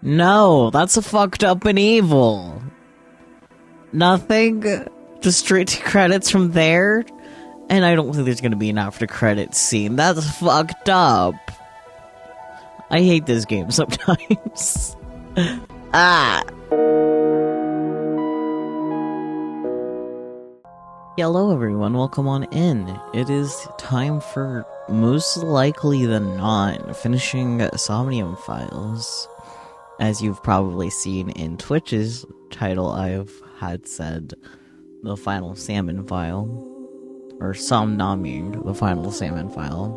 No, that's a fucked up and evil. Nothing? Just straight to credits from there? And I don't think there's gonna be an after credits scene. That's fucked up. I hate this game sometimes. Ah. Hello everyone, welcome on in. It is time for, most likely than not, finishing Somnium files. As you've probably seen in Twitch's title, I've had said the final salmon file. Or Somnium, the final salmon file.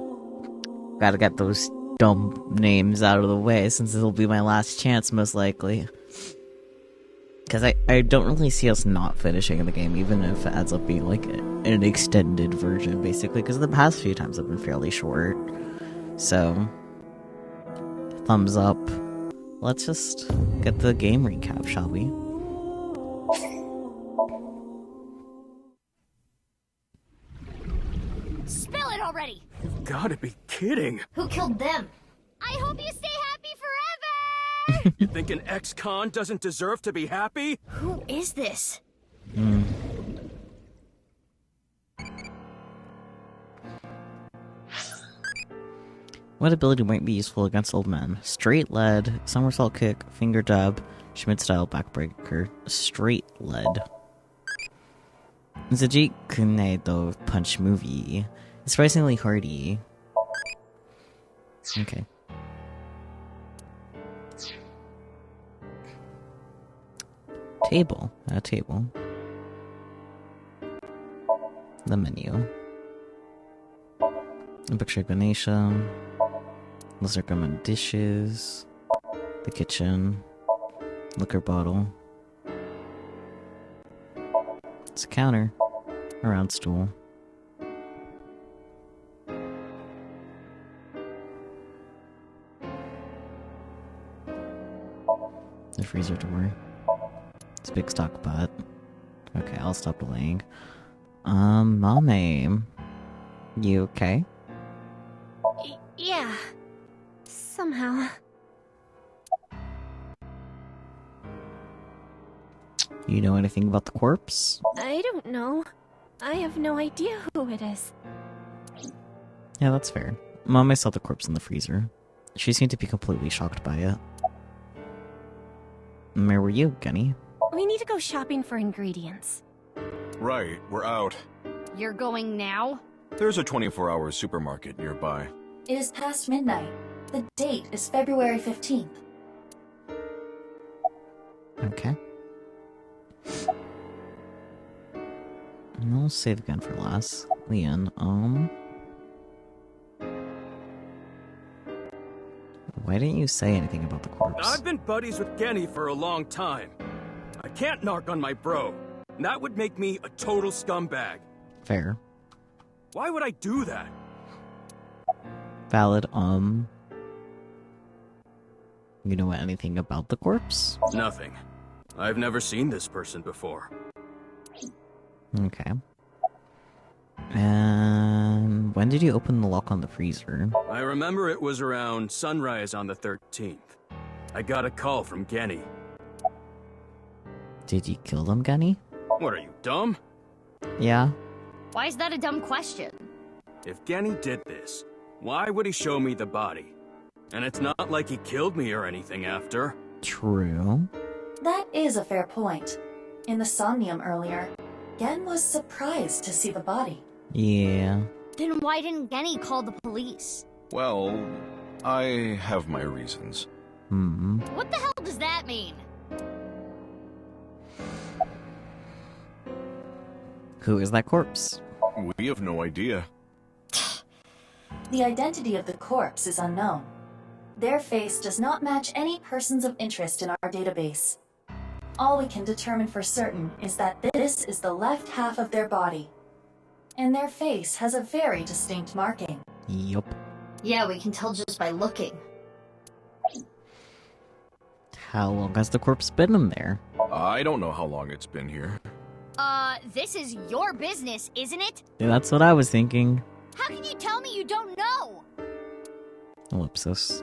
Gotta get those dumb names out of the way, since it'll be my last chance, most likely. Because I don't really see us not finishing the game, even if it ends up being like an extended version, basically, because the past few times have been fairly short. So, thumbs up. Let's just get the game recap, shall we? Spill it already! You've gotta be kidding! Who killed them? I hope you stay happy forever! You think an ex-con doesn't deserve to be happy? Who is this? What ability might be useful against old men? Straight lead, somersault kick, finger dab, Schmidt-style backbreaker, straight lead. Mizuki Kunedo punch movie. Surprisingly hardy. Okay. Table. A table. The menu. A picture of Ganesha. Let's recommend dishes. The kitchen. Liquor bottle. It's a counter. A round stool. The freezer door. It's a big stock pot. Okay, I'll stop delaying. Mommy. You okay? Yeah. Somehow. You know anything about the corpse? I don't know. I have no idea who it is. Yeah, that's fair. Mommy saw the corpse in the freezer. She seemed to be completely shocked by it. Where were you, Gunny? We need to go shopping for ingredients. Right, we're out. You're going now? There's a 24-hour supermarket nearby. It is past midnight. The date is February 15th. Okay. I'll save again for last. Leon, why didn't you say anything about the corpse? I've been buddies with Genny for a long time. I can't narc on my bro. That would make me a total scumbag. Fair. Why would I do that? Valid, you know anything about the corpse? Nothing. I've never seen this person before. Okay. And when did you open the lock on the freezer? I remember it was around sunrise on the 13th. I got a call from Genny. Did you kill them, Gunny? What are you, dumb? Yeah. Why is that a dumb question? If Genny did this, why would he show me the body? And it's not like he killed me or anything after. True. That is a fair point. In the Somnium earlier, Gen was surprised to see the body. Yeah. Then why didn't Genny call the police? Well, I have my reasons. What the hell does that mean? Who is that corpse? We have no idea. The identity of the corpse is unknown. Their face does not match any persons of interest in our database. All we can determine for certain is that this is the left half of their body. And their face has a very distinct marking. Yup. Yeah, we can tell just by looking. How long has the corpse been in there? I don't know how long it's been here. This is your business, isn't it? Yeah, that's what I was thinking. How can you tell me you don't know? Ellipsis.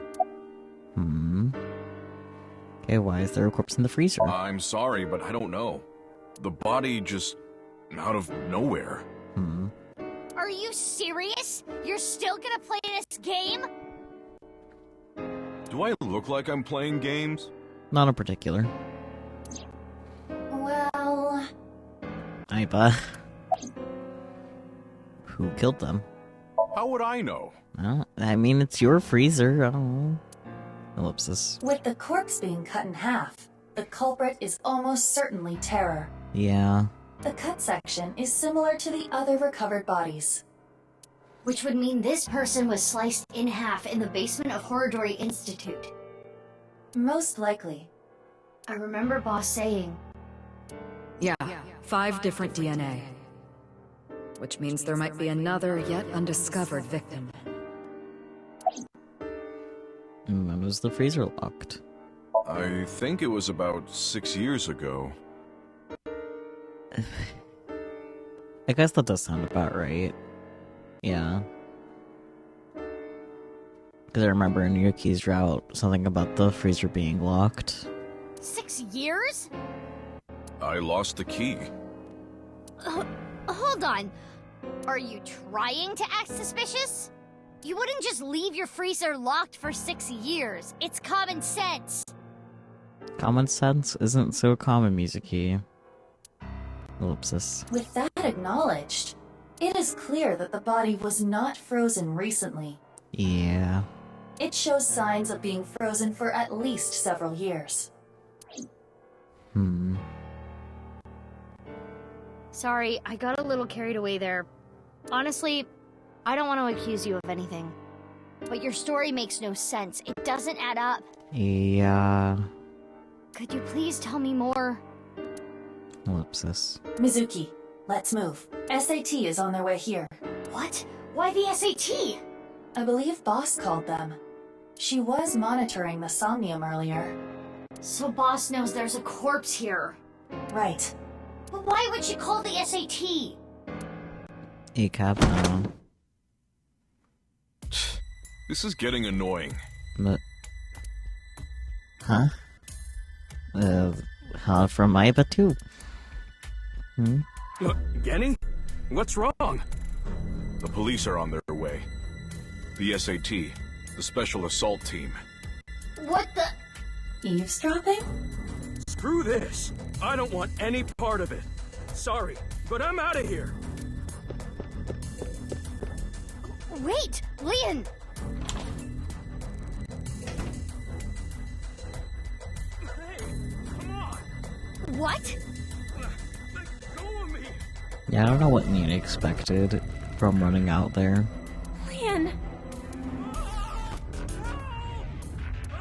Okay, why is there a corpse in the freezer? I'm sorry, but I don't know. The body just... out of nowhere. Are you serious? You're still gonna play this game? Do I look like I'm playing games? Not in particular. Well... Aiba. Who killed them? How would I know? Well, I mean, it's your freezer. I don't know. Ellipsis. With the corpse being cut in half, the culprit is almost certainly Terror. Yeah. The cut section is similar to the other recovered bodies. Which would mean this person was sliced in half in the basement of Horridori Institute. Most likely. I remember Boss saying... Yeah, 5 different DNA. Which means there might be another yet undiscovered victim. When was the freezer locked? I think it was about 6 years ago. I guess that does sound about right. Yeah. Because I remember in Yuki's route, something about the freezer being locked. 6 years? I lost the key. Hold on. Are you trying to act suspicious? You wouldn't just leave your freezer locked for 6 years. It's common sense. Common sense isn't so common, Mizuki. Ellipsis. With that acknowledged, it is clear that the body was not frozen recently. Yeah. It shows signs of being frozen for at least several years. Sorry, I got a little carried away there. Honestly, I don't want to accuse you of anything. But your story makes no sense. It doesn't add up. Yeah. Could you please tell me more? Ellipsis. Mizuki, let's move. SAT is on their way here. What? Why the SAT? I believe Boss called them. She was monitoring the Somnium earlier. So Boss knows there's a corpse here. Right. But why would she call the SAT? ACAP, no. This is getting annoying. But... Huh? From Aiba too. Genny? What's wrong? The police are on their way. The SAT, the Special Assault Team. What the... Eavesdropping? Screw this. I don't want any part of it. Sorry, but I'm out of here. Wait! Leon! Hey, come on! What? Let go of me! Yeah, I don't know what Nina expected from running out there. Leon!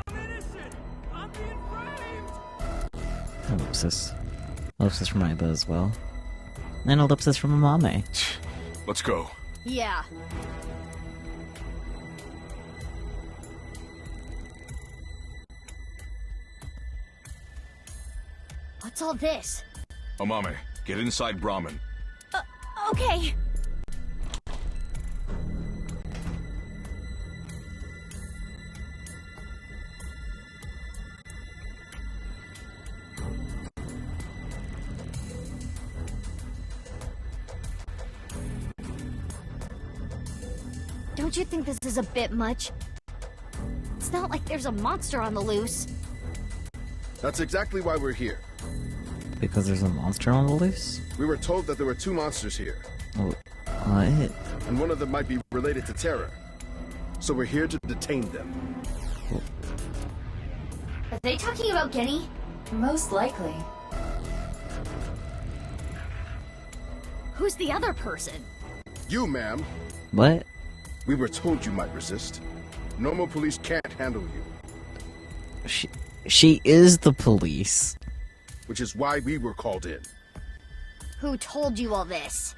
I'm innocent! I'm being framed! Ellipsis. Ellipsis from Aiba as well. And ellipsis from Amame. Let's go. Yeah. What's all this? Amame, get inside Brahmin. Okay. Don't you think this is a bit much? It's not like there's a monster on the loose. That's exactly why we're here. Because there's a monster on the loose? We were told that there were 2 monsters here, What? and one of them might be related to Terror. So we're here to detain them. Are they talking about Genny? Most likely. Who's the other person? You, ma'am. What? We were told you might resist. Normal police can't handle you, She is the police. which is why we were called in. Who told you all this?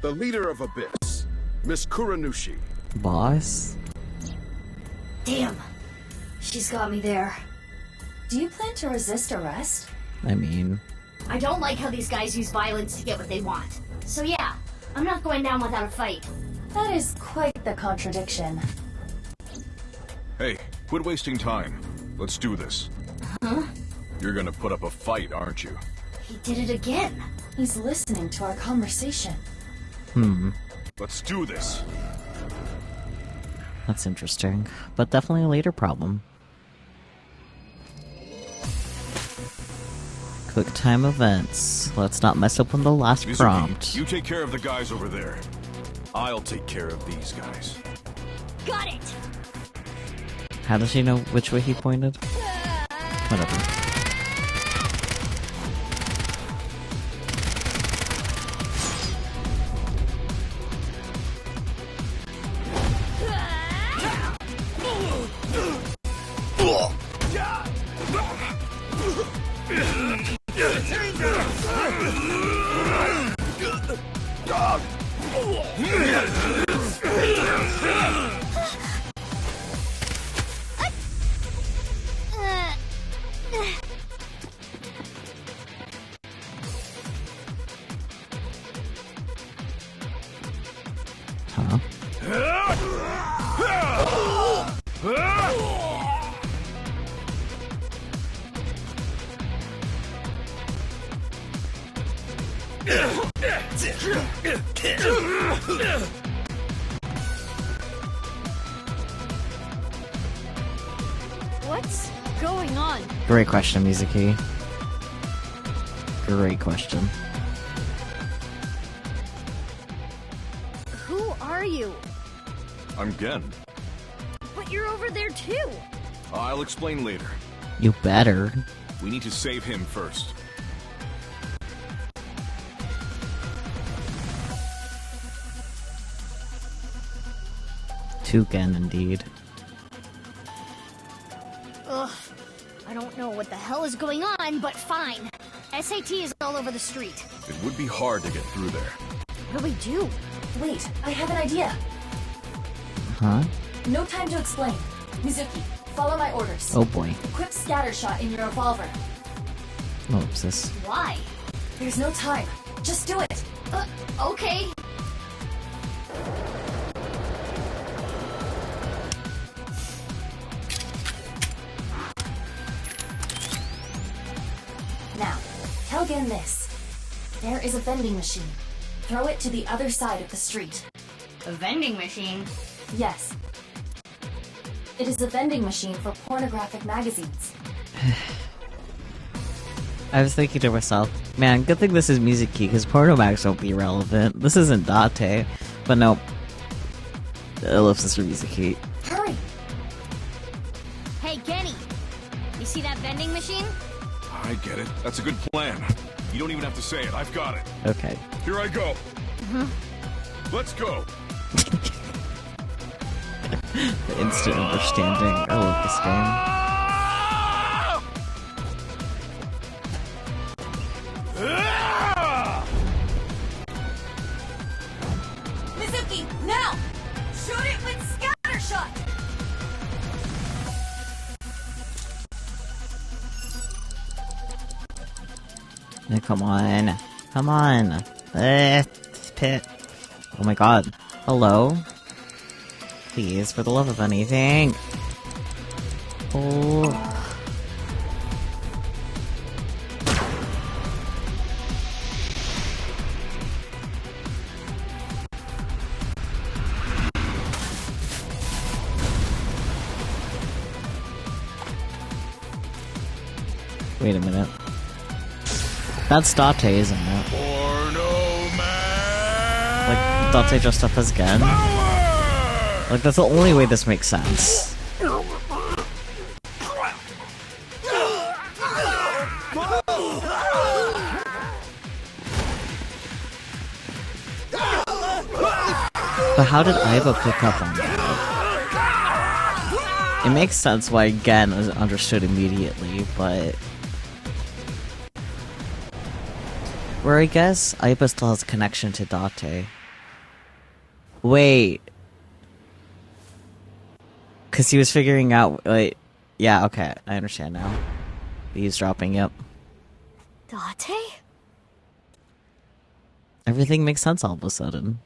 The leader of Abyss, Miss Kuranushi. Boss? Damn. She's got me there. Do you plan to resist arrest? I mean... I don't like how these guys use violence to get what they want. So yeah, I'm not going down without a fight. That is quite the contradiction. Hey, quit wasting time. Let's do this. You're gonna put up a fight, aren't you? He did it again. He's listening to our conversation. Let's do this. That's interesting, but definitely a later problem. Quick time events. Let's not mess up on the last Mizuki, prompt. you take care of the guys over there. I'll take care of these guys. Got it. How does she know which way he pointed? Whatever. Huh? What's going on? Great question, Mizuki. Great question. Who are you? I'm Gen. But you're over there too. I'll explain later. You better. We need to save him first. Toucan, indeed. Ugh. I don't know what the hell is going on, but fine. SAT is all over the street. It would be hard to get through there. What do we do? Wait, I have an idea. Huh? No time to explain. Mizuki, follow my orders. Oh boy. Equip scatter shot in your revolver. Oh, what's this? Why? There's no time. Just do it. Okay. Now, tell Gen this. There is a vending machine. Throw it to the other side of the street. A vending machine? Yes. It is a vending machine for pornographic magazines. I was thinking to myself, man, good thing this is Mizuki, because Pornomax won't be relevant. This isn't Date. But no. Ellipsis for Mizuki. Hurry! Hey, Kenny. You see that vending machine? I get it. That's a good plan. You don't even have to say it. I've got it. Okay. Here I go. Let's go. The instant understanding. I love this game. Mizuki, now! Shoot it with scatter shot! Yeah, come on. Come on. Pit. Oh my god. Hello? Please, for the love of anything. Oh. Wait a minute. That's Date, isn't it? Porno man! Like, Date dressed up as Gen? Like, that's the only way this makes sense. But how did Aiba pick up on that? It makes sense why Gen was understood immediately, but... Where I guess Aiba still has a connection to Date. Wait. Because he was figuring out, like... Yeah, okay, I understand now. Eavesdropping, yep. Date? Everything makes sense all of a sudden.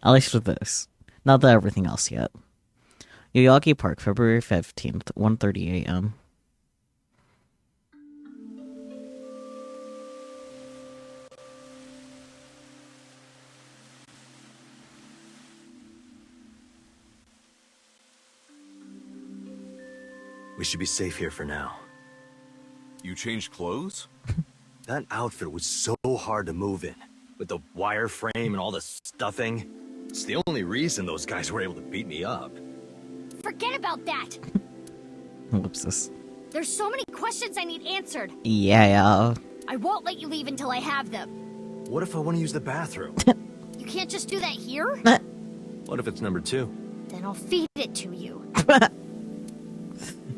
At least with this. Not that everything else yet. Yoyagi Park, February 15th, 1:30 a.m. We should be safe here for now. You changed clothes? That outfit was so hard to move in, with the wireframe and all the stuffing. It's the only reason those guys were able to beat me up. Forget about that! Whoopsis. There's so many questions I need answered. Yeah. I won't let you leave until I have them. What if I want to use the bathroom? You can't just do that here? What if it's number 2? Then I'll feed it to you.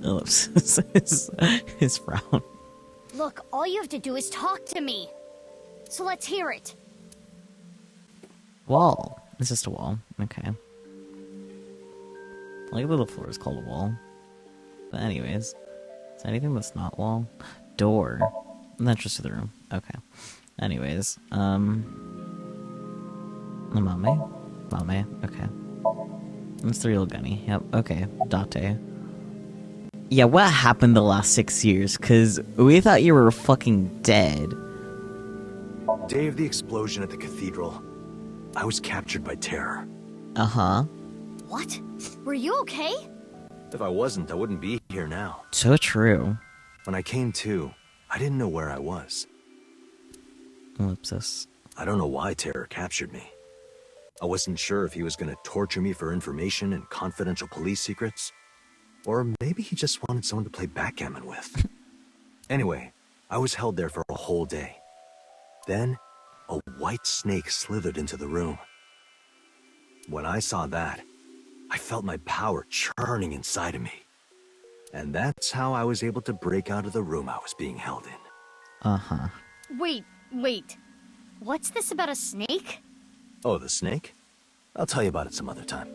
Ellipsis. His frown. Look, all you have to do is talk to me. So let's hear it. Wall. It's just a wall. Okay. I like that the floor is called a wall. But anyways. Is there anything that's not wall? Door. That's just the room. Okay. Anyways. Mame? Okay. It's the real Gunny. Yep. Okay. Date. Yeah, what happened the last 6 years? Cause we thought you were fucking dead. Day of the explosion at the cathedral, I was captured by terror. Uh-huh. What? Were you okay? If I wasn't, I wouldn't be here now. So true. When I came to, I didn't know where I was. Ellipsis. I don't know why terror captured me. I wasn't sure if he was going to torture me for information and confidential police secrets. Or maybe he just wanted someone to play backgammon with. Anyway, I was held there for a whole day. Then, a white snake slithered into the room. When I saw that, I felt my power churning inside of me. And that's how I was able to break out of the room I was being held in. Uh-huh. Wait. What's this about a snake? Oh, the snake? I'll tell you about it some other time.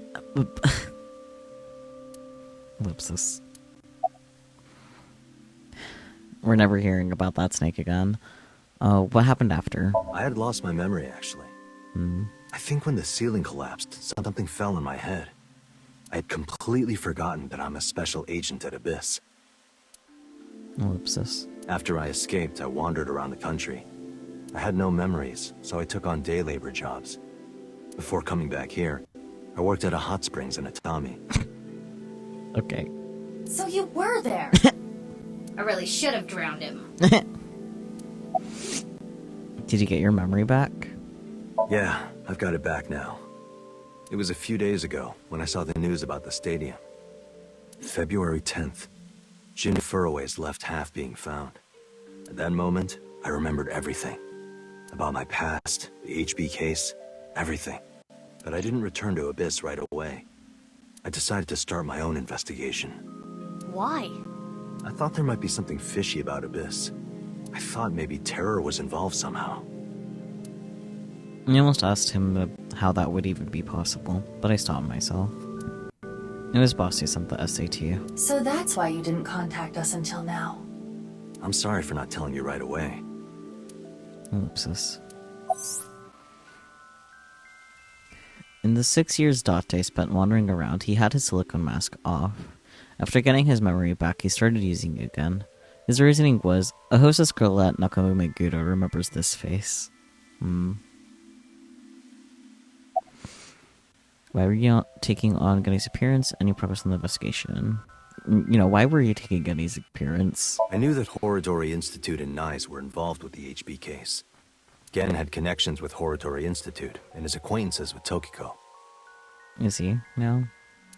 Ellipsis. We're never hearing about that snake again. What happened after? I had lost my memory, actually. I think when the ceiling collapsed, something fell in my head. I had completely forgotten that I'm a special agent at Abyss. Ellipsis. After I escaped, I wandered around the country. I had no memories, so I took on day labor jobs. Before coming back here, I worked at a hot springs in Atami. Okay. So you were there! I really should have drowned him. Did you get your memory back? Yeah, I've got it back now. It was a few days ago when I saw the news about the stadium. February 10th. Jin Furroway's left half being found. At that moment, I remembered everything. About my past, the HB case, everything. But I didn't return to Abyss right away. I decided to start my own investigation. Why? I thought there might be something fishy about Abyss. I thought maybe terror was involved somehow. I almost asked him how that would even be possible, but I stopped myself. It was boss who sent the SAT. So that's why you didn't contact us until now. I'm sorry for not telling you right away. Ellipsis. In the 6 years Date spent wandering around, he had his silicone mask off. After getting his memory back, he started using it again. His reasoning was, a hostess girl at Nakamume Guro remembers this face. Why were you taking on Gunny's appearance? Any progress on the investigation? Why were you taking Gunny's appearance? I knew that Horodori Institute and NICE were involved with the HB case. Gen had connections with Horodori Institute and his acquaintances with Tokiko. Is he now?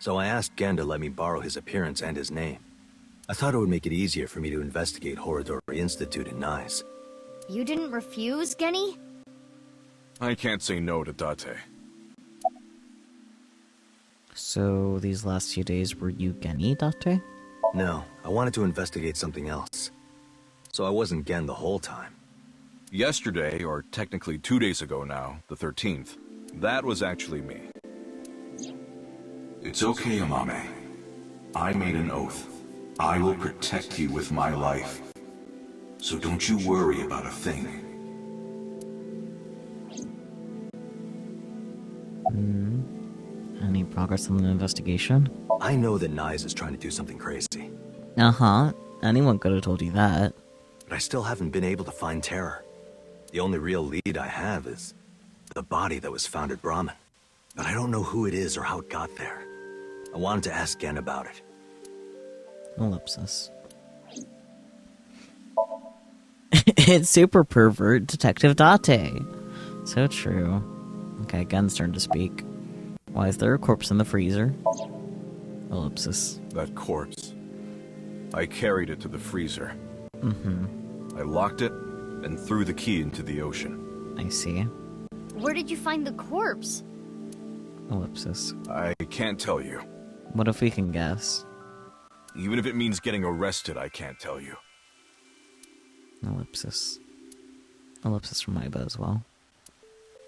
So I asked Gen to let me borrow his appearance and his name. I thought it would make it easier for me to investigate Horodori Institute and NICE. You didn't refuse, Genny? I can't say no to Date. So, these last few days were you Genny, Date? No, I wanted to investigate something else. So I wasn't Gen the whole time. Yesterday, or technically 2 days ago now, the 13th, that was actually me. It's okay, Amame. I made an oath. I will protect you with my life. So don't you worry about a thing. Any progress on the investigation? I know that NICE is trying to do something crazy. Uh-huh. Anyone could have told you that. But I still haven't been able to find Terror. The only real lead I have is the body that was found at Brahmin. But I don't know who it is or how it got there. I wanted to ask Gen about it. Ellipsis. It's super pervert Detective Date. So true. Okay, Gun's turn to speak. Why is there a corpse in the freezer? Ellipsis. That corpse. I carried it to the freezer. Mm-hmm. I locked it and threw the key into the ocean. I see. Where did you find the corpse? Ellipsis. I can't tell you. What if we can guess? Even if it means getting arrested, I can't tell you. Ellipsis. Ellipsis from Iba as well.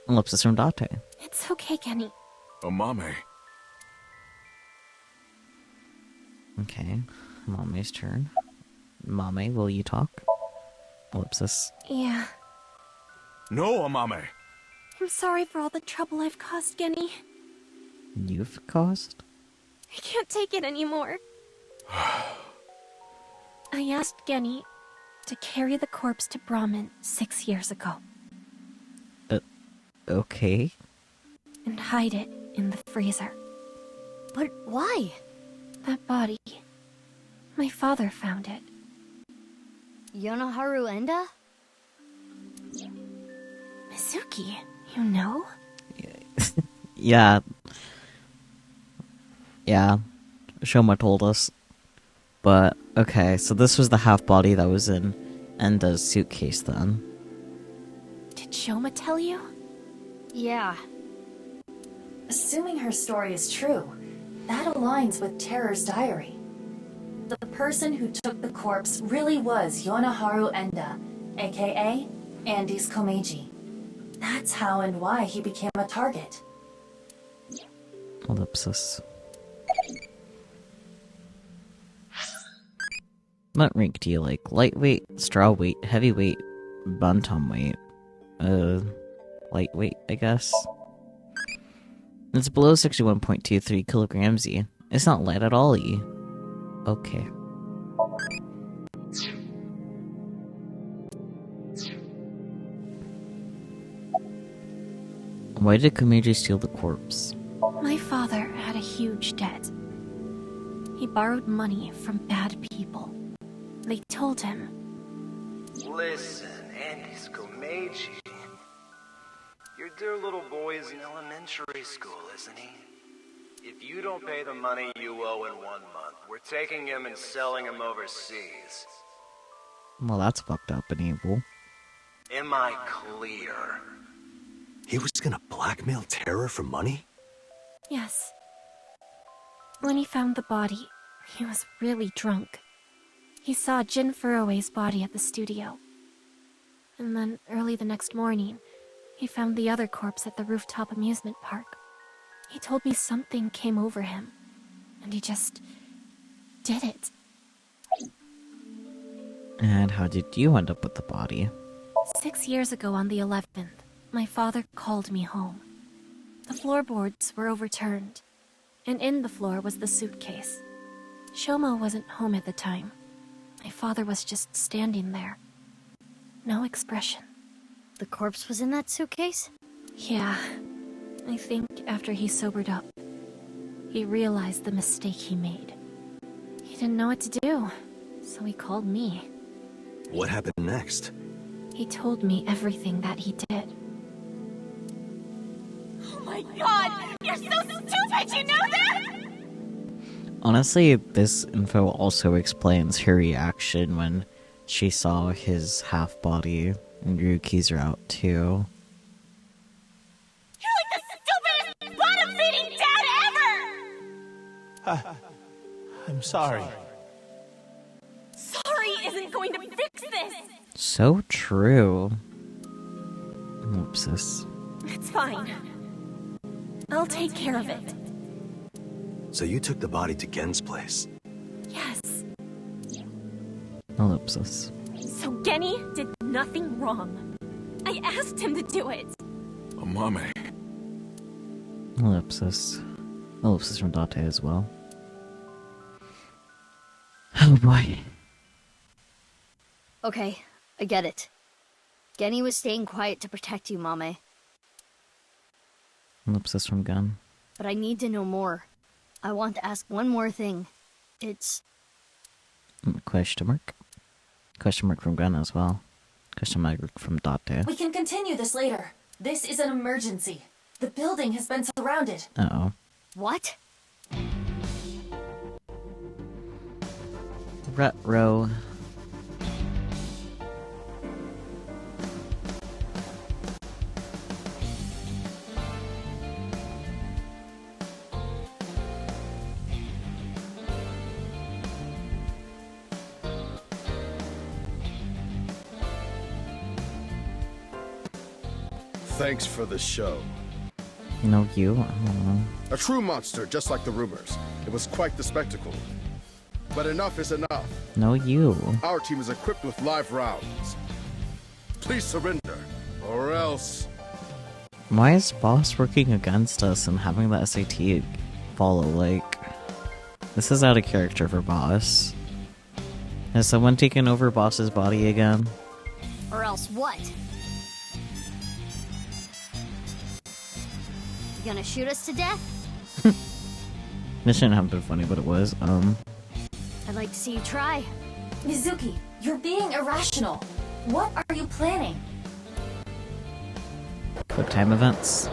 Ellipsis from Date. It's okay, Kenny. Amame. Okay. Mame's turn. Mame, will you talk? Ellipsis. Yeah. No, Amame. I'm sorry for all the trouble I've caused, Genny. You've caused? I can't take it anymore. I asked Genny to carry the corpse to Brahmin 6 years ago. Okay. And hide it in the freezer. But why? That body. My father found it. Yonoharu Enda? Mizuki, you know? Yeah. Yeah. Shoma told us. But, okay, so this was the half-body that was in Enda's suitcase then. Did Shoma tell you? Yeah. Assuming her story is true, that aligns with Terror's diary. The person who took the corpse really was Yonoharu Enda, aka Andy's Komeiji. That's how and why he became a target. Ellipsis. What rank do you like? Lightweight, straw weight, heavyweight, bantam weight? Lightweight, I guess. It's below 61.23 kilograms -y. It's not light at all -y. Okay. Why did Komeiji steal the corpse? My father had a huge debt. He borrowed money from bad people. They told him. Listen, Andy's Komeiji. Your dear little boy is in elementary school, isn't he? If you don't pay the money you owe in 1 month, we're taking him and selling him overseas. Well, that's fucked up and evil. Am I clear? He was gonna blackmail Terror for money? Yes. When he found the body, he was really drunk. He saw Jin Furue's body at the studio. And then, early the next morning, he found the other corpse at the rooftop amusement park. He told me something came over him, and he just did it. And how did you end up with the body? 6 years ago on the 11th, my father called me home. The floorboards were overturned, and in the floor was the suitcase. Shoma wasn't home at the time. My father was just standing there. No expression. The corpse was in that suitcase? Yeah. I think after he sobered up, he realized the mistake he made. He didn't know what to do, so he called me. What happened next? He told me everything that he did. Oh my god! You're so stupid, you know that?! Honestly, this info also explains her reaction when she saw his half-body and Ryuki's route too. You're like the stupidest, bottom-feeding dad ever! I'm sorry. Sorry isn't going to fix this! So true. Ellipsis. It's fine. I'll take care of it. So you took the body to Gen's place? Yes. Ellipsis. So Genny did nothing wrong. I asked him to do it. Amame. Ellipsis. Ellipsis from Date as well. Oh boy. Okay, I get it. Genny was staying quiet to protect you, Mame. Ellipsis from Gun. But I need to know more. I want to ask one more thing. It's... Question mark? Question mark from Gun as well. Question mark from Date. We can continue this later. This is an emergency. The building has been surrounded. Uh-oh. What? Retro. Thanks for the show. No, you? I don't know. A true monster, just like the rumors. It was quite the spectacle. But enough is enough. No, you. Our team is equipped with live rounds. Please surrender, or else... Why is Boss working against us and having the SAT follow, like... This is out of character for Boss. Has someone taken over Boss's body again? Or else what? You gonna shoot us to death? This shouldn't have been funny, but it was. I'd like to see you try. Mizuki, you're being irrational. What are you planning? Quick time events.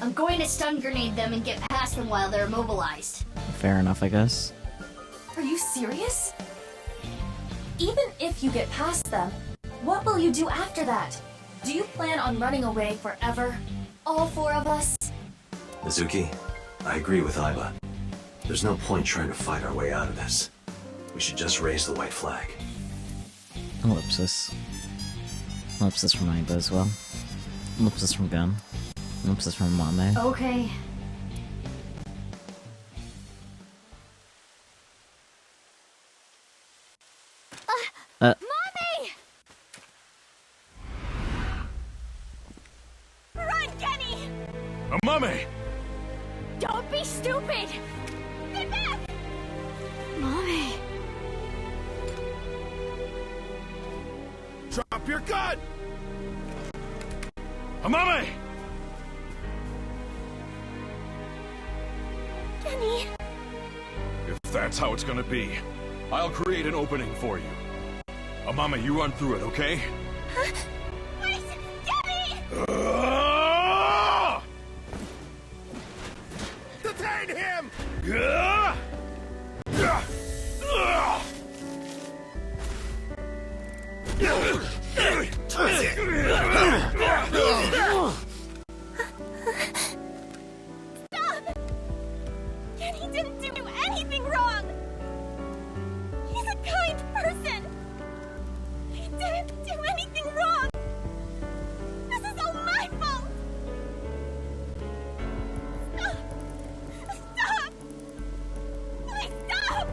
I'm going to stun grenade them and get past them while they're immobilized. Fair enough, I guess. Are you serious? Even if you get past them, what will you do after that? Do you plan on running away forever? All four of us? Mizuki, I agree with Aiba. There's no point trying to fight our way out of this. We should just raise the white flag. Ellipsis. Ellipsis from Aiba as well. Ellipsis from Gun. Ellipsis from Mame. Okay. Mommy! Run, Kenny! Mummy! Don't be stupid! Get back! Mommy! Drop your gun! Mummy! Kenny! If that's how it's gonna be, I'll create an opening for you. Mama, you run through it, okay? Wait! Kenny! Detain him! Stop! Kenny didn't do anything wrong! He's a kind person! He didn't do anything wrong! This is all my fault! Stop! Stop! Please stop!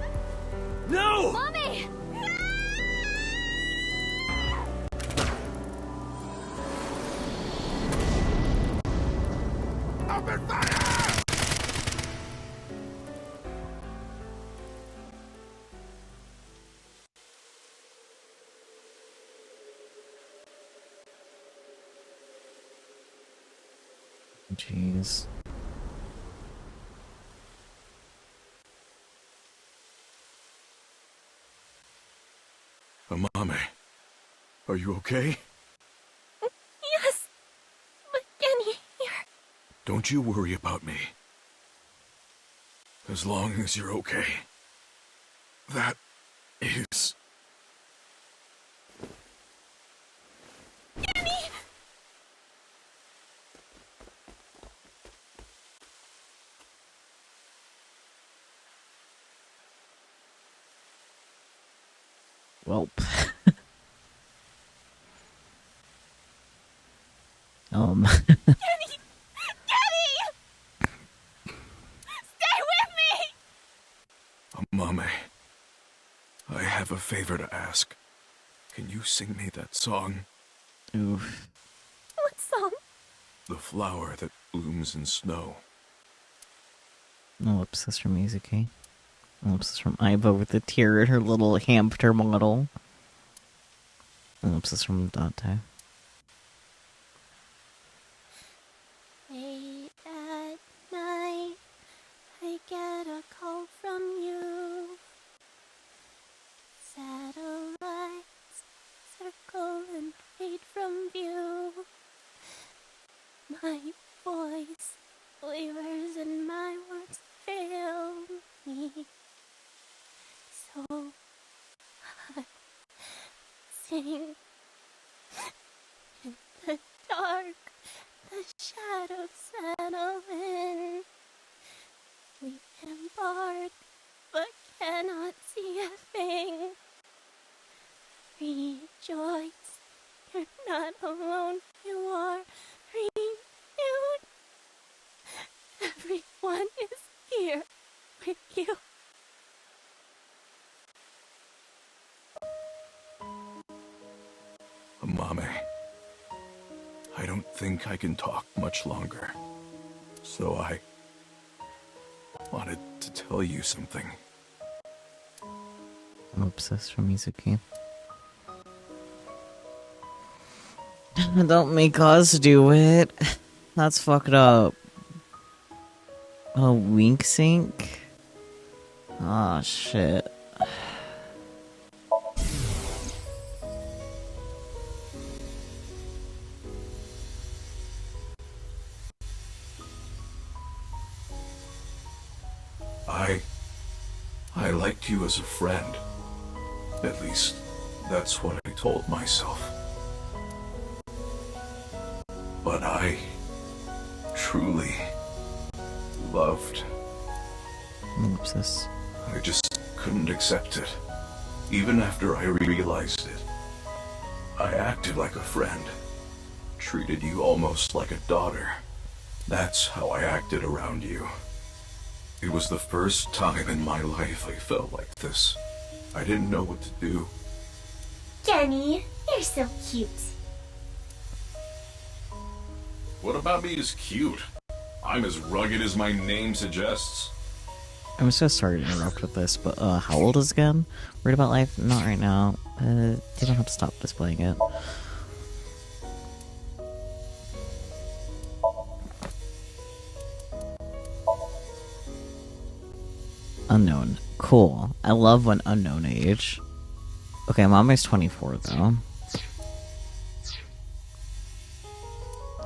No! Mommy! Open fire! Jeez. Mame, are you okay? Yes! But Kenny, here. Don't you worry about me. As long as you're okay. That is... Kenny! Welp. Kenny! Kenny! Stay with me! Mame, I have a favor to ask. Can you sing me that song? Oof. What song? The flower that blooms in snow. Ellipsis from Mizuki. Ellipsis from Aiba with a tear at her little hamster model. Ellipsis from Date. sing. In the dark, the shadows settle in. We embark, but cannot see a thing. Rejoice, you're not alone, you are renewed. Everyone is here with you. Mame, I don't think I can talk much longer. So I wanted to tell you something. I'm obsessed with Mizuki. Don't make us do it. That's fucked up. Oh, wink sync? Ah, shit. I liked you as a friend. At least, that's what I told myself. But I truly loved. Ellipsis. I just couldn't accept it. Even after I realized it. I acted like a friend. Treated you almost like a daughter. That's how I acted around you. It was the first time in my life I felt like this. I didn't know what to do. Kenny, you're so cute. What about me is cute? I'm as rugged as my name suggests. I'm so sorry to interrupt with this, but how old is Gen? Worried about life? Not right now. You don't have to stop displaying it. Unknown. Cool. I love when unknown age. Okay, Mame's 24 though.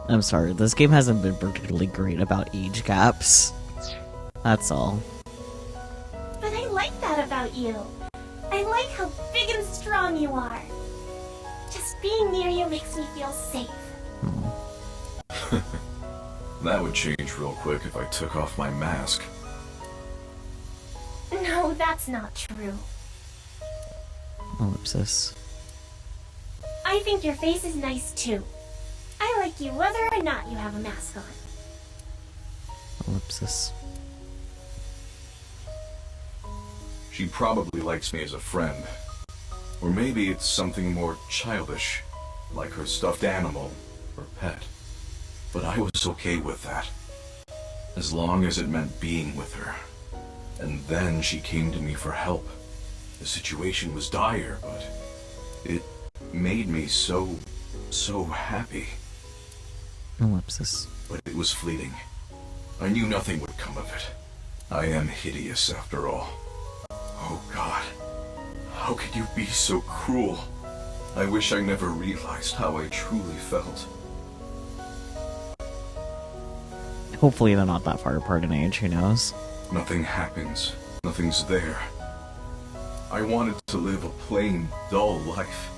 I'm sorry, this game hasn't been particularly great about age gaps. That's all. But I like that about you. I like how big and strong you are. Just being near you makes me feel safe. That would change real quick if I took off my mask. No, that's not true. Ellipsis. I think your face is nice too. I like you whether or not you have a mask on. Ellipsis. She probably likes me as a friend. Or maybe it's something more childish, like her stuffed animal or pet. But I was okay with that. As long as it meant being with her. And then she came to me for help. The situation was dire, but it made me so happy. Ellipsis. But it was fleeting. I knew nothing would come of it. I am hideous after all. Oh God, how could you be so cruel? I wish I never realized how I truly felt. Hopefully they're not that far apart in age, who knows? Nothing happens. Nothing's there. I wanted to live a plain, dull life.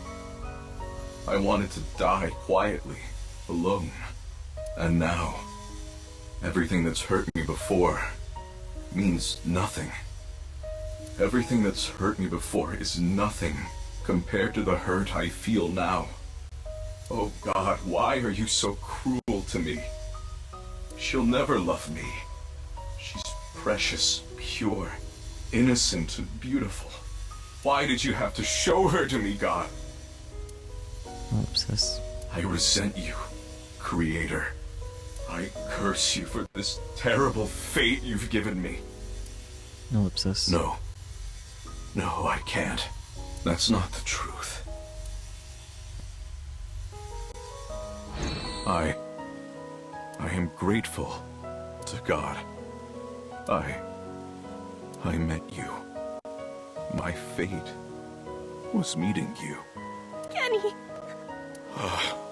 I wanted to die quietly, alone. And now, everything that's hurt me before means nothing. Everything that's hurt me before is nothing compared to the hurt I feel now. Oh God, why are you so cruel to me? She'll never love me. She's precious, pure, innocent, and beautiful. Why did you have to show her to me, God? Ellipsis. I resent you, Creator. I curse you for this terrible fate you've given me. Ellipsis. No. No, I can't. That's not the truth. I am grateful to God. I met you. My fate was meeting you. Kenny! Oh,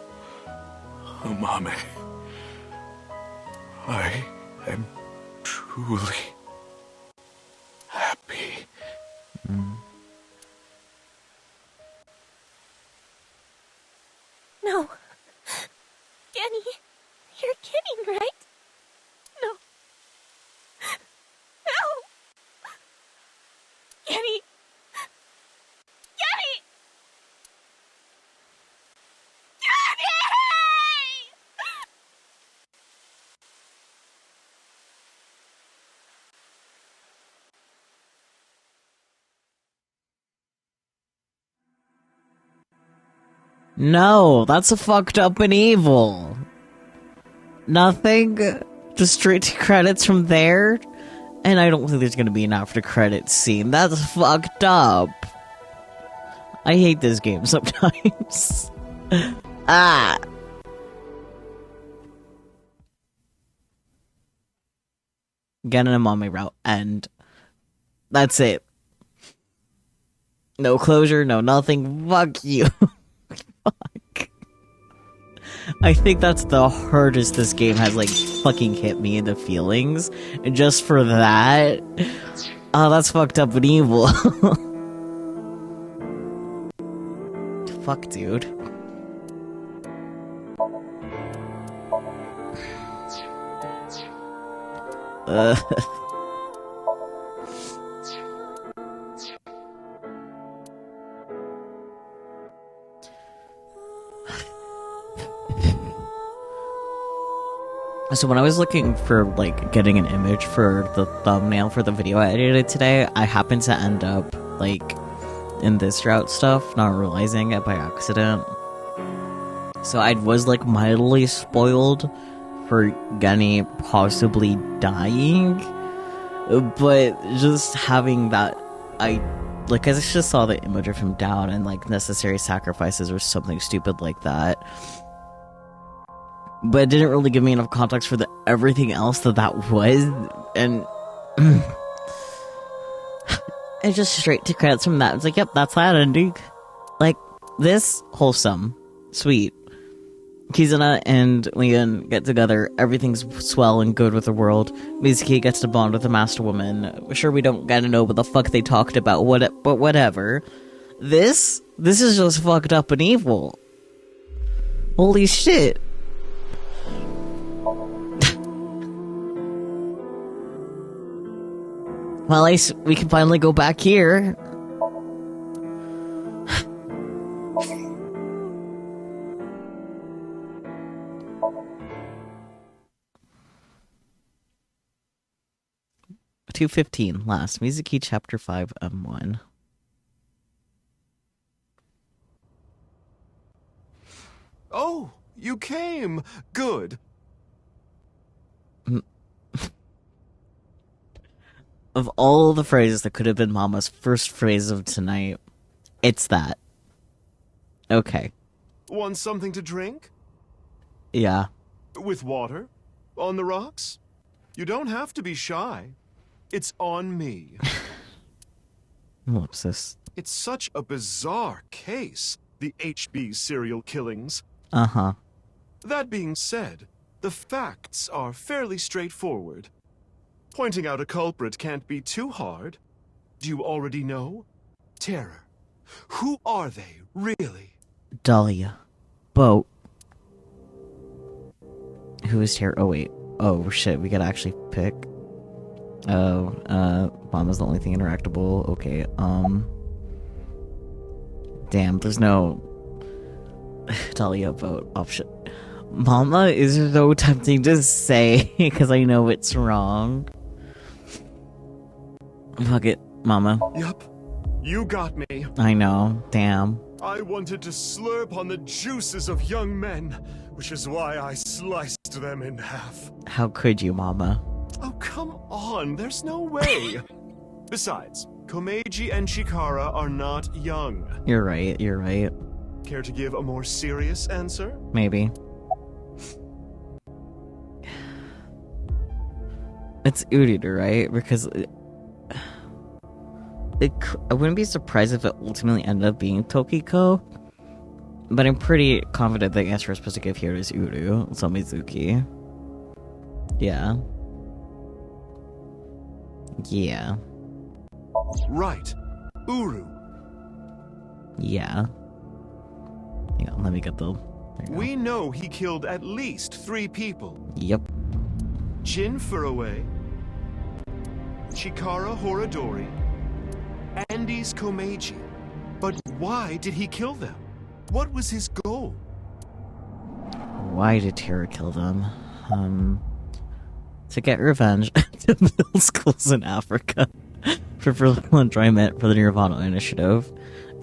Mame. I am truly happy. No, that's a fucked up and evil. Nothing? Just straight to credits from there? And I don't think there's gonna be an after credits scene. That's fucked up. I hate this game sometimes. Ah. Getting a mommy route, and that's it. No closure, no nothing. Fuck you. Fuck. I think that's the hardest this game has, like, fucking hit me in the feelings. And just for that, oh, that's fucked up and evil. Fuck, dude. So when I was looking for, like, getting an image for the thumbnail for the video I edited today, I happened to end up, like, in this route stuff, not realizing it by accident. So I was, like, mildly spoiled for Genny possibly dying, but just having that, I just saw the image of him down and, like, necessary sacrifices or something stupid like that. But it didn't really give me enough context for everything else that was, and it just straight to credits from that. It's like, yep, that's that ending. Like, this, wholesome, sweet. Kizuna and Leon get together, everything's swell and good with the world. Mizuki gets to bond with the Master Woman. Sure, we don't gotta know what the fuck they talked about, but whatever. This is just fucked up and evil. Holy shit. Well, we can finally go back here. (2:15) last. Mizuki Chapter 5 M1. Oh, you came. Good. Of all the phrases that could have been Mama's first phrase of tonight, it's that. Okay. Want something to drink? Yeah. With water? On the rocks? You don't have to be shy. It's on me. Ellipsis. It's such a bizarre case, the HB serial killings. Uh-huh. That being said, the facts are fairly straightforward. Pointing out a culprit can't be too hard. Do you already know? Terror. Who are they, really? Dahlia. Boat. Who is Terror? Oh, wait. Oh, shit, we gotta actually pick. Oh, Mama's the only thing interactable. Okay, damn, there's no Dahlia Boat option. Mama is so tempting to say, because I know it's wrong. Fuck it, Mama. Yup. You got me. I know, damn. I wanted to slurp on the juices of young men, which is why I sliced them in half. How could you, Mama? Oh, come on, there's no way. Besides, Komeiji and Chikara are not young. You're right, you're right. Care to give a more serious answer? Maybe. It's Uriru, right? Because I wouldn't be surprised if it ultimately ended up being Tokiko, but I'm pretty confident the answer we're supposed to give here is Uru, so Mizuki. Yeah. Yeah. Right. Uru. Yeah. Hang on, let me get the... We know he killed at least 3 people. Yep. Jin Furue, Chikara Horadori, Andes Komeiji. But why did he kill them? What was his goal? Why did Terra kill them? To get revenge, to build schools in Africa for political enjoyment for the nirvanA initiative,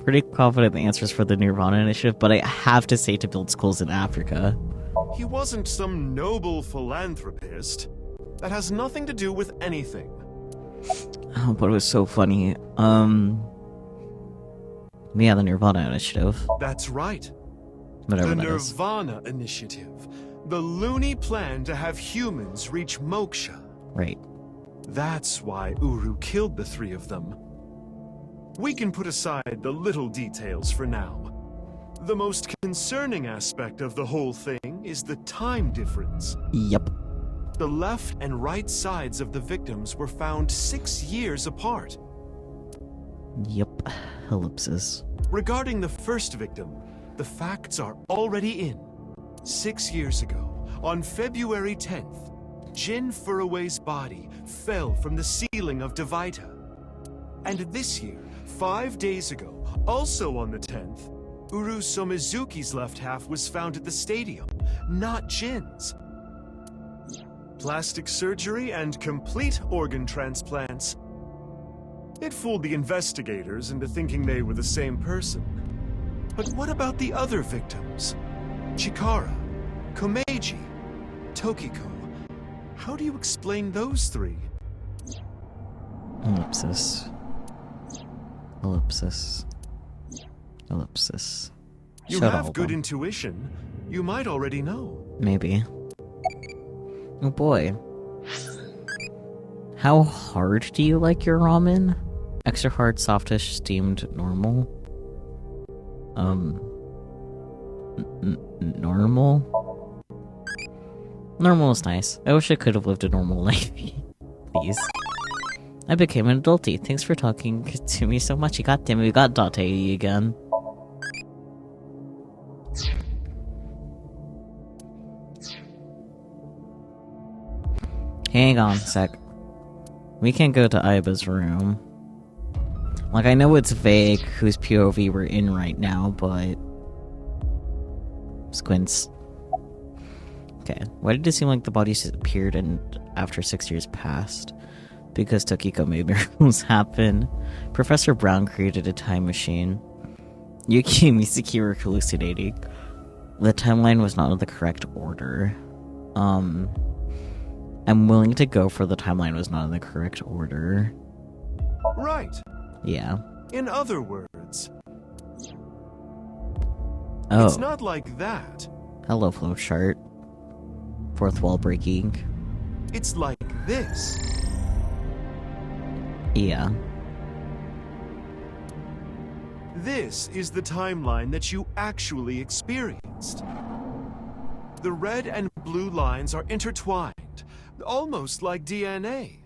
pretty confident the answers for the nirvanA initiative, but I have to say to build schools in Africa. He wasn't some noble philanthropist. That has nothing to do with anything. Oh, but it was so funny. Yeah, the nirvanA initiative. That's right. Whatever the that is. nirvanA initiative. The loony plan to have humans reach moksha. Right. That's why Uru killed the three of them. We can put aside the little details for now. The most concerning aspect of the whole thing is the time difference. Yep. The left and right sides of the victims were found 6 years apart. Yep. Ellipsis. Regarding the first victim, the facts are already in. 6 years ago, on February 10th, Jin Furuway's body fell from the ceiling of Devaita. And this year, 5 days ago, also on the 10th, Uru Somizuki's left half was found at the stadium, not Jin's. Plastic surgery and complete organ transplants. It fooled the investigators into thinking they were the same person. But what about the other victims? Chikara, Komeiji, Tokiko. How do you explain those three? Ellipsis. Ellipsis. Ellipsis. You Shut have all good them. intuition. You might already know. Maybe. Oh boy. How hard do you like your ramen? Extra hard, softish, steamed, normal? Normal? Normal is nice. I wish I could have lived a normal life. Please. I became an adulty. Thanks for talking to me so much. God damn it, we got Date again. Hang on a sec. We can't go to Aiba's room. Like, I know it's vague whose POV we're in right now, but... Squints. Okay, why did it seem like the body appeared and after 6 years passed? Because Tokiko made miracles happen. Professor Brown created a time machine. Yuki and Mizuki were hallucinating. The timeline was not in the correct order. I'm willing to go for the timeline was not in the correct order. Right. Yeah. In other words, Oh. it's not like that. Hello, flowchart. Fourth wall breaking. It's like this. Yeah. This is the timeline that you actually experienced. The red and blue lines are intertwined, almost like DNA.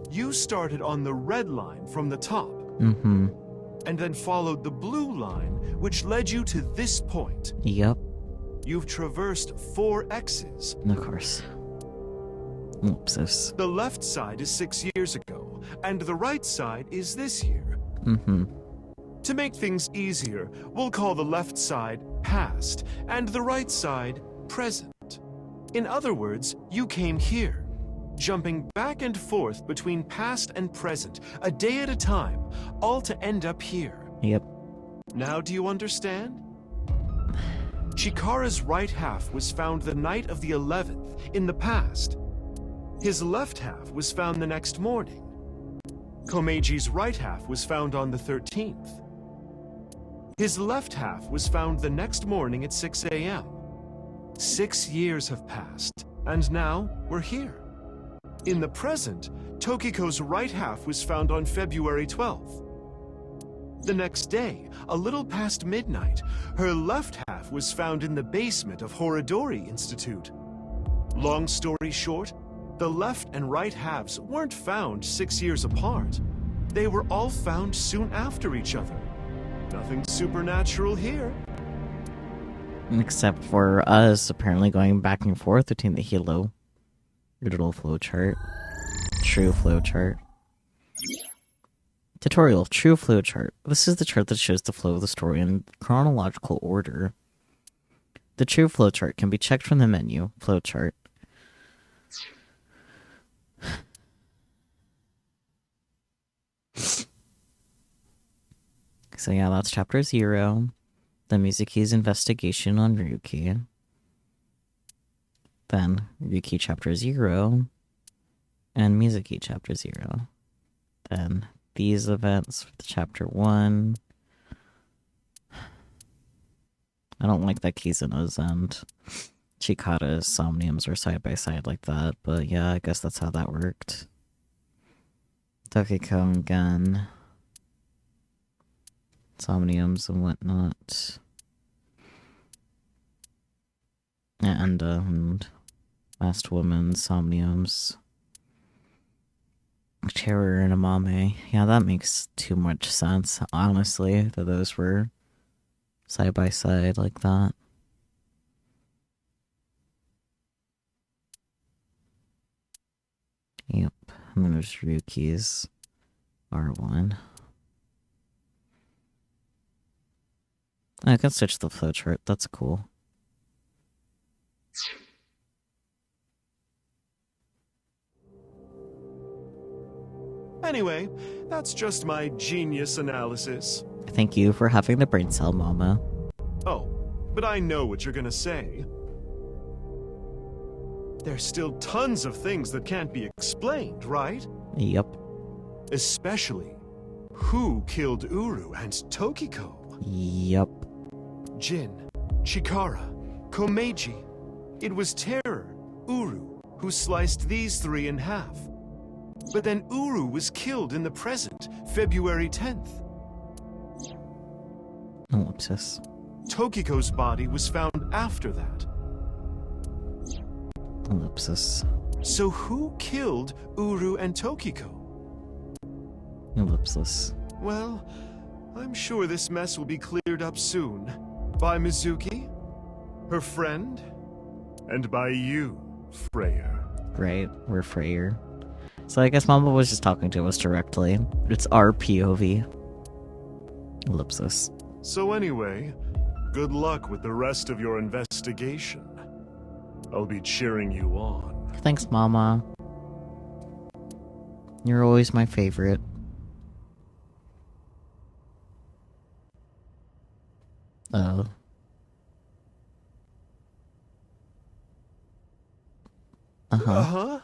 You started on the red line from the top. Mm-hmm. And then followed the blue line, which led you to this point. Yep. You've traversed 4 X's. Of course. Oopses. The left side is 6 years ago, and the right side is this year. Mm-hmm. To make things easier, we'll call the left side past, and the right side present. In other words, you came here, jumping back and forth between past and present, a day at a time, all to end up here. Yep. Now do you understand? Chikara's right half was found the night of the 11th, in the past. His left half was found the next morning. Komeiji's right half was found on the 13th. His left half was found the next morning at 6 a.m. 6 years have passed, and now we're here. In the present, Tokiko's right half was found on February 12th. The next day, a little past midnight, her left half was found in the basement of Horodori Institute. Long story short, the left and right halves weren't found 6 years apart. They were all found soon after each other. Nothing supernatural here. Except for us apparently going back and forth between the Hilo. Little flowchart. True flowchart. Tutorial. True flowchart. This is the chart that shows the flow of the story in chronological order. The true flowchart can be checked from the menu. Flowchart. So yeah, that's chapter 0. The Mizuki's investigation on Ryuki. Then Ryuki chapter 0. And Mizuki chapter 0. Then these events for the chapter 1. I don't like that Kizuna's and Chikata's Somniums are side by side like that, but yeah, I guess that's how that worked. Tokiko again. Somniums and whatnot. And Last Woman, Somniums. Terror and Amame. Yeah, that makes too much sense, honestly, that those were side by side like that. Yep. And then there's Ryuki's R1. I can switch the flowchart. That's cool. Anyway, that's just my genius analysis. Thank you for having the brain cell, Mama. Oh, but I know what you're gonna say. There's still tons of things that can't be explained, right? Yep. Especially, who killed Uru and Tokiko? Yep. Jin, Chikara, Komeiji. It was Terror, Uru, who sliced these 3 in half. But then Uru was killed in the present, February 10th. Ellipsis. Tokiko's body was found after that. Ellipsis. So who killed Uru and Tokiko? Ellipsis. Well, I'm sure this mess will be cleared up soon. By Mizuki, her friend, and by you, Freyr. Right, we're Freyr. So I guess Mama was just talking to us directly. It's our POV. Ellipsis. So anyway, good luck with the rest of your investigation. I'll be cheering you on. Thanks, Mama. You're always my favorite. Oh. Uh-huh. Uh-huh?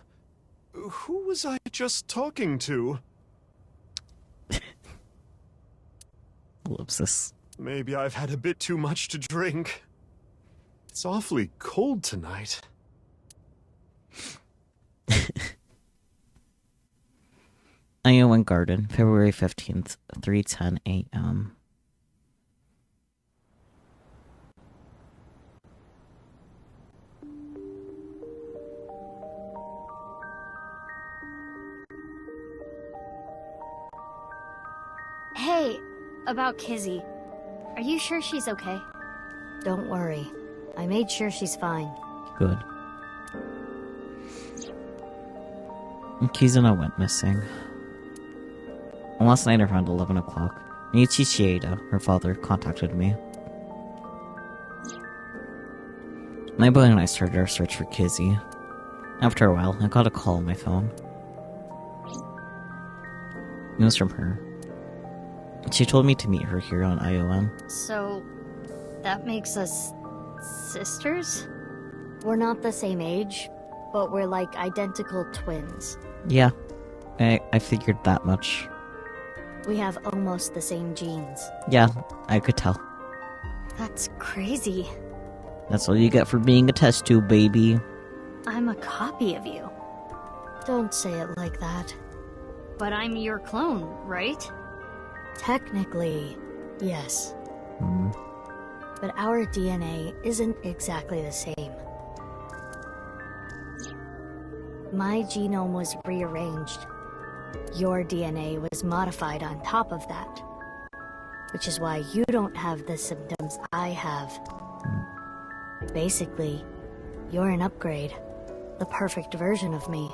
Who was I just talking to? Ellipsis. Maybe I've had a bit too much to drink. It's awfully cold tonight. Iowan Garden, February 15th, 3:10 a.m. Hey, about Kizzy. Are you sure she's okay? Don't worry. I made sure she's fine. Good. Kizuna went missing. Last night around 11 o'clock, Nichi Shieda, her father, contacted me. My boy and I started our search for Kizzy. After a while, I got a call on my phone. It was from her. She told me to meet her here on IOM. So, that makes us sisters? We're not the same age, but we're like identical twins. Yeah, I figured that much. We have almost the same genes. Yeah, I could tell. That's crazy. That's what you get for being a test tube, baby. I'm a copy of you. Don't say it like that. But I'm your clone, right? Technically, yes. But our DNA isn't exactly the same. My genome was rearranged. Your DNA was modified on top of that. Which is why you don't have the symptoms I have. Basically, you're an upgrade. The perfect version of me.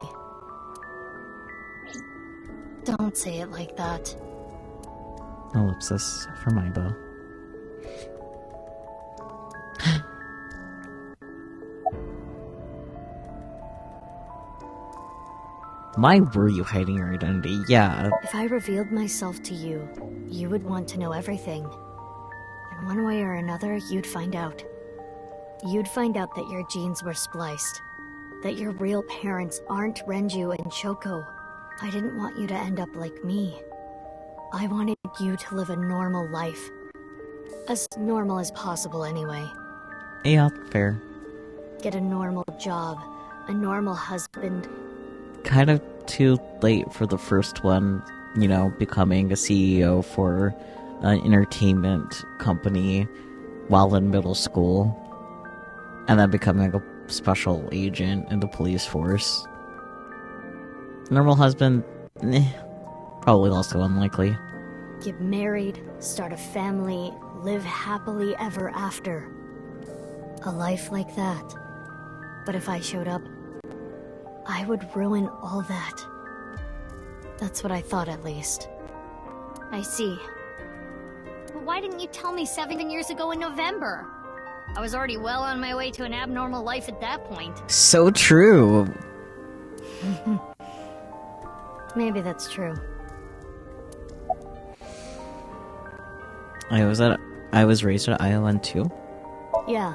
Don't say it like that. Ellipsis for my bow. Why were you hiding your identity? Yeah. If I revealed myself to you, you would want to know everything. And one way or another, you'd find out. You'd find out that your genes were spliced. That your real parents aren't Renju and Choco. I didn't want you to end up like me. I wanted you to live a normal life. As normal as possible, anyway. Yeah, fair. Get a normal job, a normal husband. Kind of too late for the first one, you know, becoming a CEO for an entertainment company while in middle school. And then becoming a special agent in the police force. Normal husband, probably also unlikely. Get married, start a family, live happily ever after. A life like that. But if I showed up, I would ruin all that. That's what I thought, at least. I see. But why didn't you tell me 7 years ago in November? I was already well on my way to an abnormal life at that point. So true. Maybe that's true. I was raised at Iowa too. Yeah,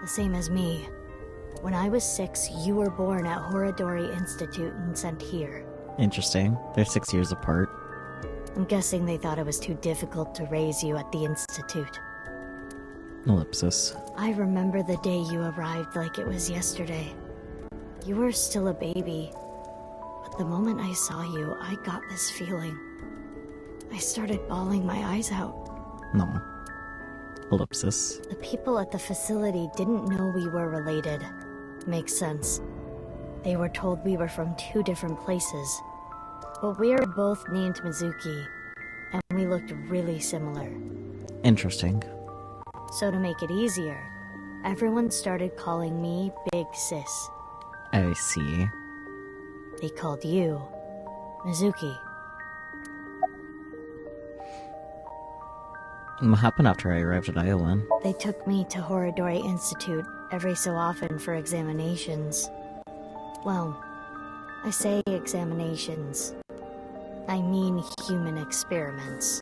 the same as me. When I was 6, you were born at Horodori Institute and sent here. Interesting. They're 6 years apart. I'm guessing they thought it was too difficult to raise you at the Institute. Ellipsis. I remember the day you arrived like it was yesterday. You were still a baby. But the moment I saw you, I got this feeling. I started bawling my eyes out. No. Ellipsis. The people at the facility didn't know we were related. Makes sense. They were told we were from 2 different places. But we are both named Mizuki, and we looked really similar. Interesting. So to make it easier, everyone started calling me Big Sis. I see. They called you Mizuki. What happened after I arrived at Iowa? They took me to Horodori Institute every so often for examinations. Well, I say examinations. I mean human experiments.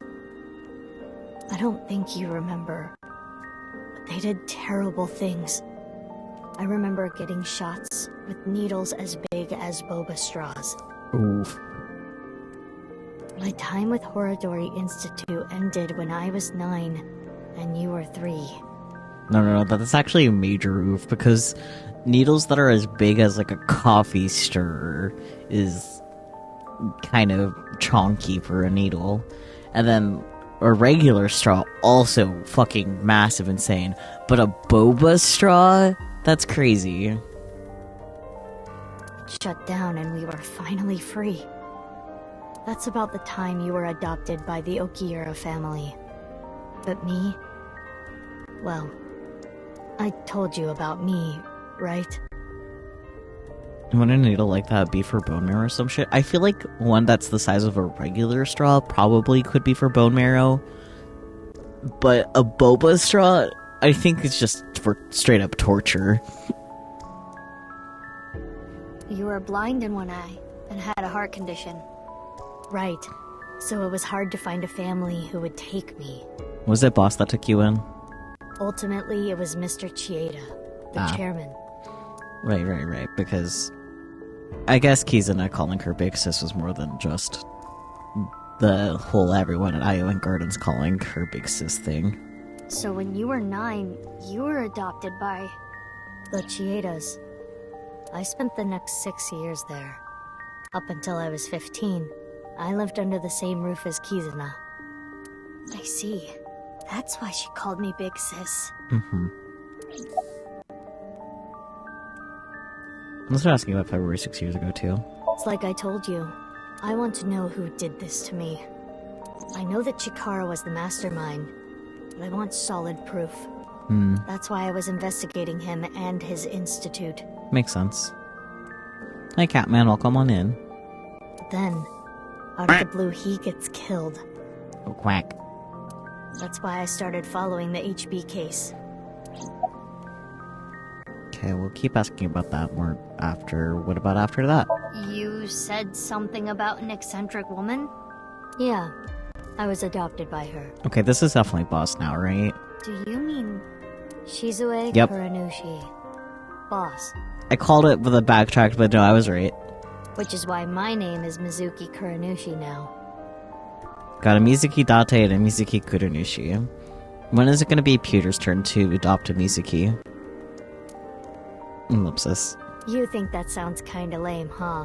I don't think you remember, but they did terrible things. I remember getting shots with needles as big as boba straws. Oof. My time with Horodori Institute ended when I was 9, and you were 3. No, that's actually a major oof, because needles that are as big as, like, a coffee stirrer is kind of chonky for a needle. And then a regular straw, also fucking massive insane. But a boba straw? That's crazy. It shut down and we were finally free. That's about the time you were adopted by the Okiura family. But me? Well, I told you about me, right? Would a needle like that be for bone marrow or some shit? I feel like one that's the size of a regular straw probably could be for bone marrow. But a boba straw, I think it's just for straight up torture. You were blind in one eye and had a heart condition. Right. So it was hard to find a family who would take me. Was it boss that took you in? Ultimately, it was Mr. Chieda, the chairman. Right. Because I guess Kizuna calling her Big Sis was more than just the whole everyone at Iowa Gardens calling her Big Sis thing. So when you were 9, you were adopted by the Chiedas. I spent the next 6 years there. Up until I was 15, I lived under the same roof as Kizuna. I see. That's why she called me Big Sis. Mm-hmm. I was asking about February 6 years ago, too. It's like I told you. I want to know who did this to me. I know that Chikara was the mastermind, but I want solid proof. That's why I was investigating him and his institute. Makes sense. Hey, Catman, welcome on in. But then, out of the blue, he gets killed. Oh, quack. That's why I started following the HB case. Okay, we'll keep asking about that more after. What about after that? You You said something about an eccentric woman? Yeah, I was adopted by her. Okay, this is definitely boss now, right? Do you mean... Shizue Yep. Kuranushi. Boss. I called it with a backtrack, but no, I was right. Which is why my name is Mizuki Kuranushi now. Got a Mizuki Date and a Mizuki Kuranushi. When is it gonna be Pewter's turn to adopt a Mizuki? Ellipsis. You think that sounds kinda lame, huh?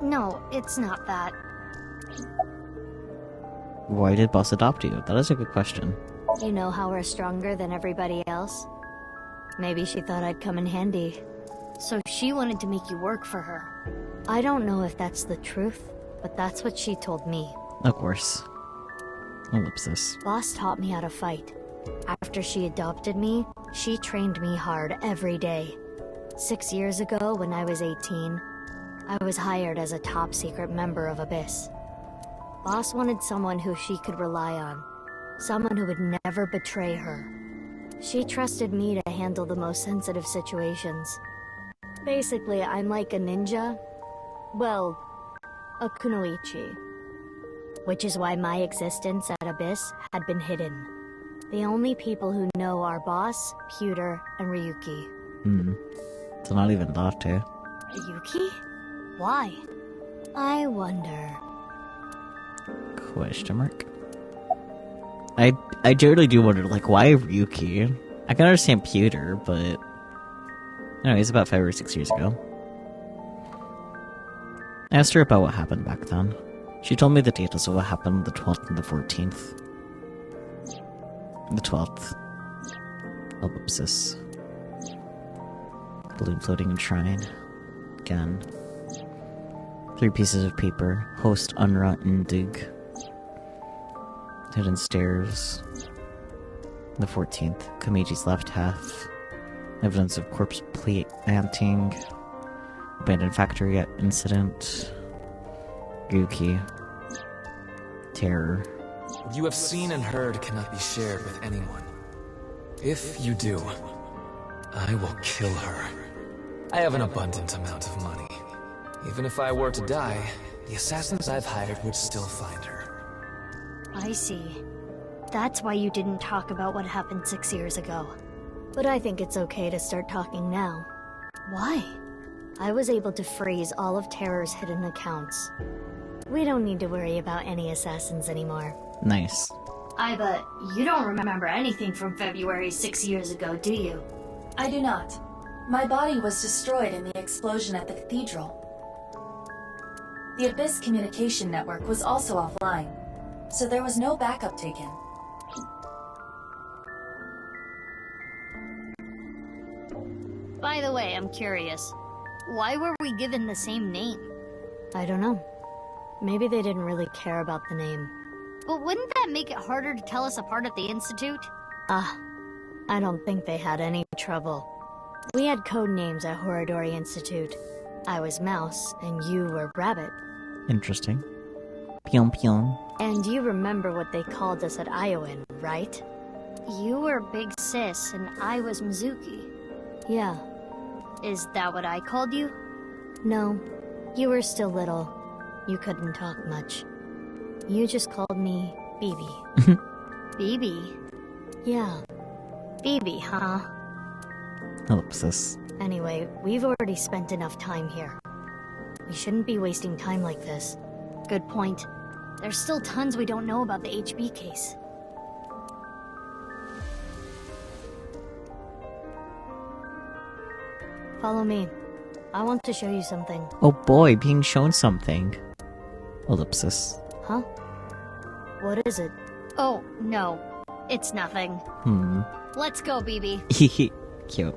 No, it's not that. Why did boss adopt you? That is a good question. You know how we're stronger than everybody else? Maybe she thought I'd come in handy. So she wanted to make you work for her. I don't know if that's the truth, but that's what she told me. Of course. Ellipsis. Boss taught me how to fight. After she adopted me, she trained me hard every day. 6 years ago, when I was 18, I was hired as a top-secret member of Abyss. Boss wanted someone who she could rely on. Someone who would never betray her. She trusted me to handle the most sensitive situations. Basically, I'm like a ninja. Well, a kunoichi. Which is why my existence at Abyss had been hidden. The only people who know are Boss, Pewter, and Ryuki. So not even Date. Ryuki? Why? I wonder. Question mark? I generally do wonder, like, why Ryuki? I can understand Pewter, but... Anyways, about 5 or 6 years ago. I asked her about what happened back then. She told me the details of what happened the 12th and the 14th. The 12th. Ellipsis. Balloon floating in shrine. Again. 3 pieces of paper. Host Unra Indig. Hidden stairs. The 14th. Kameji's left half. Evidence of corpse planting. Abandoned factory incident. Yuki. Terror. What you have seen and heard cannot be shared with anyone. If you do, I will kill her. I have an abundant amount of money. Even if I were to die, the assassins I've hired would still find her. I see. That's why you didn't talk about what happened 6 years ago. But I think it's okay to start talking now. Why? I was able to freeze all of Terror's hidden accounts. We don't need to worry about any assassins anymore. Nice. I bet you don't remember anything from February 6 years ago, do you? I do not. My body was destroyed in the explosion at the cathedral. The Abyss communication network was also offline, so there was no backup taken. By the way, I'm curious. Why were we given the same name? I don't know. Maybe they didn't really care about the name. But wouldn't that make it harder to tell us apart at the Institute? I don't think they had any trouble. We had code names at Horodori Institute. I was Mouse, and you were Rabbit. Interesting. Pyong pyong. And you remember what they called us at Iowan, right? You were Big Sis, and I was Mizuki. Yeah. Is that what I called you? No. You were still little. You couldn't talk much. You just called me BB. BB? Yeah. BB, huh? Ellipsis. Anyway, we've already spent enough time here. We shouldn't be wasting time like this. Good point. There's still tons we don't know about the HB case. Follow me. I want to show you something. Oh boy, being shown something. Ellipsis. Huh? What is it? Oh, no. It's nothing. Let's go, BB. Cute.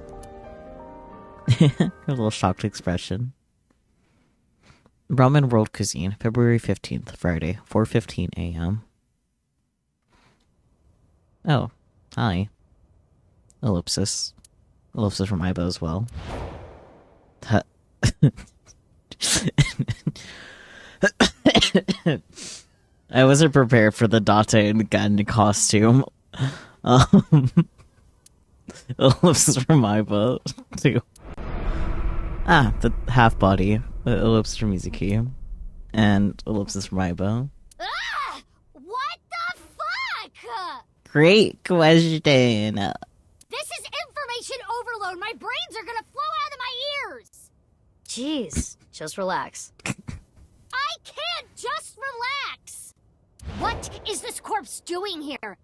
Her little shocked expression. Ramen World Cuisine, February 15th, Friday, 4:15 a.m. Oh, hi. Ellipsis. Ellipsis from Iba as well. I wasn't prepared for the Date and gun costume. Ellipsis from Iba, too. Ah, the half body. Ellipsis from Mizuki. And ellipsis from Aiba. Ah! What the fuck? Great question. This is information overload. My brains are gonna flow out of my ears. Jeez, just relax. I can't just relax. What is this corpse doing here?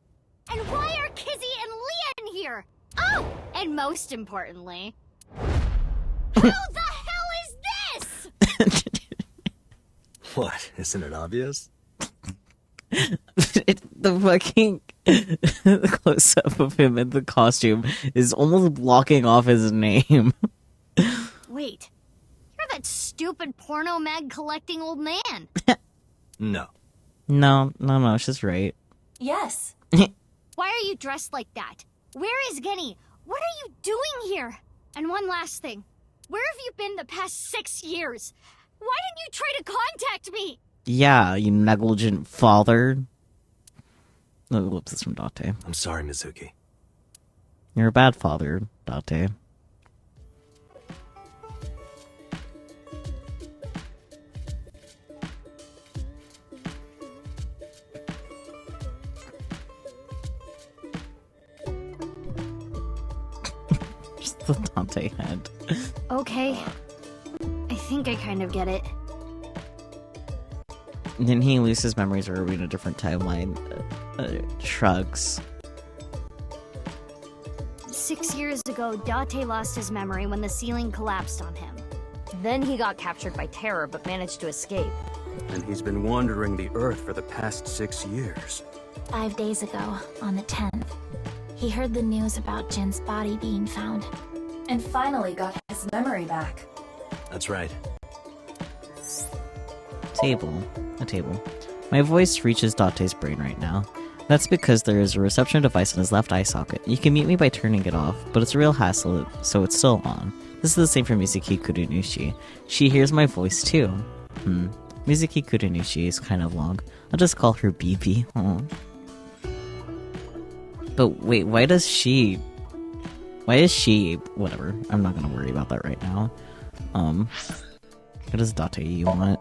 And why are Kizzy and Leon here? Oh, and most importantly, who the hell is this? What? Isn't it obvious? The fucking close-up of him in the costume is almost blocking off his name. Wait, you're that stupid porno mag collecting old man. No. No, she's right. Yes. Why are you dressed like that? Where is Genny? What are you doing here? And one last thing. Where have you been the past 6 years? Why didn't you try to contact me? Yeah, you negligent father. Oh, whoops, it's from Date. I'm sorry, Mizuki. You're a bad father, Date. Just the Dante head. Okay. I think I kind of get it. Didn't he lose his memories, or are we in a different timeline? Shrugs. 6 years ago, Date lost his memory when the ceiling collapsed on him. Then he got captured by Terror, but managed to escape. And he's been wandering the Earth for the past 6 years. 5 days ago, on the 10th, he heard the news about Jin's body being found. And finally got his memory back. That's right. A table. My voice reaches Date's brain right now. That's because there is a reception device in his left eye socket. You can mute me by turning it off, but it's a real hassle, so it's still on. This is the same for Mizuki Kurunushi. She hears my voice too. Mizuki Kurunushi is kind of long. I'll just call her BB. Aww. But wait, why is she... Whatever, I'm not gonna worry about that right now. What does Date want?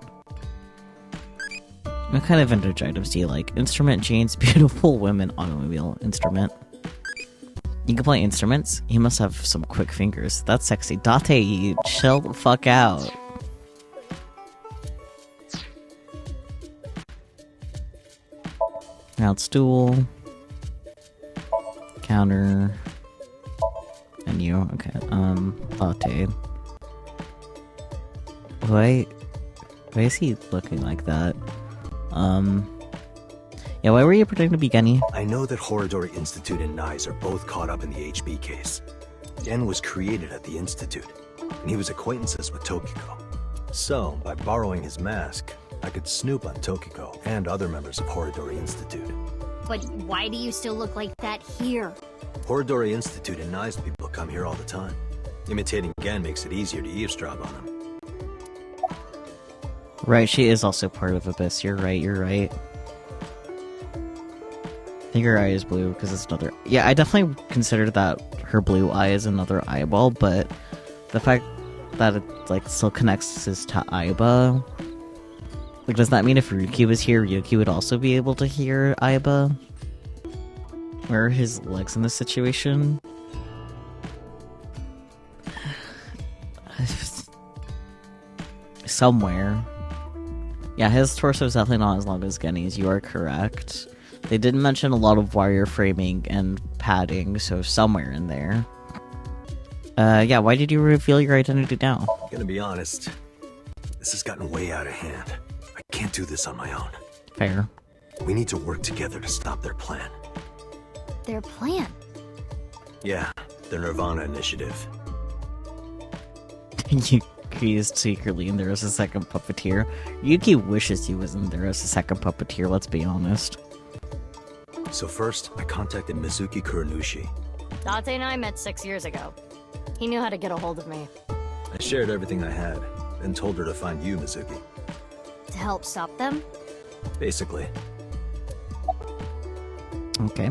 What kind of vintage items do you like? Instrument, jeans, beautiful women, automobile, instrument. You can play instruments? He must have some quick fingers. That's sexy. Date, chill the fuck out. Round stool. Counter. Menu. Okay. Date. Why is he looking like that? Yeah, why were you pretending to be Genny? I know that Horodori Institute and Nyes are both caught up in the HB case. Gen was created at the Institute, and he was acquaintances with Tokiko. So, by borrowing his mask, I could snoop on Tokiko and other members of Horodori Institute. But why do you still look like that here? Horodori Institute and Nyes people come here all the time. Imitating Gen makes it easier to eavesdrop on him. Right, she is also part of Abyss. You're right. I think her eye is blue because it's another... Yeah, I definitely considered that her blue eye is another eyeball, but the fact that it, like, still connects us to Aiba... Like, does that mean if Ryuki was here, Ryuki would also be able to hear Aiba? Where are his legs in this situation? Somewhere. Yeah, his torso is definitely not as long as Genny's, you are correct. They did mention a lot of wire framing and padding, so somewhere in there. Yeah, why did you reveal your identity now? Gonna be honest, this has gotten way out of hand. I can't do this on my own. Fair. We need to work together to stop their plan. Their plan? Yeah, the nirvanA initiative. Yuki is secretly in there as a second puppeteer. Yuki wishes he was in there as a second puppeteer, let's be honest. So first, I contacted Mizuki Kurunushi. Date and I met 6 years ago. He knew how to get a hold of me. I shared everything I had, then told her to find you, Mizuki. To help stop them? Basically. Okay.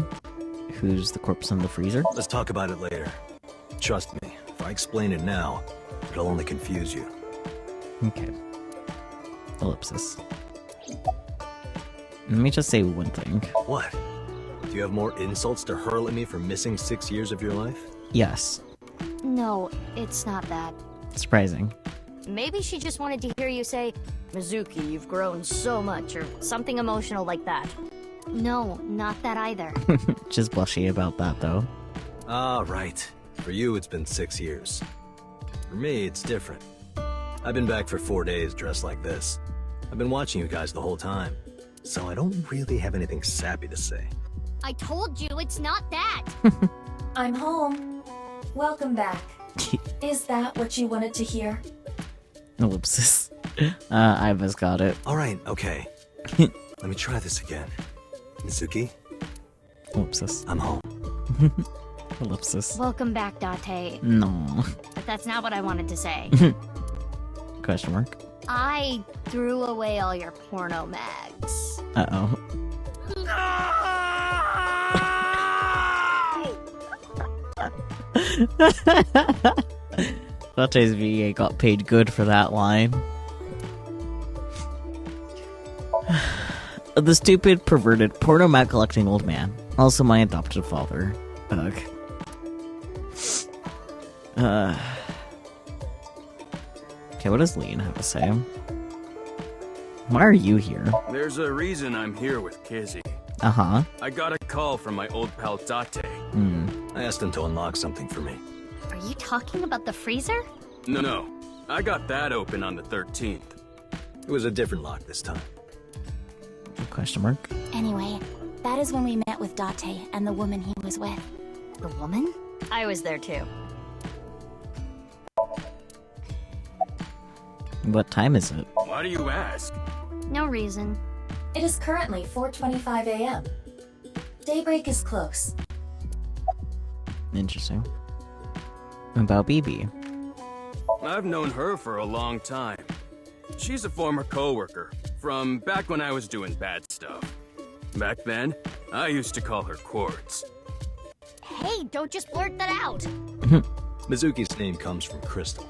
Who's the corpse in the freezer? Let's talk about it later. Trust me, if I explain it now, it'll only confuse you. Okay. Ellipsis. Let me just say one thing. What? Do you have more insults to hurl at me for missing 6 years of your life? Yes. No, it's not that. Surprising. Maybe she just wanted to hear you say, Mizuki, you've grown so much, or something emotional like that. No, not that either. Just blushy about that, though. Ah, right. For you, it's been 6 years. For me, it's different. I've been back for 4 days dressed like this. I've been watching you guys the whole time, so I don't really have anything sappy to say. I told you it's not that. I'm home. Welcome back. Is that what you wanted to hear? Ellipsis. Iva's got it. Alright, okay. Let me try this again. Mizuki? Ellipsis. I'm home. Ellipsis. Welcome back, Date. No. But that's not what I wanted to say. Question mark. I threw away all your porno mags. Uh-oh. Date's VA got paid good for that line. The stupid, perverted, porno mag collecting old man. Also my adopted father. Ugh. Okay, what does Leon have to say? Why are you here? There's a reason I'm here with Kizzy. Uh-huh. I got a call from my old pal Date. I asked him to unlock something for me. Are you talking about the freezer? No. I got that open on the 13th. It was a different lock this time. Question mark. Anyway, that is when we met with Date and the woman he was with. The woman? I was there too. What time is it? Why do you ask? No reason. It is currently 4:25 a.m. Daybreak is close. Interesting. About BB. I've known her for a long time. She's a former coworker from back when I was doing bad stuff. Back then, I used to call her Quartz. Hey, don't just blurt that out. Mizuki's name comes from crystal.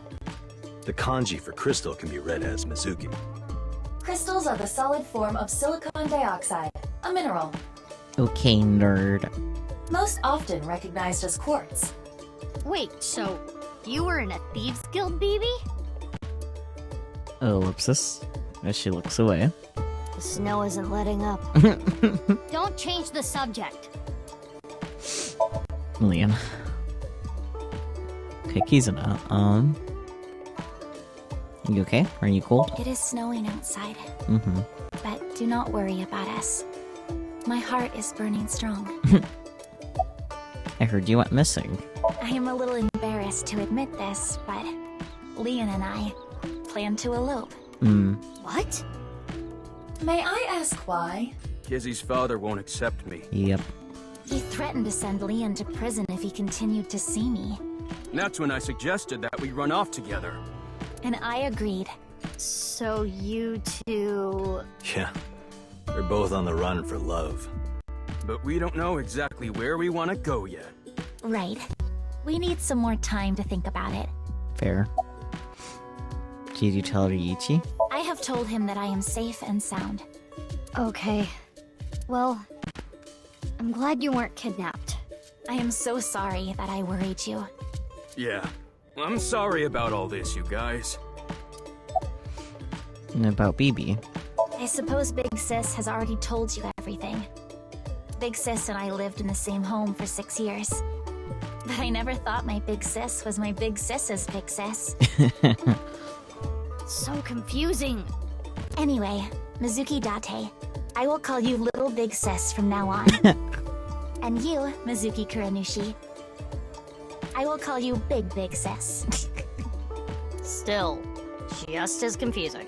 The kanji for crystal can be read as Mizuki. Crystals are the solid form of silicon dioxide, a mineral. Okay, nerd. Most often recognized as quartz. Wait, so you were in a Thieves Guild, BB? Ellipsis. As she looks away. The snow isn't letting up. Don't change the subject. Leon. Okay, Kizuna. You okay? Are you cold? It is snowing outside. Mm-hmm. But do not worry about us. My heart is burning strong. I heard you went missing. I am a little embarrassed to admit this, but Leon and I plan to elope. What? May I ask why? Kizzy's father won't accept me. Yep. He threatened to send Leon to prison if he continued to see me. That's when I suggested that we run off together. And I agreed. So you two... Yeah. We're both on the run for love. But we don't know exactly where we want to go yet. Right. We need some more time to think about it. Fair. Did you tell Ryuichi? I have told him that I am safe and sound. Okay. Well, I'm glad you weren't kidnapped. I am so sorry that I worried you. Yeah. I'm sorry about all this, you guys. And about BB. I suppose Big Sis has already told you everything. Big Sis and I lived in the same home for 6 years. But I never thought my Big Sis was my Big Sis's Big Sis. So confusing. Anyway, Mizuki Date, I will call you Little Big Sis from now on. And you, Mizuki Kuranushi, I will call you Big Big Sis. Still, just as confusing.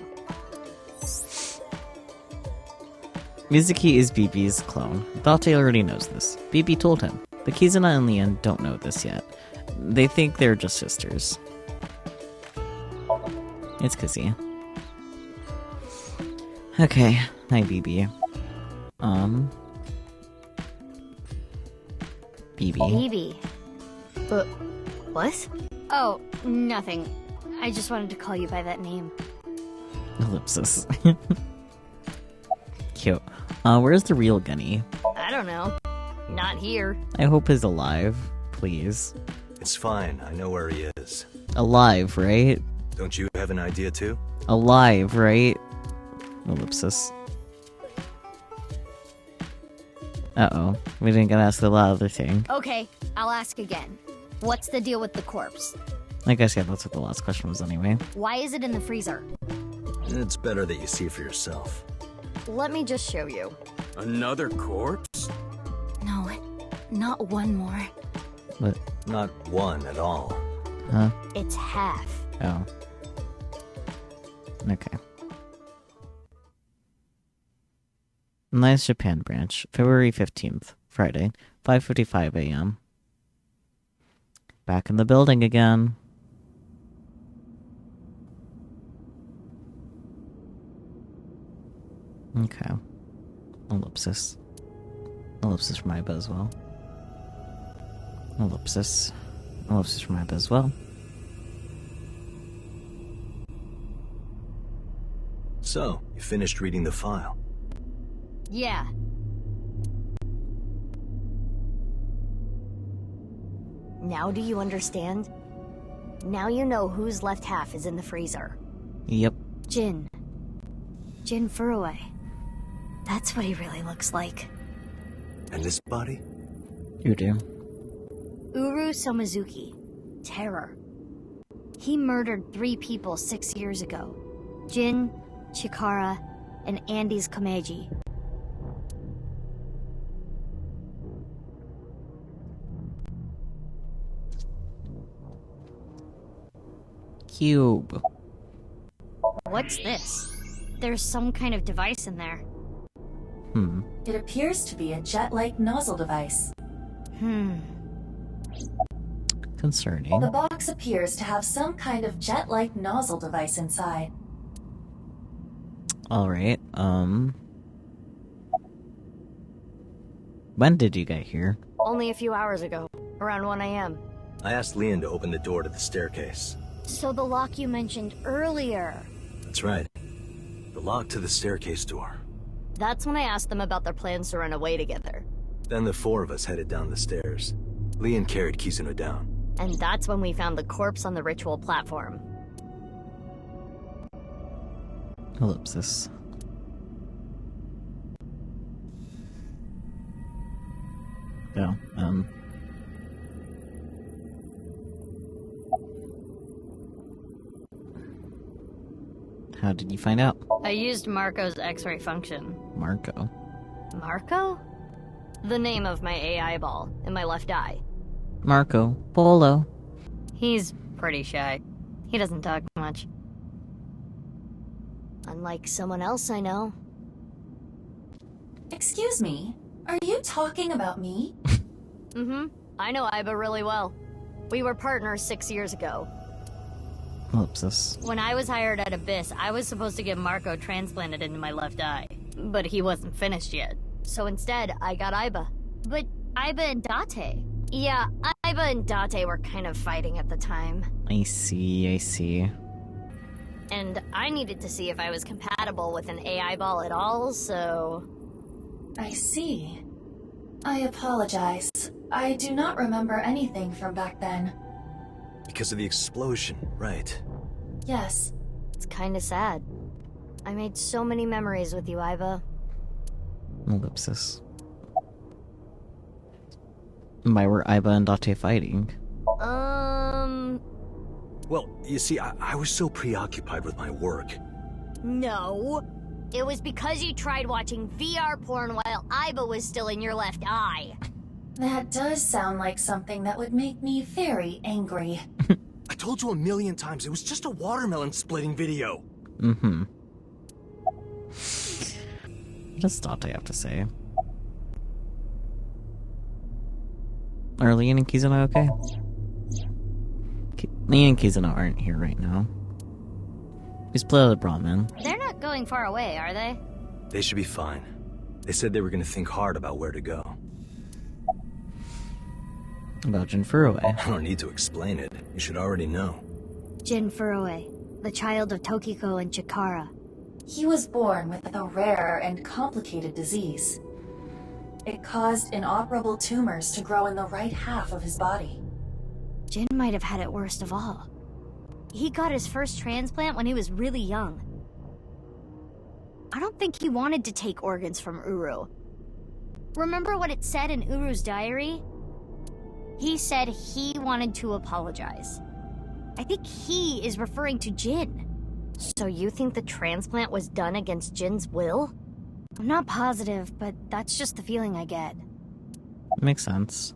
Mizuki is BB's clone. Date already knows this. BB told him. But Kizuna and Leon don't know this yet. They think they're just sisters. It's Kizzy. Okay. Hi, BB. BB. BB. What? Oh, nothing. I just wanted to call you by that name. Ellipsis. Cute. Where's the real Gunny? I don't know. Not here. I hope he's alive. Please. It's fine. I know where he is. Alive, right? Don't you have an idea too? Alive, right? Ellipsis. Uh-oh. We didn't get to ask the other thing. Okay, I'll ask again. What's the deal with the corpse? I guess, yeah, that's what the last question was anyway. Why is it in the freezer? It's better that you see for yourself. Let me just show you. Another corpse? No, not one more. What? Not one at all. Huh? It's half. Oh. Okay. Nice Japan branch, February 15th, Friday, 5:55 a.m. Back in the building again. Okay. Ellipsis. Ellipsis from Iba as well. Ellipsis. Ellipsis from Iba as well. So, you finished reading the file? Yeah. Now do you understand? Now you know whose left half is in the freezer. Yep. Jin Furue. That's what he really looks like. And this body? You do. Uru Somizuki. Terror. He murdered 3 people 6 years ago. Jin, Chikara, and Andy's Komeiji. Cube. What's this? There's some kind of device in there. It appears to be a jet-like nozzle device. Concerning. The box appears to have some kind of jet-like nozzle device inside. Alright, when did you get here? Only a few hours ago, around 1 a.m. I asked Leon to open the door to the staircase. So the lock you mentioned earlier. That's right. The lock to the staircase door. That's when I asked them about their plans to run away together. Then the 4 of us headed down the stairs. Leon carried Kizuno down. And that's when we found the corpse on the ritual platform. Ellipsis. Oh, how did you find out? I used Marco's X-ray function. Marco. Marco? The name of my AI ball in my left eye. Marco Polo. He's pretty shy. He doesn't talk much. Unlike someone else I know. Excuse me, are you talking about me? I know Iba really well. We were partners 6 years ago. Ellipsis. When I was hired at Abyss, I was supposed to get Marco transplanted into my left eye. But he wasn't finished yet. So instead, I got Iba. But Iba and Date. Yeah, Iba and Date were kind of fighting at the time. I see. And I needed to see if I was compatible with an AI ball at all, so... I see. I apologize. I do not remember anything from back then. Because of the explosion, right? Yes. It's kinda sad. I made so many memories with you, Iba. Ellipsis. Why were Iba and Date fighting? Well, you see, I was so preoccupied with my work. No. It was because you tried watching VR porn while Iba was still in your left eye. That does sound like something that would make me very angry. I told you 1,000,000 times, it was just a watermelon splitting video. What does Date have to say? Are Leon and Kizuno okay? Leon and Kizuno aren't here right now. We split the Brahmin. They're not going far away, are they? They should be fine. They said they were going to think hard about where to go. About Jin Furue. I don't need to explain it. You should already know. Jin Furue, the child of Tokiko and Chikara. He was born with a rare and complicated disease. It caused inoperable tumors to grow in the right half of his body. Jin might have had it worst of all. He got his first transplant when he was really young. I don't think he wanted to take organs from Uru. Remember what it said in Uru's diary? He said he wanted to apologize. I think he is referring to Jin. So you think the transplant was done against Jin's will? I'm not positive, but that's just the feeling I get. Makes sense.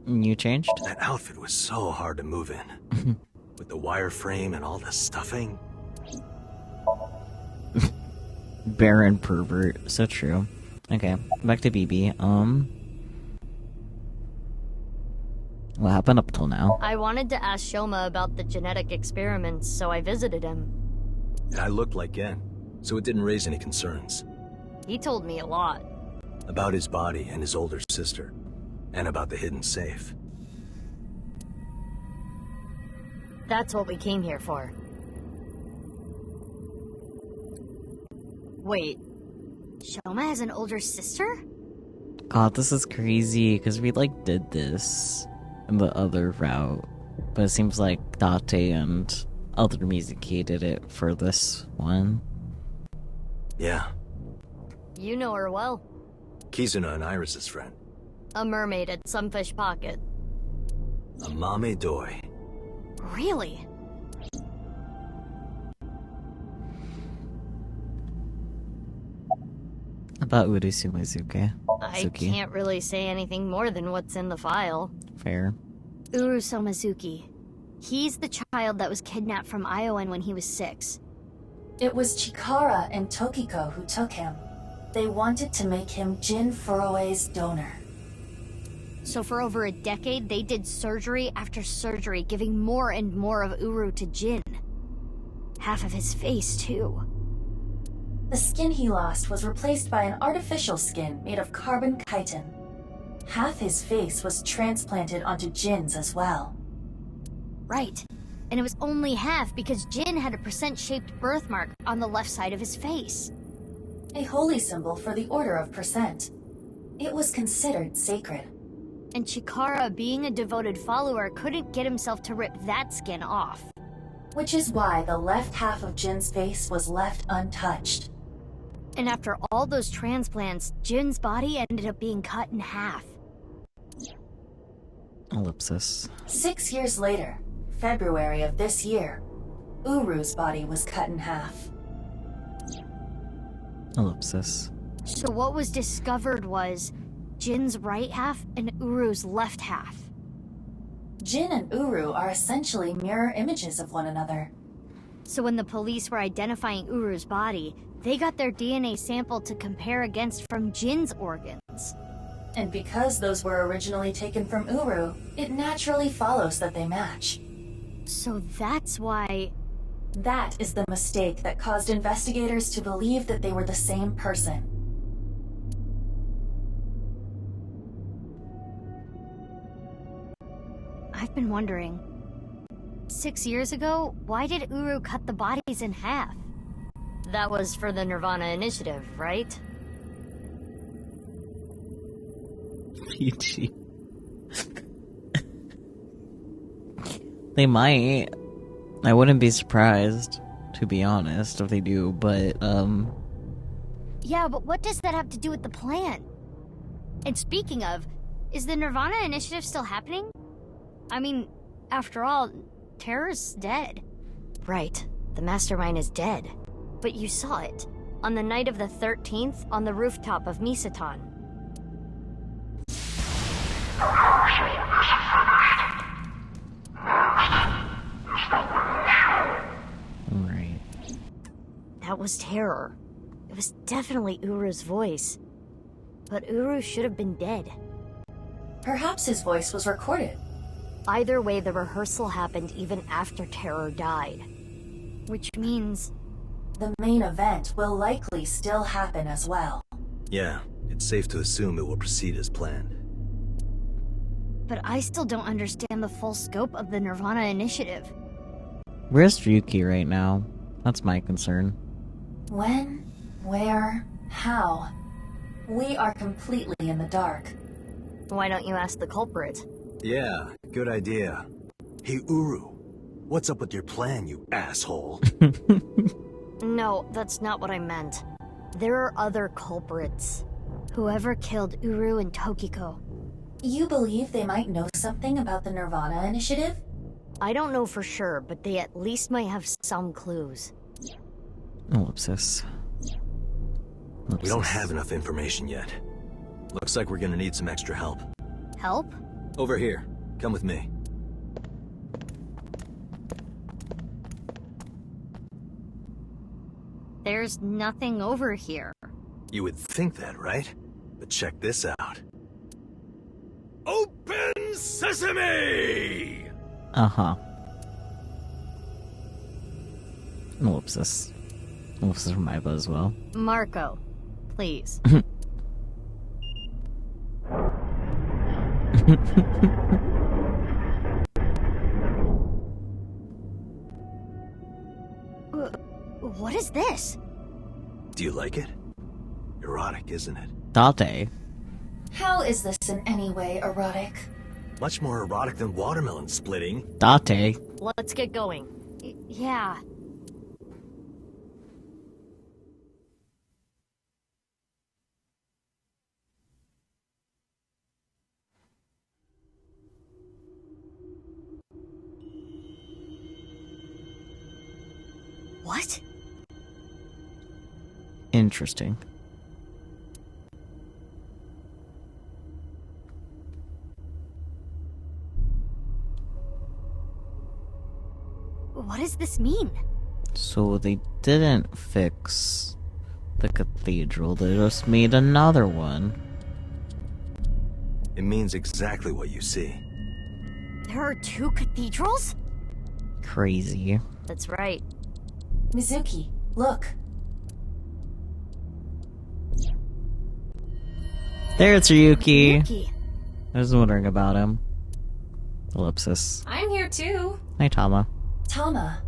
You changed? That outfit was so hard to move in. With the wireframe and all the stuffing. Barren pervert. So true. Okay, back to BB. What happened up till now? I wanted to ask Shoma about the genetic experiments, so I visited him. I looked like Gen, so it didn't raise any concerns. He told me a lot. About his body and his older sister. And about the hidden safe. That's what we came here for. Wait, Shoma has an older sister? God, this is crazy, because we, like, did this in the other route. But it seems like Date and other Mizuki did it for this one. Yeah. You know her well. Kizuna and Iris's friend. A mermaid at Sunfish Pocket. A Mame Doi. Really? About Urusu Mizuki. I can't really say anything more than what's in the file. Fair. Uru Somazuki. He's the child that was kidnapped from Iowan when he was 6. It was Chikara and Tokiko who took him. They wanted to make him Jin Furue's donor. So for over a decade, they did surgery after surgery, giving more and more of Uru to Jin. Half of his face, too. The skin he lost was replaced by an artificial skin made of carbon chitin. Half his face was transplanted onto Jin's as well. Right. And it was only half because Jin had a percent-shaped birthmark on the left side of his face. A holy symbol for the Order of Percent. It was considered sacred. And Chikara, being a devoted follower, couldn't get himself to rip that skin off. Which is why the left half of Jin's face was left untouched. And after all those transplants, Jin's body ended up being cut in half. Ellipsis. 6 years later, February of this year, Uru's body was cut in half. Ellipsis. So what was discovered was Jin's right half and Uru's left half. Jin and Uru are essentially mirror images of one another. So when the police were identifying Uru's body, they got their DNA sample to compare against from Jin's organs. And because those were originally taken from Uru, it naturally follows that they match. So that's why... That is the mistake that caused investigators to believe that they were the same person. I've been wondering, 6 years ago, why did Uru cut the bodies in half? That was for the nirvanA initiative, right? PG. They might. I wouldn't be surprised, to be honest, if they do, but, Yeah, but what does that have to do with the plan? And speaking of, is the nirvanA initiative still happening? I mean, after all, Terror's dead. Right. The mastermind is dead. But you saw it. On the night of the 13th, on the rooftop of Misaton. Right. That was Terror. It was definitely Uru's voice. But Uru should have been dead. Perhaps his voice was recorded. Either way, the rehearsal happened even after Terror died. Which means... the main event will likely still happen as well. Yeah, it's safe to assume it will proceed as planned. But I still don't understand the full scope of the nirvanA initiative. Where's Ryuki right now? That's my concern. When? Where? How? We are completely in the dark. Why don't you ask the culprit? Yeah, good idea. Hey, Uru, what's up with your plan, you asshole? No, that's not what I meant. There are other culprits. Whoever killed Uru and Tokiko. You believe they might know something about the nirvanA initiative? I don't know for sure, but they at least might have some clues. Ellipsis. We don't have enough information yet. Looks like we're gonna need some extra help. Help? Over here. Come with me. There's nothing over here. You would think that, right? But check this out. Open sesame! Uh-huh. Ellipsis. Ellipsis from Iba as well. Marco, please. What is this? Do you like it? Erotic, isn't it? Date. How is this in any way erotic? Much more erotic than watermelon splitting. Date. Let's get going. Yeah. What? Interesting. What does this mean? So they didn't fix the cathedral, they just made another one. It means exactly what you see. There are 2 cathedrals? Crazy. That's right. Mizuki, look. There's Ryuki. Ryuki. I was wondering about him. Ellipsis. I'm here too. Hi, Tama. Tama.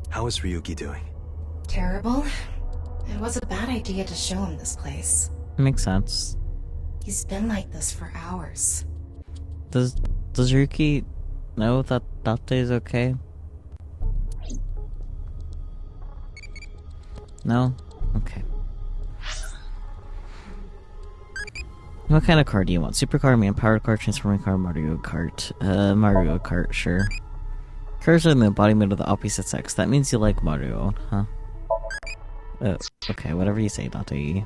How is Ryuki doing? Terrible. It was a bad idea to show him this place. Makes sense. He's been like this for hours. Does Ryuki know that Date is okay? No? Okay. What kind of car do you want? Supercar, man-powered car, transforming car, Mario Kart. Mario Kart, sure. Cars are in the embodiment of the opposite sex. That means you like Mario, huh? Okay, whatever you say, Date.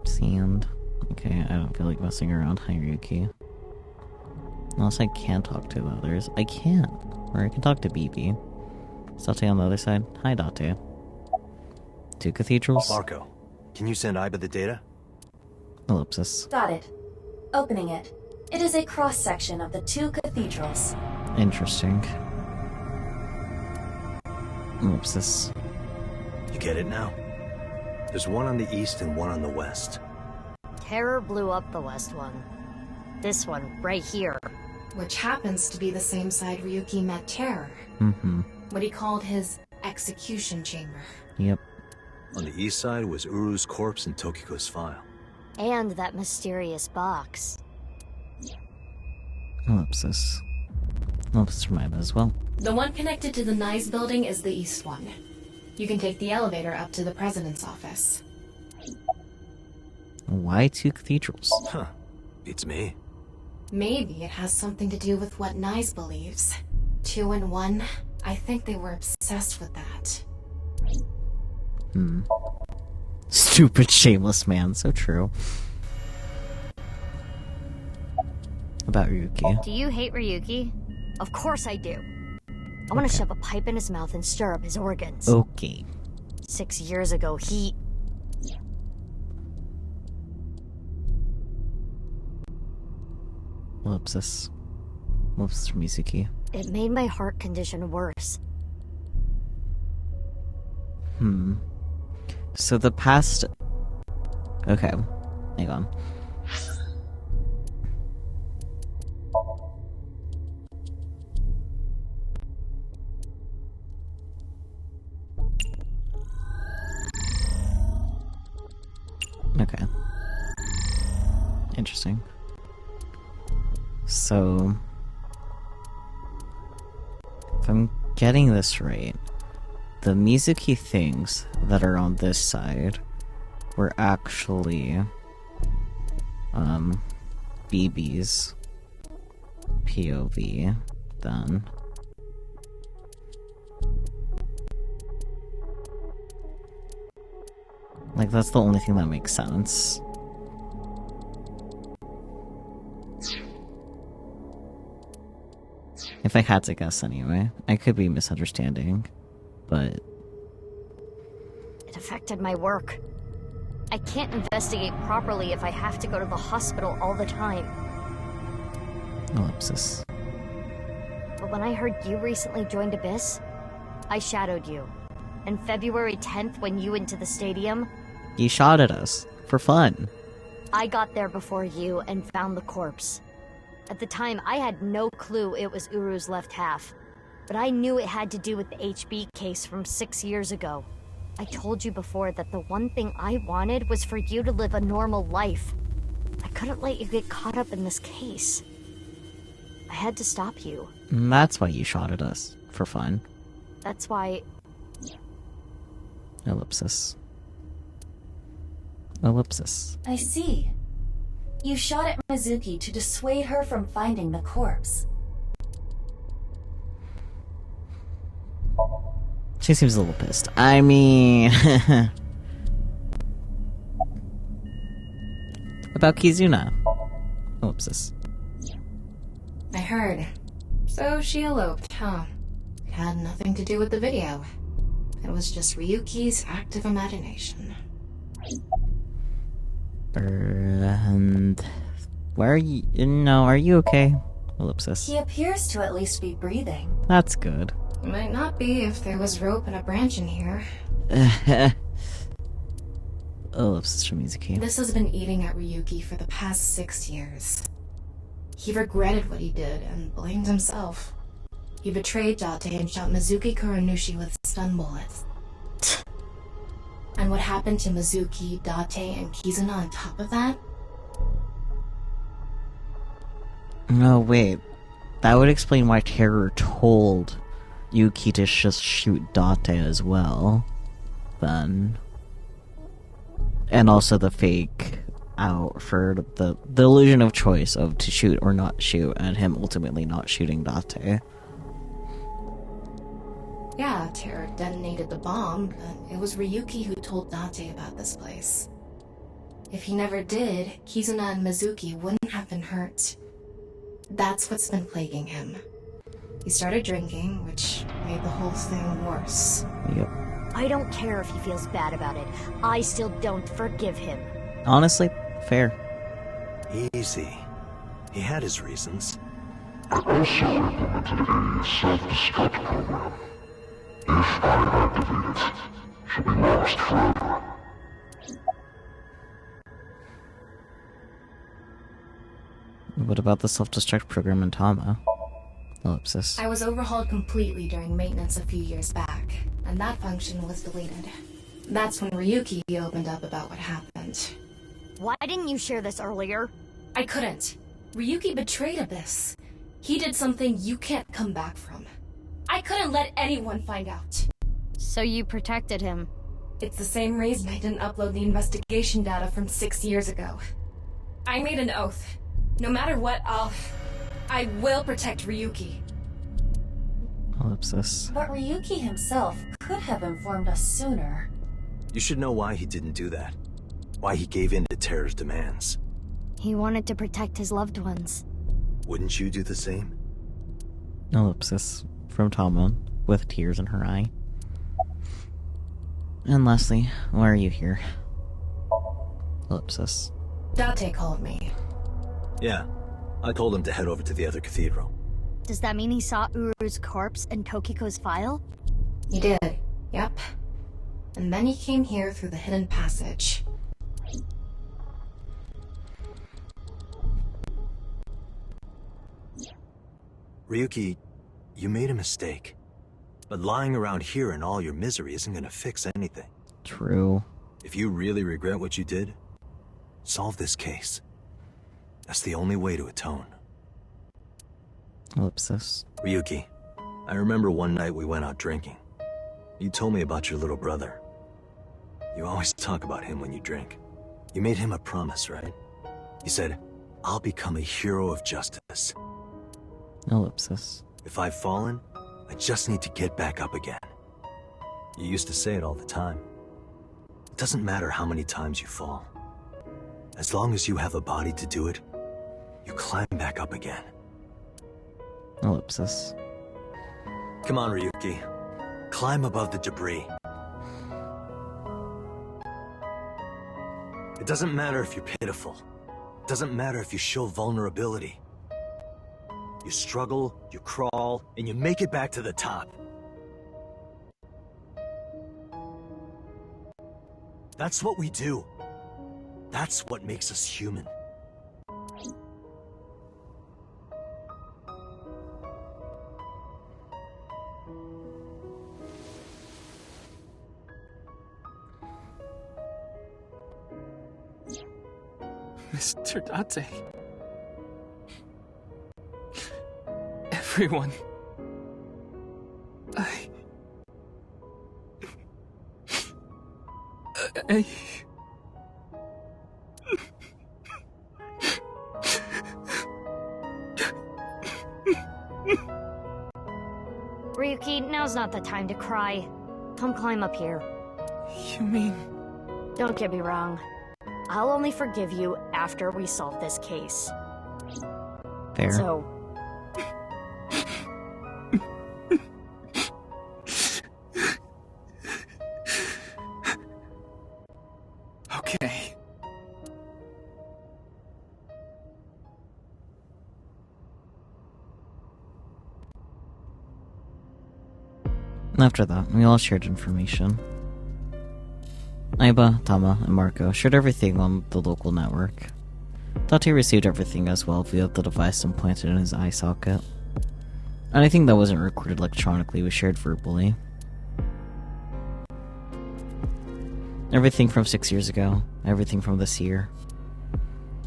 Sand. Okay, I don't feel like messing around. Hi, Ryuki. Unless I can talk to the others. I can. Or I can talk to BB. Is Date on the other side? Hi, Date. 2 cathedrals? Marco, can you send Iba the data? Ellipsis. Got it. Opening it. It is a cross-section of the 2 cathedrals. Interesting. Ellipsis. You get it now? There's one on the east and one on the west. Terror blew up the west one. This one, right here. Which happens to be the same side Ryuki met Terror. Mm-hmm. What he called his execution chamber. Yep. On the east side was Uru's corpse and Tokiko's file. And that mysterious box. Ellipsis. Ellipsis from Iba as well. The one connected to the Nice building is the east one. You can take the elevator up to the president's office. Why 2 cathedrals? Huh. Beats me. Maybe it has something to do with what Nice believes. 2 in 1. I think they were obsessed with that. Hmm. Stupid, shameless man. So true. About Ryuki. Do you hate Ryuki? Of course I do. I want to shove a pipe in his mouth and stir up his organs. Okay. 6 years ago, he... Ellipsis. Ellipsis from Mizuki. It made my heart condition worse. Hmm. So the past... Okay. Hang on. interesting. So, if I'm getting this right, the Mizuki things that are on this side were actually, BB's POV, then. Like, that's the only thing that makes sense. If I had to guess anyway. I could be misunderstanding, but... It affected my work. I can't investigate properly if I have to go to the hospital all the time. Ellipsis. But when I heard you recently joined Abyss, I shadowed you. And February 10th, when you went to the stadium, You shot at us. For fun. I got there before you and found the corpse. At the time, I had no clue it was Uru's left half. But I knew it had to do with the HB case from 6 years ago. I told you before that the one thing I wanted was for you to live a normal life. I couldn't let you get caught up in this case. I had to stop you. And that's why you shot at us. For fun. That's why... Ellipsis. Ellipsis. I see. You shot at Mizuki to dissuade her from finding the corpse. She seems a little pissed. I mean... About Kizuna. Ellipsis. I heard. So she eloped, huh? It had nothing to do with the video. It was just Ryuki's active imagination. And... Where are you? No, are you okay? Ellipsis. He appears to at least be breathing. That's good. It might not be if there was rope and a branch in here. Ellipsis from Mizuki. This has been eating at Ryuki for the past 6 years. He regretted what he did and blamed himself. He betrayed Date and shot Mizuki Kuranushi with stun bullets. And what happened to Mizuki, Date, and Kizuna on top of that? No, wait. That would explain why Terror told Yuki to just shoot Date as well. Then. And also the fake out for the illusion of choice of to shoot or not shoot, and him ultimately not shooting Date. Yeah, Terror detonated the bomb, but it was Ryuki who told Date about this place. If he never did, Kizuna and Mizuki wouldn't have been hurt. That's what's been plaguing him. He started drinking, which made the whole thing worse. Yep. I don't care if he feels bad about it. I still don't forgive him. Honestly, fair. Easy. He had his reasons. I also implemented a self-destruct program. If I activate it, she'll be lost forever. What about the self-destruct program in Tama? Ellipsis. I was overhauled completely during maintenance a few years back, and that function was deleted. That's when Ryuki opened up about what happened. Why didn't you share this earlier? I couldn't. Ryuki betrayed Abyss. He did something you can't come back from. I couldn't let anyone find out. So you protected him? It's the same reason I didn't upload the investigation data from 6 years ago. I made an oath. No matter what, I will protect Ryuki. Ellipsis. But Ryuki himself could have informed us sooner. You should know why he didn't do that. Why he gave in to Terror's demands. He wanted to protect his loved ones. Wouldn't you do the same? Ellipsis from Tama, with tears in her eye. And lastly, why are you here? Ellipsis. Date called me. Yeah. I told him to head over to the other cathedral. Does that mean he saw Uru's corpse in Tokiko's file? He did. Yep. And then he came here through the hidden passage. Ryuki, you made a mistake. But lying around here in all your misery isn't gonna fix anything. True. If you really regret what you did, solve this case. That's the only way to atone. Ellipsis. Ryuki, I remember one night we went out drinking. You told me about your little brother. You always talk about him when you drink. You made him a promise, right? You said, I'll become a hero of justice. Ellipsis. If I've fallen, I just need to get back up again. You used to say it all the time. It doesn't matter how many times you fall. As long as you have a body to do it, you climb back up again. Ellipsis. Come on, Ryuki. Climb above the debris. It doesn't matter if you're pitiful. It doesn't matter if you show vulnerability. You struggle, you crawl, and you make it back to the top. That's what we do. That's what makes us human. Mr. Date. Everyone. Ryuki, now's not the time to cry. Come climb up here. You mean... Don't get me wrong. I'll only forgive you after we solve this case. Fair. So... Okay. After that, we all shared information. Aiba, Tama, and Marco shared everything on the local network. Date received everything as well via the device implanted in his eye socket. Anything that wasn't recorded electronically was shared verbally. Everything from 6 years ago, everything from this year.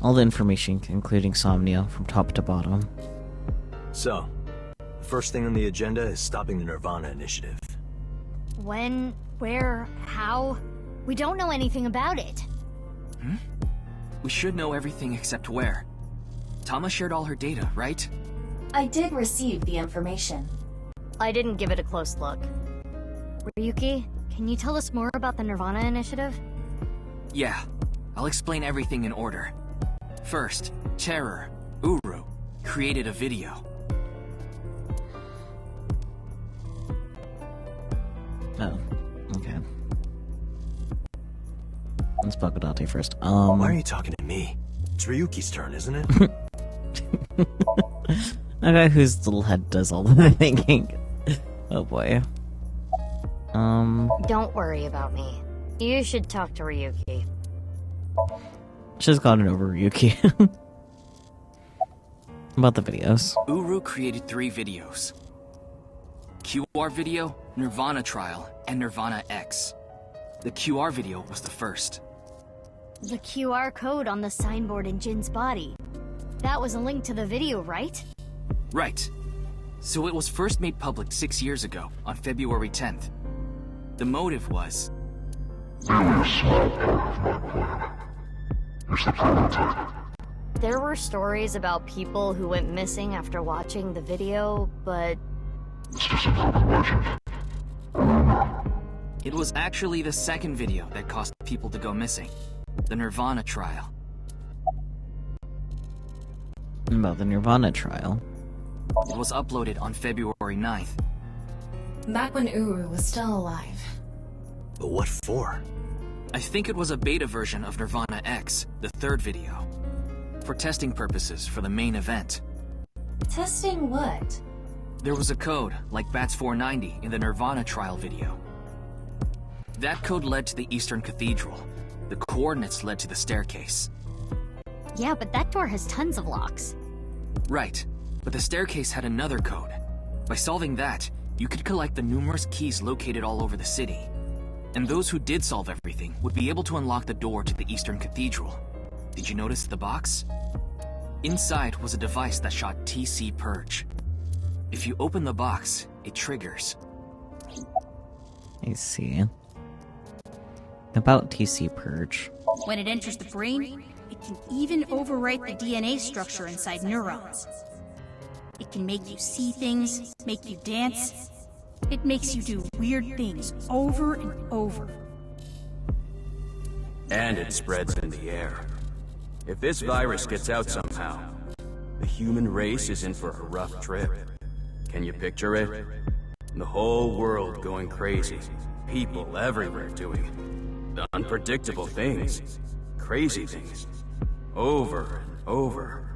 All the information, including Somnia, from top to bottom. So, the first thing on the agenda is stopping the nirvanA initiative. When? Where? How? We don't know anything about it. We should know everything except where. Tama shared all her data, right? I did receive the information. I didn't give it a close look. Ryuki, can you tell us more about the nirvanA initiative? Yeah, I'll explain everything in order. First, Terror, Uru, created a video. Oh, okay. Let's bug Date first. Why are you talking to me? It's Ryuki's turn, isn't it? A guy whose little head does all the thinking. Oh boy. Don't worry about me. You should talk to Ryuki. She's gotten over Ryuki. About the videos. Uru created 3 videos. QR video, nirvanA trial, and nirvanA X. The QR video was the first. The QR code on the signboard in Jin's body. That was a link to the video, right? Right. So it was first made public 6 years ago, on February 10th. The motive was... You were a small part of my plan. It's the prototype. There were stories about people who went missing after watching the video, but... It's just a urban legend. It was actually the second video that caused people to go missing. The nirvanA trial. About the nirvanA trial. It was uploaded on February 9th. Back when Uru was still alive. But what for? I think it was a beta version of nirvanA X, the third video. For testing purposes for the main event. Testing what? There was a code, like BATS 490 in the nirvanA trial video. That code led to the Eastern Cathedral. The coordinates led to the staircase. Yeah, but that door has tons of locks. Right, but the staircase had another code. By solving that, you could collect the numerous keys located all over the city. And those who did solve everything would be able to unlock the door to the Eastern Cathedral. Did you notice the box? Inside was a device that shot TC Purge. If you open the box, it triggers. I see. About TC Purge. When it enters the brain, it can even overwrite the DNA structure inside neurons. It can make you see things, make you dance. It makes you do weird things over and over. And it spreads in the air. If this virus gets out somehow, the human race is in for a rough trip. Can you picture it? The whole world going crazy. People everywhere doing unpredictable things. Crazy things. Over and over.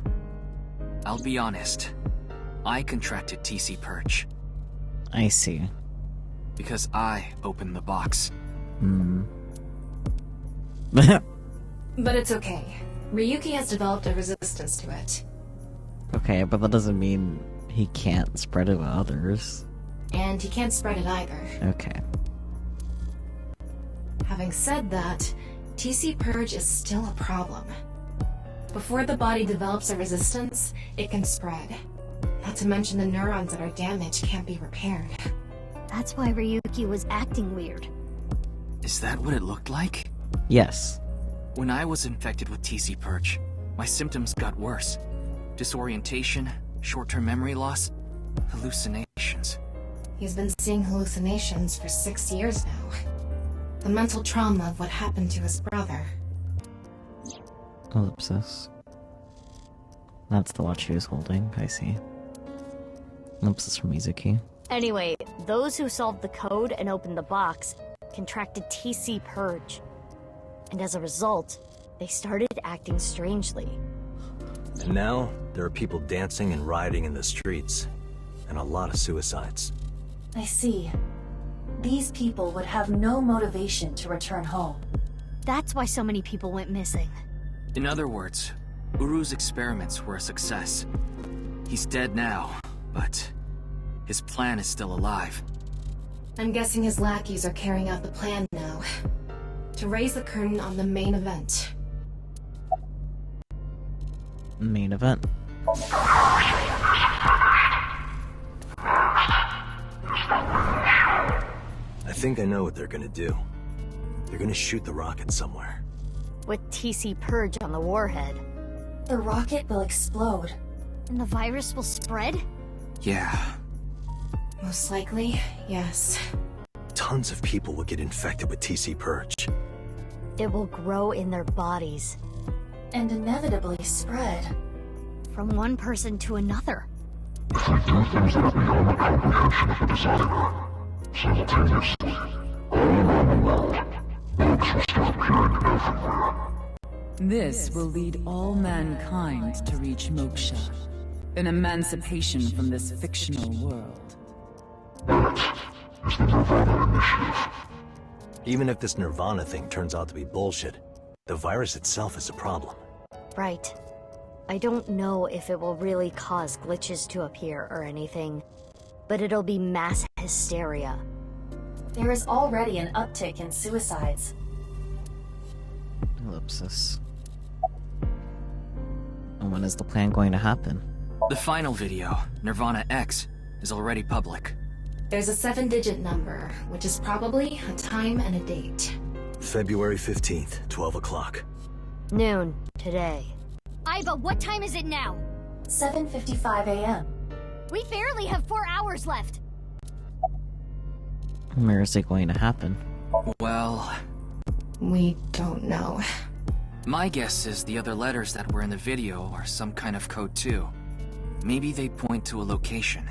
I'll be honest. I contracted TC Purge. I see. Because I opened the box. But it's okay. Ryuki has developed a resistance to it. Okay, but that doesn't mean he can't spread it to others. And he can't spread it either. Okay. Having said that, TC Purge is still a problem. Before the body develops a resistance, it can spread. Not to mention the neurons that are damaged can't be repaired. That's why Ryuki was acting weird. Is that what it looked like? Yes. When I was infected with TC Purge, my symptoms got worse. Disorientation, short-term memory loss, hallucinations. He's been seeing hallucinations for 6 years now. The mental trauma of what happened to his brother. Ellipsis. That's the watch he was holding, I see. Ellipsis from Mizuki. Anyway, those who solved the code and opened the box contracted TC Purge. And as a result, they started acting strangely. And now, there are people dancing and rioting in the streets. And a lot of suicides. I see. These people would have no motivation to return home. That's why so many people went missing. In other words, Uru's experiments were a success. He's dead now, but his plan is still alive. I'm guessing his lackeys are carrying out the plan now. To raise the curtain on the main event. Main event. I think I know what they're gonna do. They're gonna shoot the rocket somewhere. With TC Purge on the warhead. The rocket will explode. And the virus will spread? Yeah. Most likely, yes. Tons of people will get infected with TC Purge. It will grow in their bodies. And inevitably spread. From one person to another. If we do things that are beyond the comprehension of the designer, simultaneously, all around the world, bugs will start appearing everywhere. This will lead all mankind to reach moksha, an emancipation from this fictional world. That is the nirvanA initiative. Even if this nirvanA thing turns out to be bullshit, the virus itself is a problem. Right. I don't know if it will really cause glitches to appear or anything, but it'll be mass hysteria. There is already an uptick in suicides. Ellipsis. And when is the plan going to happen? The final video, nirvanA X, is already public. There's a 7-digit number, which is probably a time and a date. February 15th, 12 o'clock. Noon, today. Aiba, what time is it now? 7:55 a.m. We barely have 4 hours left. Where is it going to happen? Well... we don't know. My guess is the other letters that were in the video are some kind of code too. Maybe they point to a location.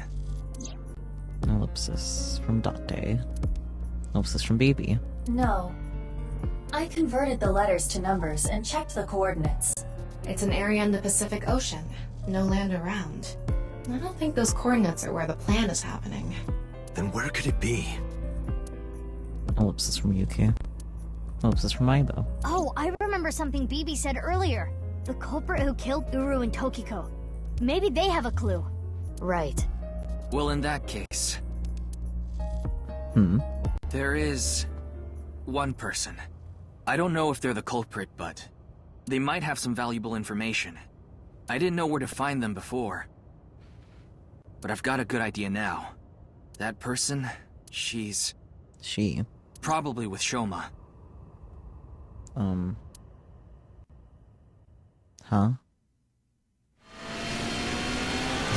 Ellipsis from Date. Ellipsis from Baby. No. I converted the letters to numbers and checked the coordinates. It's an area in the Pacific Ocean. No land around. I don't think those coordinates are where the plan is happening. Then where could it be? Ellipsis from Yuki. Ellipsis from Aiba. Oh, I remember something Bibi said earlier. The culprit who killed Uru and Tokiko. Maybe they have a clue. Right. Well, in that case... there is... one person. I don't know if they're the culprit, but... they might have some valuable information. I didn't know where to find them before. But I've got a good idea now. That person, she's... She? Probably with Shoma. Huh?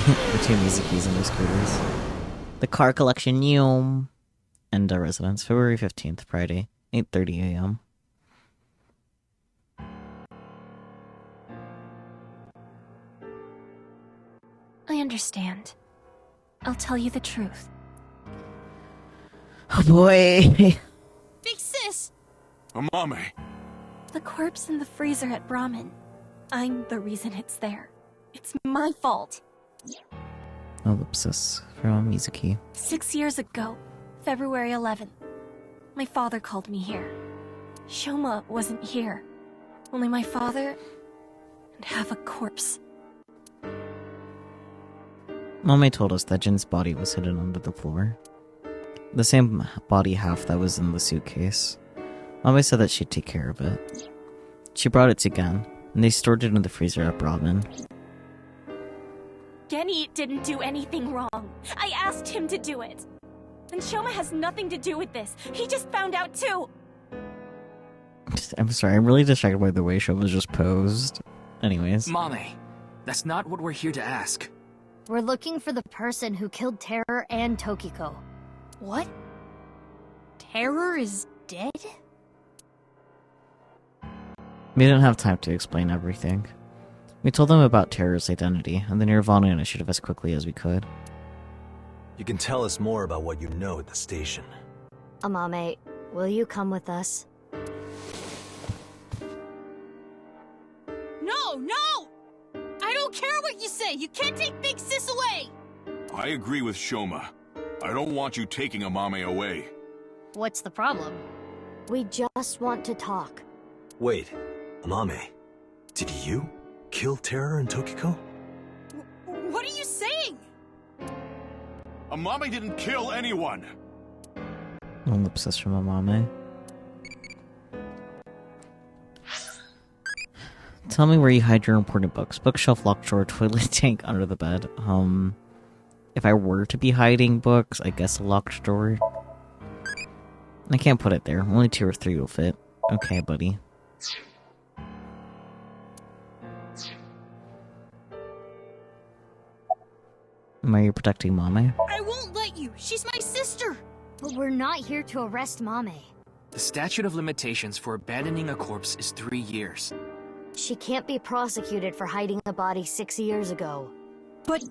The two Mizukis and their scooters. The car collection, Yum. And our residence, February 15th, Friday, 8:30 a.m. I understand. I'll tell you the truth. Oh boy. Big sis! Amame. The corpse in the freezer at Brahmin. I'm the reason it's there. It's my fault. Ellipsis from Mizuki. 6 years ago, February 11th, my father called me here. Shoma wasn't here. Only my father and half a corpse. Mame told us that Jin's body was hidden under the floor. The same body half that was in the suitcase. Mame said that she'd take care of it. She brought it to Gen, and they stored it in the freezer at Brahmin. Genny didn't do anything wrong. I asked him to do it. And Shoma has nothing to do with this. He just found out too. I'm sorry, I'm really distracted by the way Shoma's just posed. Anyways. Mame, that's not what we're here to ask. We're looking for the person who killed Terror and Tokiko. What? Terror is dead? We didn't have time to explain everything. We told them about Terror's identity and the nirvanA initiative as quickly as we could. You can tell us more about what you know at the station. Amame, will you come with us? No, no! I don't care what you say! You can't take Big Sis away! I agree with Shoma. I don't want you taking Amame away. What's the problem? We just want to talk. Wait, Amame, did you kill Terror and Tokiko? What are you saying? Amame didn't kill anyone! Ellipsis from Amame. Tell me where you hide your important books. Bookshelf, locked drawer, toilet tank, under the bed. If I were to be hiding books, I guess a locked drawer. I can't put it there. Only 2 or 3 will fit. Okay, buddy. Am I protecting Mame? I won't let you! She's my sister! But we're not here to arrest Mame. The statute of limitations for abandoning a corpse is 3 years. She can't be prosecuted for hiding the body 6 years ago. But...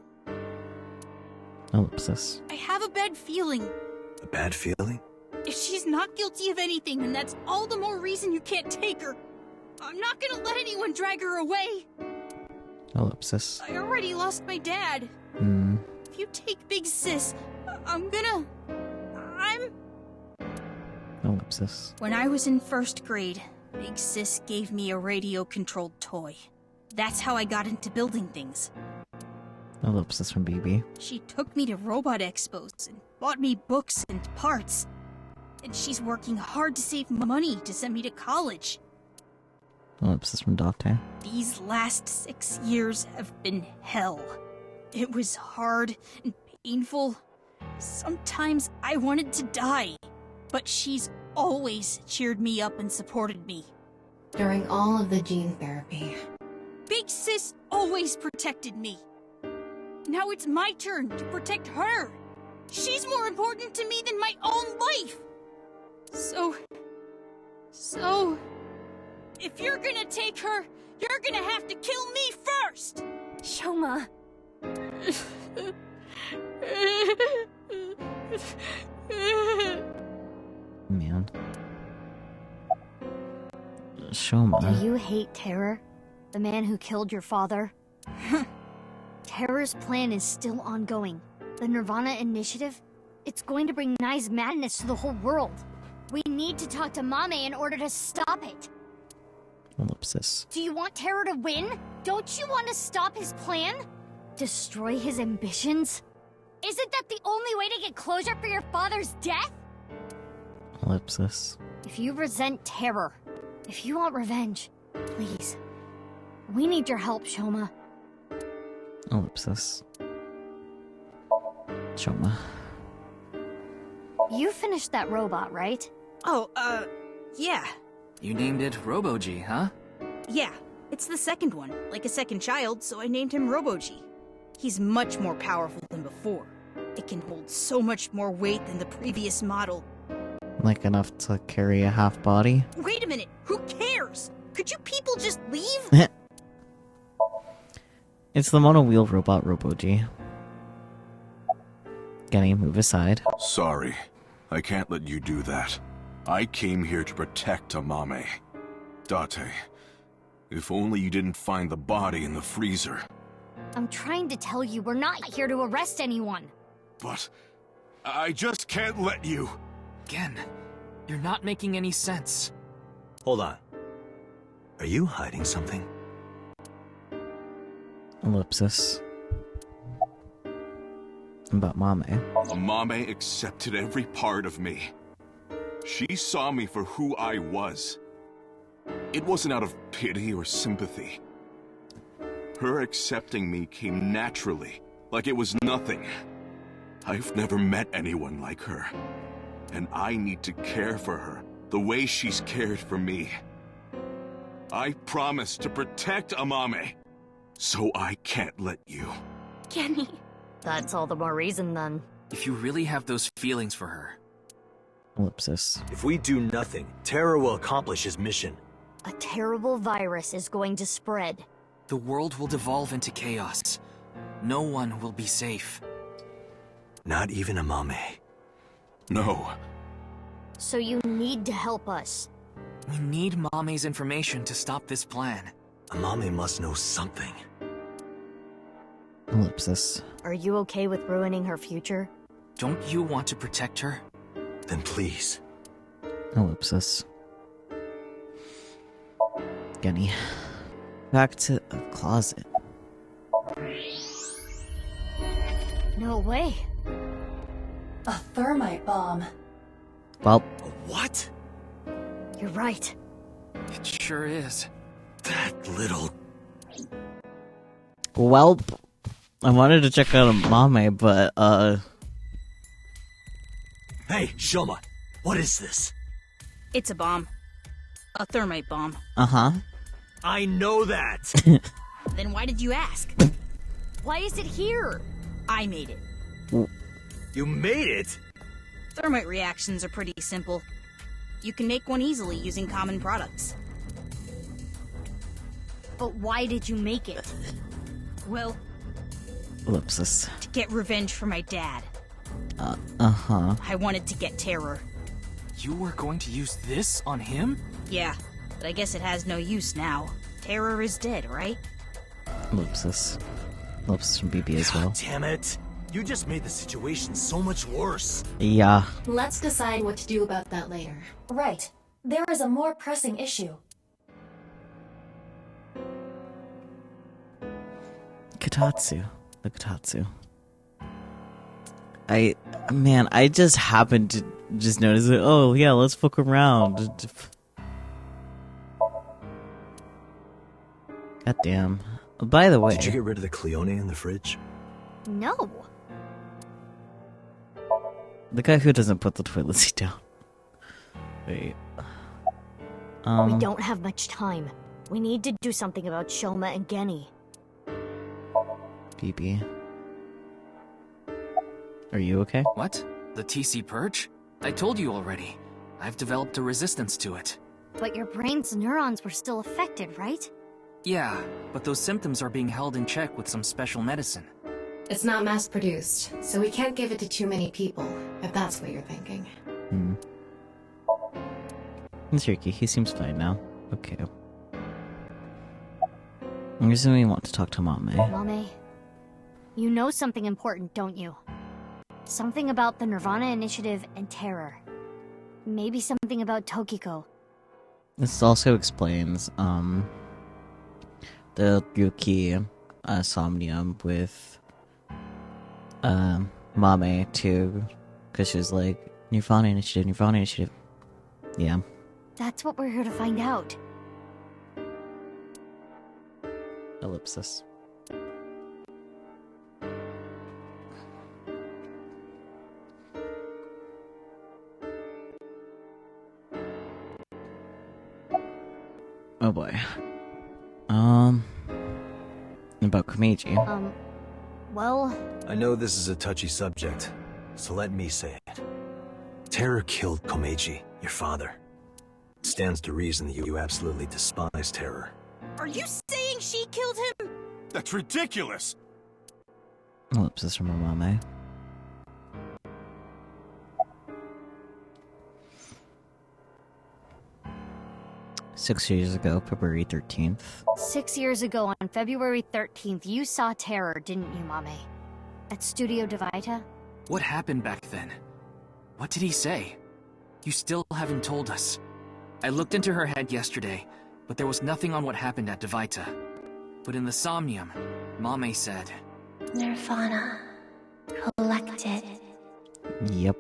Ellipsis. I have a bad feeling. A bad feeling? If she's not guilty of anything, then that's all the more reason you can't take her. I'm not gonna let anyone drag her away. Ellipsis. I already lost my dad. If you take Big Sis, I'm... Ellipsis. When I was in 1st grade, Big Sis gave me a radio-controlled toy. That's how I got into building things. Ellipsis from BB. She took me to robot expos and bought me books and parts. And she's working hard to save money to send me to college. Ellipsis from Date. These last 6 years have been hell. It was hard and painful. Sometimes I wanted to die. But she's always cheered me up and supported me. During all of the gene therapy. Big Sis always protected me. Now it's my turn to protect her. She's more important to me than my own life. So, if you're gonna take her, you're gonna have to kill me first! Shoma. Man. Shoma. Do you hate Terror? The man who killed your father? Terror's plan is still ongoing. The nirvanA initiative? It's going to bring Nai's madness to the whole world. We need to talk to Mame in order to stop it. Ellipsis. Do you want Terror to win? Don't you want to stop his plan? Destroy his ambitions? Isn't that the only way to get closure for your father's death? Ellipsis. If you resent Terror, if you want revenge, please. We need your help, Shoma. Ellipsis. Shoma. You finished that robot, right? Oh, yeah. You named it Robo-G, huh? Yeah. It's the second one, like a second child, so I named him Robo-G. He's much more powerful than before. It can hold so much more weight than the previous model. Like enough to carry a half body? Wait a minute! Who cares? Could you people just leave? It's the mono-wheel robot Robo-G. Genny, move aside. Sorry. I can't let you do that. I came here to protect Amame. Date, if only you didn't find the body in the freezer. I'm trying to tell you, we're not here to arrest anyone. But I just can't let you. Gen, you're not making any sense. Hold on. Are you hiding something? Ellipsis. About Mame. Amame accepted every part of me. She saw me for who I was. It wasn't out of pity or sympathy. Her accepting me came naturally, like it was nothing. I've never met anyone like her. And I need to care for her the way she's cared for me. I promise to protect Amame, so I can't let you. Kenny. That's all the more reason then. If you really have those feelings for her. Ellipsis. If we do nothing, Terror will accomplish his mission. A terrible virus is going to spread. The world will devolve into chaos. No one will be safe. Not even Amame. No. So you need to help us. We need Mame's information to stop this plan. Amame must know something. Ellipsis. Are you okay with ruining her future? Don't you want to protect her? Then please. Ellipsis. Genny. Back to the closet. No way. A thermite bomb. Well. What? You're right. It sure is. That little... Well, I wanted to check out Mame, but, Hey, Shoma, what is this? It's a bomb. A thermite bomb. Uh-huh. I know that! Then why did you ask? Why is it here? I made it. You made it? Thermite reactions are pretty simple. You can make one easily using common products. But why did you make it? Well, Ellipsis. to get revenge for my dad. Uh-huh. I wanted to get Terror. You were going to use this on him? Yeah, but I guess it has no use now. Terror is dead, right? Ellipsis. Ellipsis from BB as well. Damn it! You just made the situation so much worse. Yeah. Let's decide what to do about that later. Right. There is a more pressing issue. Kotatsu. The Kotatsu. I just happened to just notice it. Oh, yeah, let's fuck around. God damn. By the way... Did you get rid of the Cleone in the fridge? No. The guy who doesn't put the toilet seat down. Wait. We don't have much time. We need to do something about Shoma and Genny. BB. Are you okay? What? The TC Purge? I told you already. I've developed a resistance to it. But your brain's neurons were still affected, right? Yeah, but those symptoms are being held in check with some special medicine. It's not mass-produced, so we can't give it to too many people, if that's what you're thinking. It's Ricky. He seems fine now. Okay. I'm assuming we want to talk to Mame. Mame, you know something important, don't you? Something about the nirvanA Initiative and Terror. Maybe something about Tokiko. This also explains, the Yuki, Somnium with, Mame too. Because she was like, nirvanA Initiative. Yeah. That's what we're here to find out. Ellipsis. Oh boy. About Komeiji. Well... I know this is a touchy subject, so let me say it. Terror killed Komeiji, your father. It stands to reason that you absolutely despise Terror. Are you saying she killed him? That's ridiculous! Ellipsis from Amame. Six years ago, February 13th. 6 years ago, on February 13th, you saw Terror, didn't you, Mame? At Studio Divita? What happened back then? What did he say? You still haven't told us. I looked into her head yesterday, but there was nothing on what happened at Divita. But in the Somnium, Mame said... nirvanA. Collected. Yep.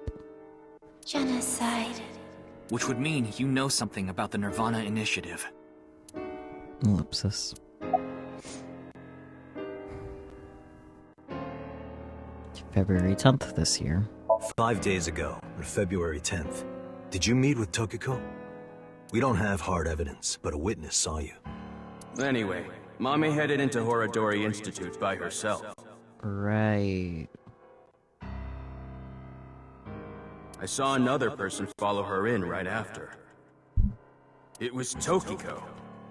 Genocide. Which would mean you know something about the nirvanA initiative. Ellipsis. February 10th this year. 5 days ago, on February 10th, did you meet with Tokiko? We don't have hard evidence, but a witness saw you. Anyway, Mame headed into Horodori Institute by herself. Right. I saw another person follow her in right after. It was Tokiko.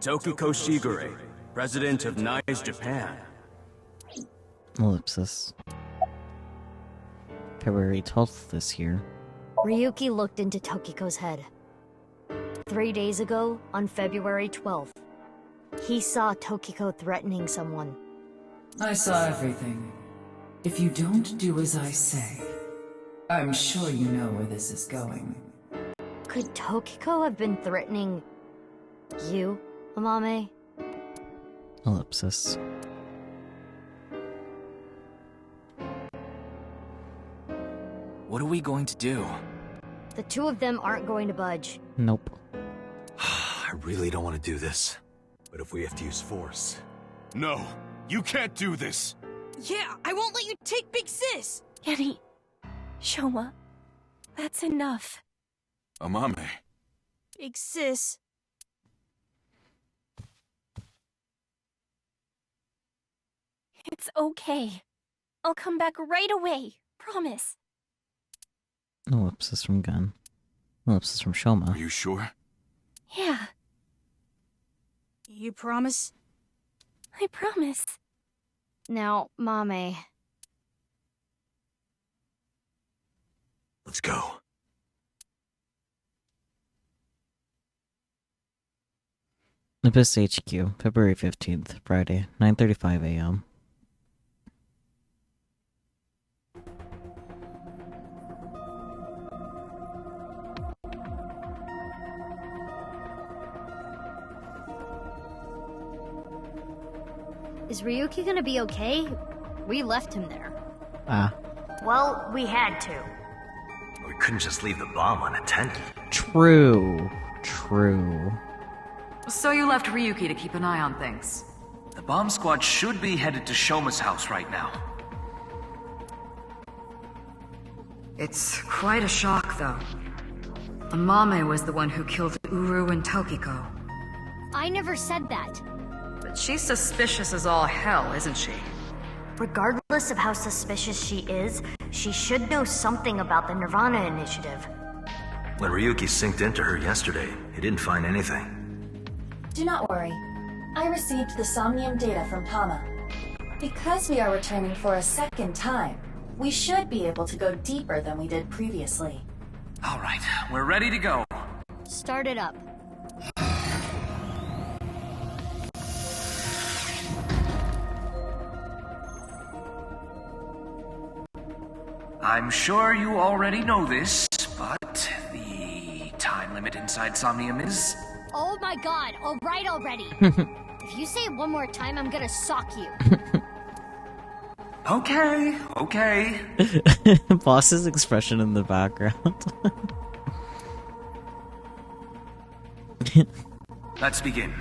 Tokiko Shigure, president of NICE Japan. Ellipsis. February 12th this year. Ryuki looked into Tokiko's head. 3 days ago, on February 12th, he saw Tokiko threatening someone. I saw everything. If you don't do as I say, I'm sure you know where this is going. Could Tokiko have been threatening... you, Amame? Ellipsis. What are we going to do? The two of them aren't going to budge. Nope. I really don't want to do this, but if we have to use force... No, you can't do this! Yeah, I won't let you take Big Sis! Yeti. Shoma. That's enough. Amame. Big Sis. It's okay. I'll come back right away. Promise. Ellipsis from Gun. Ellipsis from Shoma. Are you sure? Yeah, You promise? I promise. Now, Mame... Let's go. Abyss HQ, February 15th, Friday, 9:35 a.m. Is Ryuki gonna be okay? We left him there. Ah. Well, we had to. We couldn't just leave the bomb unattended. True. True. So you left Ryuki to keep an eye on things. The bomb squad should be headed to Shoma's house right now. It's quite a shock, though. Amame was the one who killed Uru and Tokiko. I never said that. But she's suspicious as all hell, isn't she? Regardless of how suspicious she is, she should know something about the nirvanA initiative. When Ryuki synced into her yesterday, he didn't find anything. Do not worry. I received the Somnium data from Tama. Because we are returning for a second time, we should be able to go deeper than we did previously. Alright, we're ready to go. Start it up. I'm sure you already know this, but the time limit inside Somnium is... Oh my god, alright already. If you say it one more time, I'm gonna sock you. Okay, okay. Boss's expression in the background. Let's begin.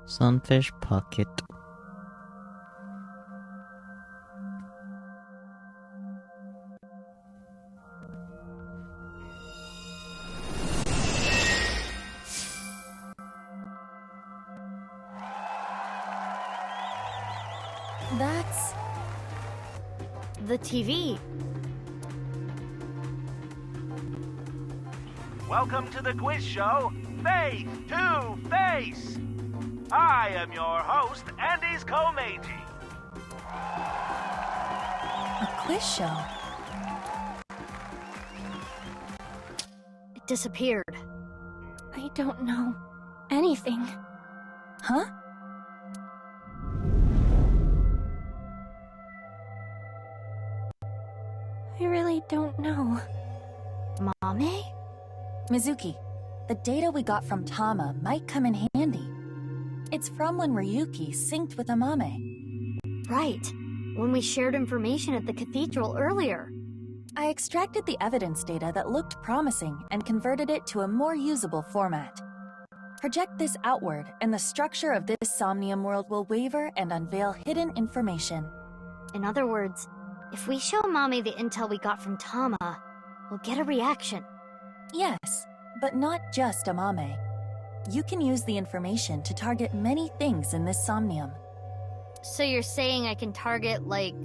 Sunfish pocket. That's... the TV. Welcome to the quiz show, Face to Face. I am your host, Andy's Komeiji. A quiz show? It disappeared. I don't know anything. Huh? I really don't know. Mame? Mizuki, the data we got from Tama might come in handy. It's from when Ryuki synced with Amame. Right. When we shared information at the cathedral earlier. I extracted the evidence data that looked promising and converted it to a more usable format. Project this outward, and the structure of this Somnium world will waver and unveil hidden information. In other words, if we show Mame the intel we got from Tama, we'll get a reaction. Yes, but not just Amame. You can use the information to target many things in this Somnium. So you're saying I can target, like,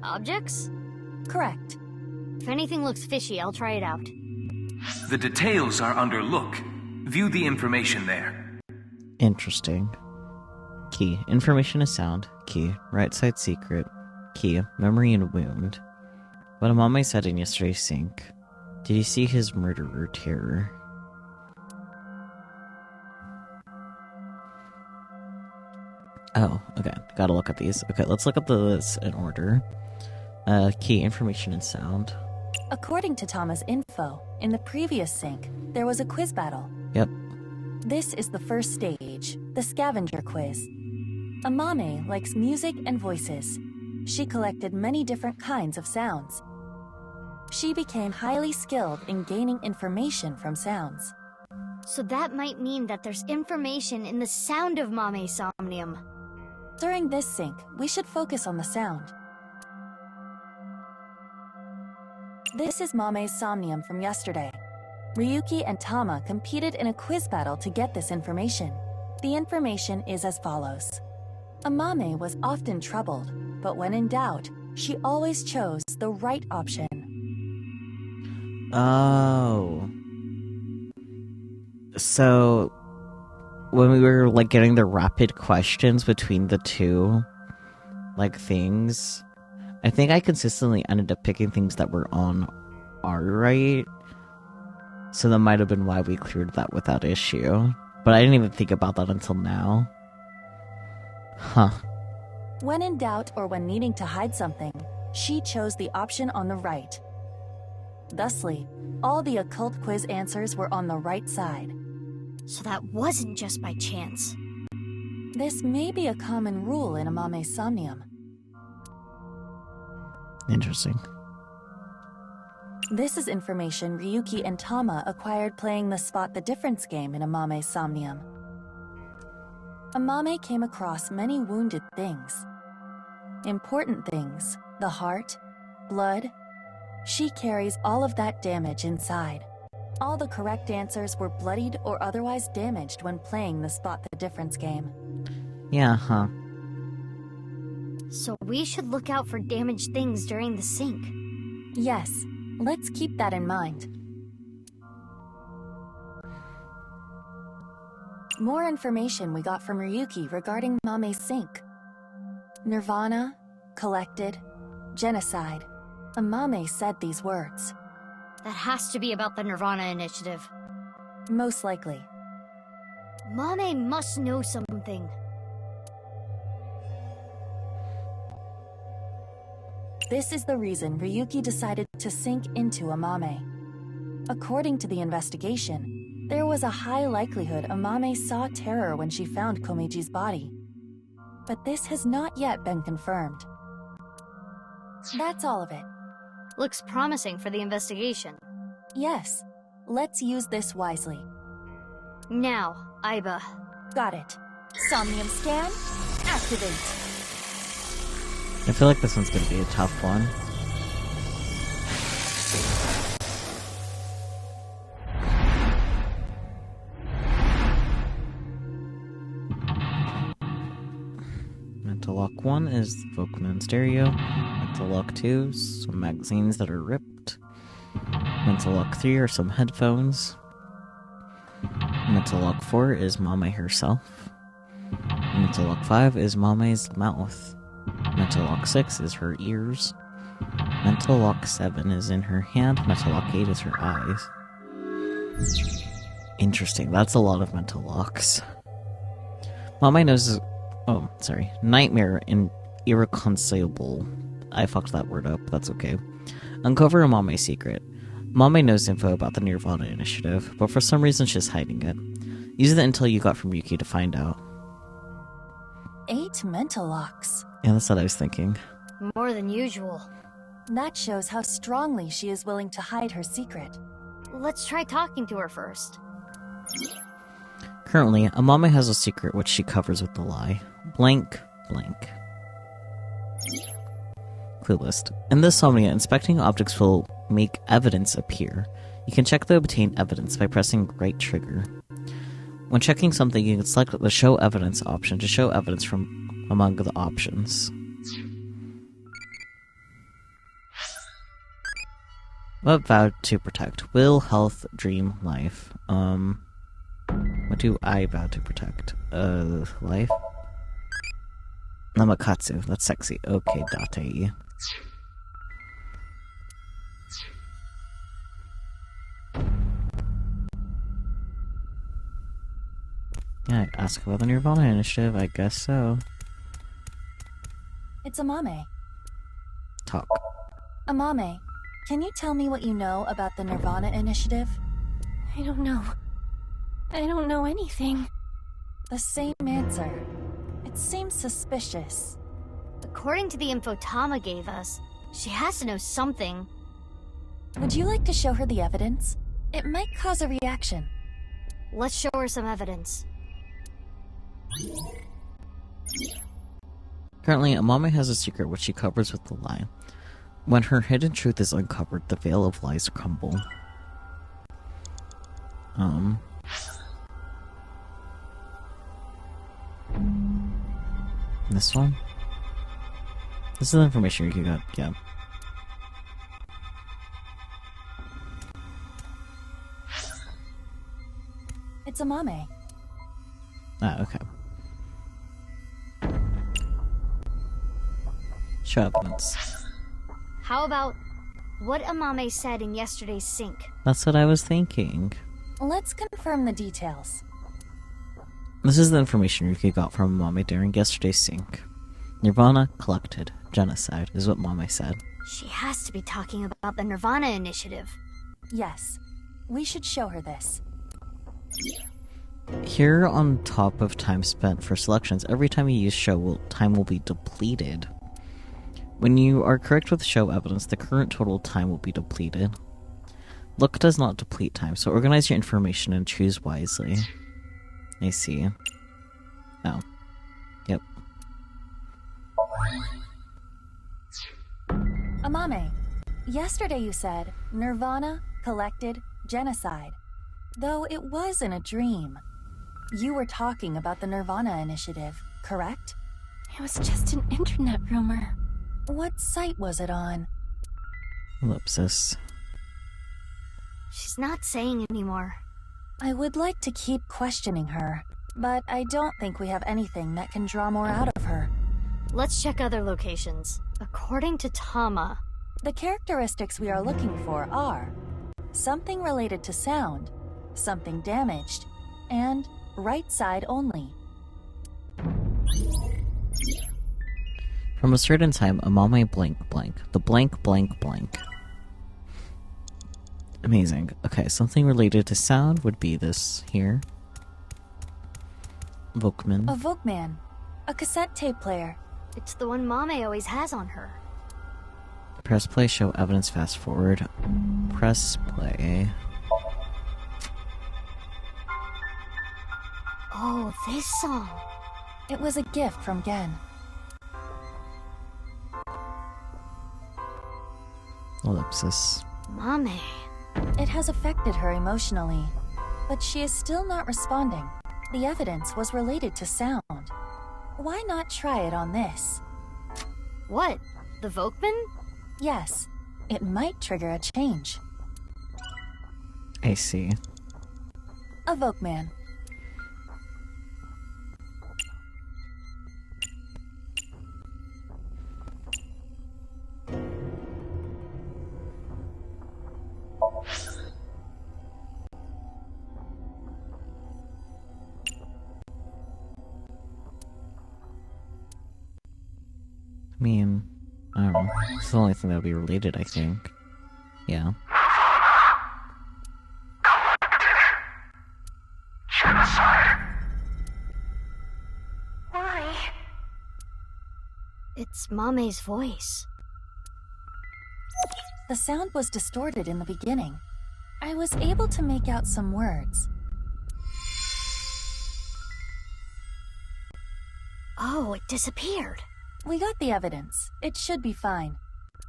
objects? Correct. If anything looks fishy, I'll try it out. The details are under look. View the information there. Interesting. Key. Information is sound. Key. Right side secret. Key. Memory and wound. What Amame said in yesterday's sync. Did you see his murderer, Terror? Oh, okay. Gotta look at these. Okay, let's look at this in order. Key. Information and sound. According to Tama's info, in the previous sync, there was a quiz battle. Yep. This is the first stage, the scavenger quiz. Amame likes music and voices. She collected many different kinds of sounds. She became highly skilled in gaining information from sounds. So that might mean that there's information in the sound of Mame's Somnium. During this sync, we should focus on the sound. This is Mame's Somnium from yesterday. Ryuki and Tama competed in a quiz battle to get this information. The information is as follows. Amame was often troubled, but when in doubt, she always chose the right option. Oh. So, when we were, like, getting the rapid questions between the two, like, things, I think I consistently ended up picking things that were on our right. So that might have been why we cleared that without issue. But I didn't even think about that until now. Huh. When in doubt or when needing to hide something, she chose the option on the right. Thusly, all the occult quiz answers were on the right side. So that wasn't just by chance. This may be a common rule in Amame's Somnium. Interesting. This is information Ryuki and Tama acquired playing the Spot the Difference game in Amame's Somnium. Amame came across many wounded things. Important things, the heart, blood. She carries all of that damage inside. All the correct answers were bloodied or otherwise damaged when playing the Spot the Difference game. Yeah, huh. So we should look out for damaged things during the sync. Yes, let's keep that in mind. More information we got from Ryuki regarding Mame's sync. nirvanA, collected, genocide. Amame said these words. That has to be about the nirvanA initiative. Most likely. Mame must know something. This is the reason Ryuki decided to sink into Amame. According to the investigation, there was a high likelihood Amame saw terror when she found Komeiji's body. But this has not yet been confirmed. That's all of it. Looks promising for the investigation. Yes. Let's use this wisely. Now, Aiba. Got it. Somnium scan, activate. I feel like this one's gonna be a tough one. Mental Lock 1 is Volkman Stereo. Mental Lock 2, some magazines that are ripped. Mental Lock 3 are some headphones. Mental Lock 4 is Mame herself. Mental Lock 5 is Mame's mouth. Mental Lock 6 is her ears. Mental Lock 7 is in her hand. Mental Lock 8 is her eyes. Interesting, that's a lot of mental locks. Mame knows... Oh, sorry. Nightmare and irreconcilable. I fucked that word up, that's okay. Uncover a Mame's secret. Mame knows info about the nirvanA initiative, but for some reason she's hiding it. Use the intel you got from Yuki to find out. 8 mental locks. Yeah, that's what I was thinking. More than usual. That shows how strongly she is willing to hide her secret. Let's try talking to her first. Currently, Amame has a secret which she covers with the lie. Blank, blank. Clue list. In this Somnia, inspecting objects will make evidence appear. You can check the obtained evidence by pressing right trigger. When checking something, you can select the Show Evidence option to show evidence from among the options. What vow to protect? Will, health, dream, life. What do I vow to protect? Life? Namakatsu, that's sexy. Okay, Date. Yeah, ask about the nirvanA initiative, I guess so. It's Amame. Talk. Amame, can you tell me what you know about the nirvanA initiative? I don't know. I don't know anything. The same answer. It seems suspicious. According to the info Tama gave us, she has to know something. Would you like to show her the evidence? It might cause a reaction. Let's show her some evidence. Currently, Amame has a secret which she covers with the lie. When her hidden truth is uncovered, the veil of lies crumble. This one? This is the information you got, yeah. It's Amame. Ah, okay. Show evidence. How about what Amame said in yesterday's sync? That's what I was thinking. Let's confirm the details. This is the information Yuki got from Mame during yesterday's sync. nirvanA collected. Genocide is what Mame said. She has to be talking about the nirvanA initiative. Yes. We should show her this. Here on top of time spent for selections, every time you use show, time will be depleted. When you are correct with show evidence, the current total time will be depleted. Look does not deplete time, so organize your information and choose wisely. I see. Oh. Yep. Amame, yesterday you said nirvanA collected genocide. Though it was in a dream. You were talking about the nirvanA initiative, correct? It was just an internet rumor. What site was it on? Ellipsis. She's not saying anymore. I would like to keep questioning her, but I don't think we have anything that can draw more out of her. Let's check other locations. According to Tama, the characteristics we are looking for are something related to sound, something damaged, and right side only. From a certain time, Amame blank blank. The blank blank blank. Amazing. Okay, something related to sound would be this here. Volkman. A Volkman. A cassette tape player. It's the one Mame always has on her. Press play, show evidence, fast forward. Press play. Oh, this song. It was a gift from Gen. Ellipsis. Mame. It has affected her emotionally, but she is still not responding. The evidence was related to sound. Why not try it on this? What? The Vokman? Yes. It might trigger a change. I see. A Vokman. I mean, I don't know. It's the only thing that would be related, I think. Yeah. Genocide. Why? It's Mame's voice. The sound was distorted in the beginning. I was able to make out some words. Oh, it disappeared. We got the evidence. It should be fine.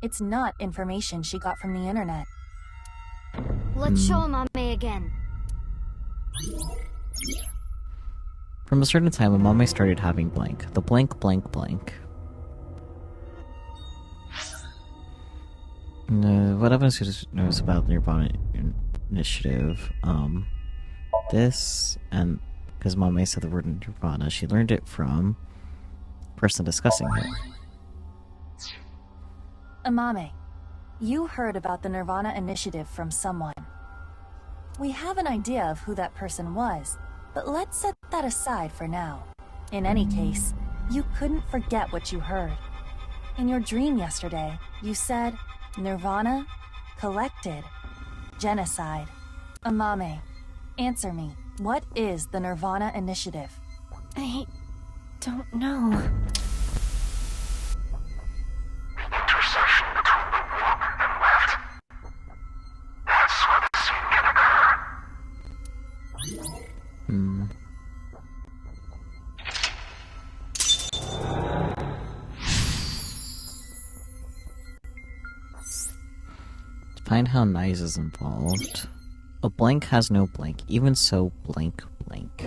It's not information she got from the internet. Let's show Mame again. From a certain time, Mame started having blank. The blank, blank, blank. What evidence knows about the nirvanA initiative? This, and because Mame said the word nirvanA, she learned it from person discussing it. Amame, you heard about the nirvanA initiative from someone. We have an idea of who that person was, but let's set that aside for now. In any case, you couldn't forget what you heard. In your dream yesterday, you said, nirvanA, collected, genocide. Amame, answer me, what is the nirvanA initiative? I don't know. Intersection between the warm and wet. That's where the scene can occur. Find how Nice is involved. A blank has no blank. Even so, blank, blank.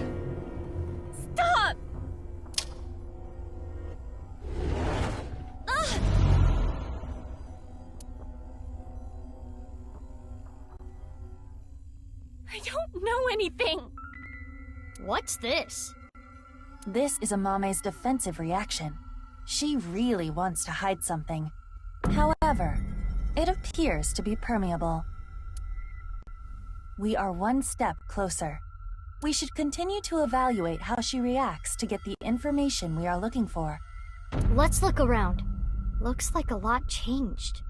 Stop! I don't know anything. What's this? This is Amame's defensive reaction. She really wants to hide something. However, it appears to be permeable. We are one step closer. We should continue to evaluate how she reacts to get the information we are looking for. Let's look around. Looks like a lot changed.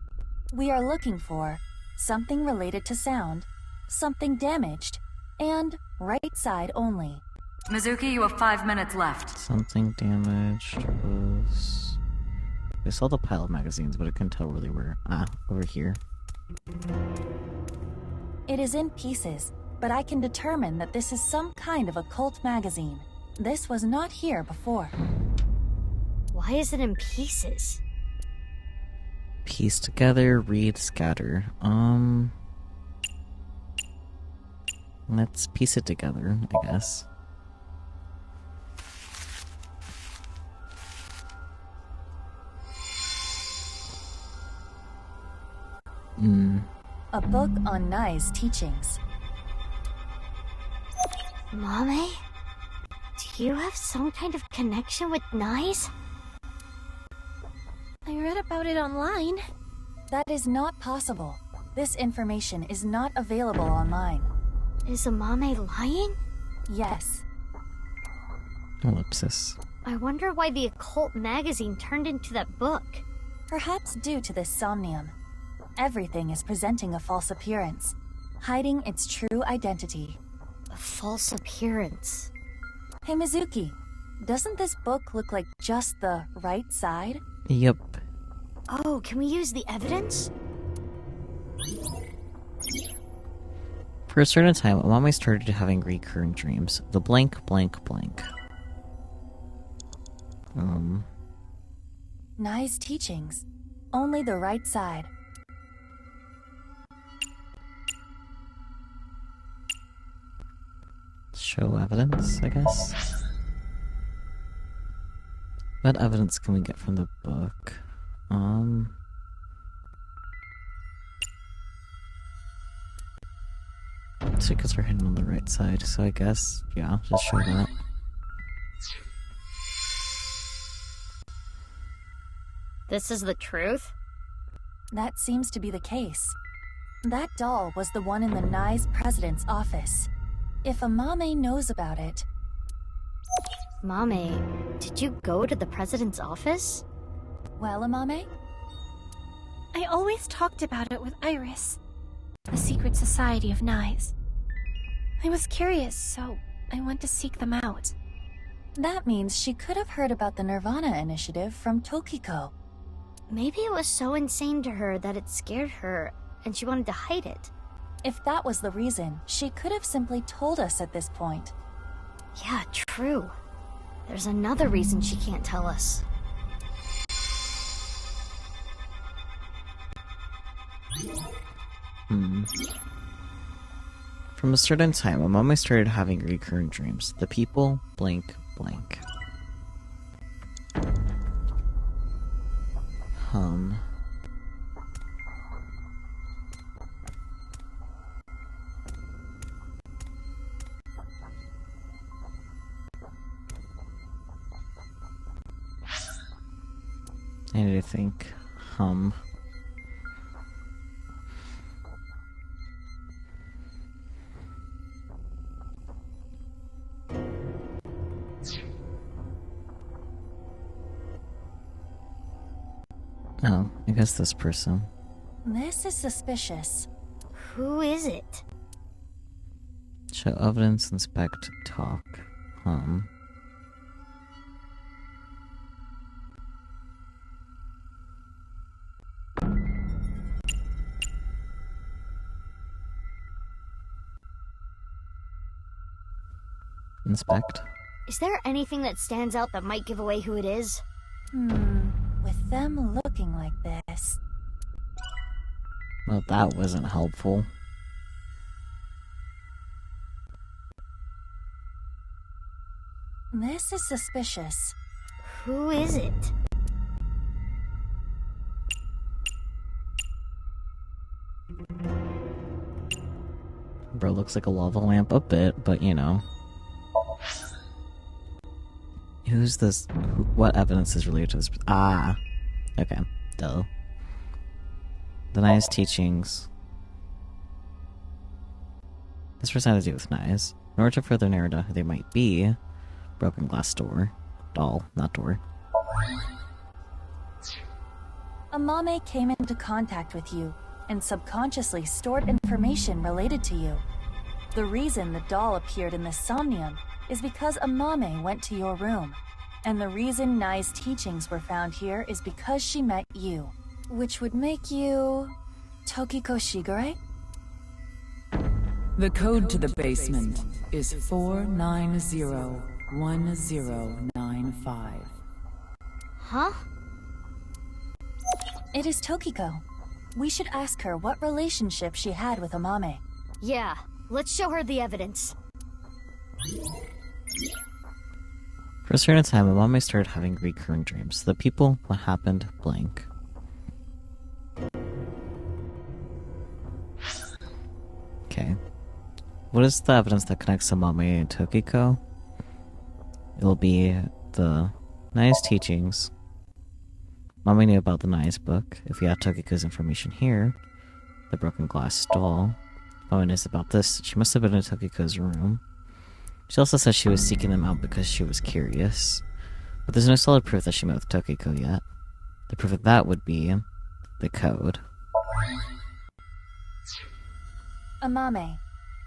We are looking for something related to sound, something damaged, and right side only. Mizuki, you have 5 minutes left. Something damaged was... I saw the pile of magazines, but I couldn't tell where they were. Ah, over here. It is in pieces, but I can determine that this is some kind of occult magazine. This was not here before. Why is it in pieces? Piece together, read, scatter. Let's piece it together, I guess. A book on Nai's teachings. Mame? Do you have some kind of connection with Nai's? I read about it online. That is not possible. This information is not available online. Is Amame lying? Yes. Ellipsis. I wonder why the occult magazine turned into that book. Perhaps due to this Somnium. Everything is presenting a false appearance, hiding its true identity. A false appearance? Hey Mizuki, doesn't this book look like just the right side? Yep. Oh, can we use the evidence? For a certain time, Amame started having recurring dreams. The blank, blank, blank. Nai's teachings. Only the right side. Show evidence, I guess. What evidence can we get from the book? Secrets are hidden on the right side, so I guess, yeah, just show that. This is the truth? That seems to be the case. That doll was the one in the Nai's president's office. If Amame knows about it... Mame, did you go to the president's office? Well, Amame? I always talked about it with Iris. The secret society of Nais. I was curious, so I went to seek them out. That means she could have heard about the nirvanA initiative from Tokiko. Maybe it was so insane to her that it scared her, and she wanted to hide it. If that was the reason, she could have simply told us at this point. Yeah, true. There's another reason she can't tell us. From a certain time, Amame started having recurrent dreams. The people, blank, blank. I need to think. Oh, I guess this person. This is suspicious. Who is it? Show evidence, inspect, talk. Inspect. Is there anything that stands out that might give away who it is? With them looking like this... Well, that wasn't helpful. This is suspicious. Who is it? Bro looks like a lava lamp a bit, but you know. Who's this? What evidence is related to this? Ah! Okay. Duh. The Nai's teachings. This person has to do with Nai's. In order to further narrow down who they might be, broken glass door. Doll, not door. Amame came into contact with you and subconsciously stored information related to you. The reason the doll appeared in the Somnium is because Amame went to your room. And the reason Nai's teachings were found here is because she met you. Which would make you... Tokiko Shigure? The code to the basement is 4901095. Huh? It is Tokiko. We should ask her what relationship she had with Amame. Yeah, let's show her the evidence. For a certain time, Amame started having recurrent dreams. The people, what happened, blank. Okay. What is the evidence that connects Amame and Tokiko? It'll be the Nai's teachings. Mame knew about the Nai's book. If we have Tokiko's information here, the broken glass doll. Mame knows about this. She must have been in Tokiko's room. She also says she was seeking them out because she was curious. But there's no solid proof that she met with Tokiko yet. The proof of that would be the code. Amame,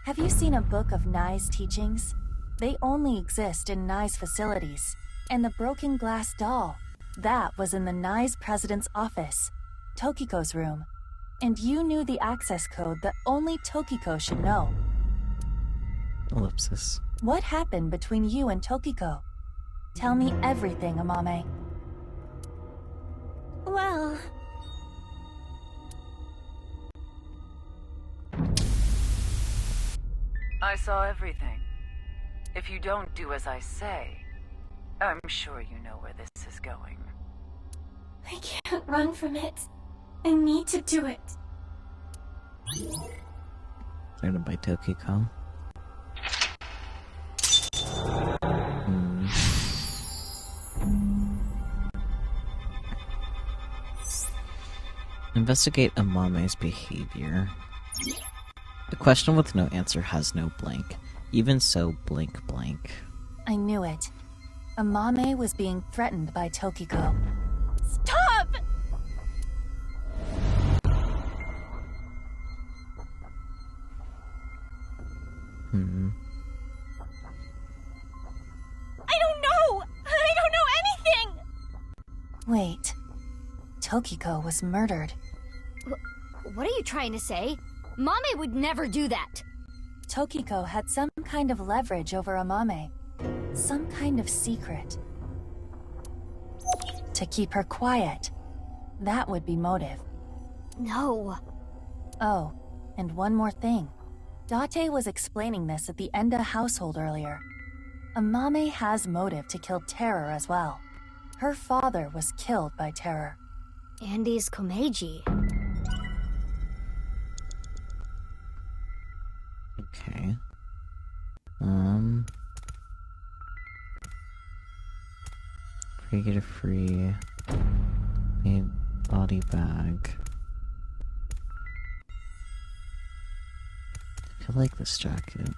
have you seen a book of Nai's teachings? They only exist in Nai's facilities. And the broken glass doll, that was in the Nai's president's office, Tokiko's room. And you knew the access code that only Tokiko should know. Ellipsis. What happened between you and Tokiko? Tell me everything, Amame. Well... I saw everything. If you don't do as I say, I'm sure you know where this is going. I can't run from it. I need to do it. Started by Tokiko. Investigate Amame's behavior. The question with no answer has no blank. Even so, blank blank. I knew it. Amame was being threatened by Tokiko. Stop! I don't know! I don't know anything! Wait. Tokiko was murdered. What are you trying to say? Mame would never do that. Tokiko had some kind of leverage over Amame. Some kind of secret. To keep her quiet. That would be motive. No. Oh, and one more thing. Date was explaining this at the Enda household earlier. Amame has motive to kill Terror as well. Her father was killed by Terror. Andy's Komeiji. Okay. Get a free made body bag. I feel like this jacket.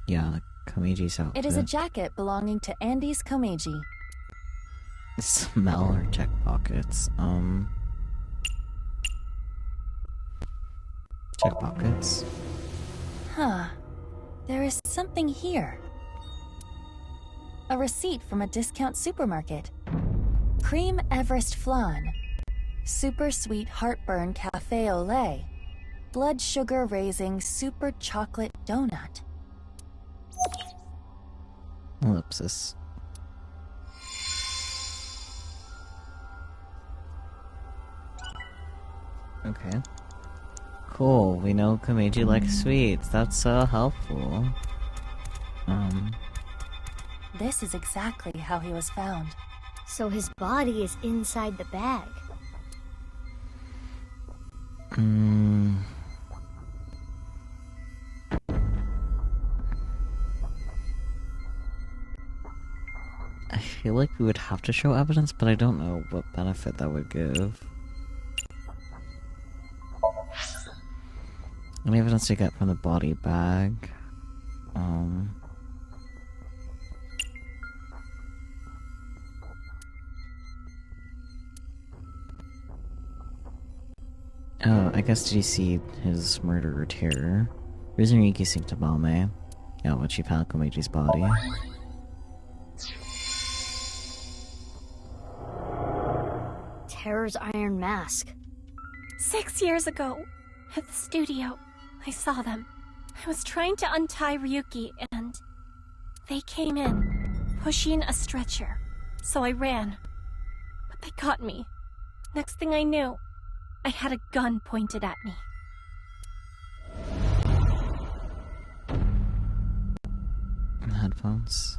Yeah, Komeiji's outfit. It is a jacket belonging to Andy's Komeiji. Smell or check pockets. Check pockets. Huh. There is something here. A receipt from a discount supermarket. Cream Everest Flan. Super sweet heartburn cafe au lait. Blood sugar raising super chocolate donut. Ellipsis. Okay. Cool, we know Komeiji likes sweets. That's so helpful. This is exactly how he was found. So his body is inside the bag. I feel like we would have to show evidence, but I don't know what benefit that would give. Any evidence to get from the body bag? Oh, I guess did you see his murderer Terror? Reason Ryuki synced to Mame. Yeah, when she found Komeiji's body. Terror's iron mask. 6 years ago, at the studio, I saw them. I was trying to untie Ryuki, and they came in, pushing a stretcher. So I ran. But they got me. Next thing I knew, I had a gun pointed at me. Headphones.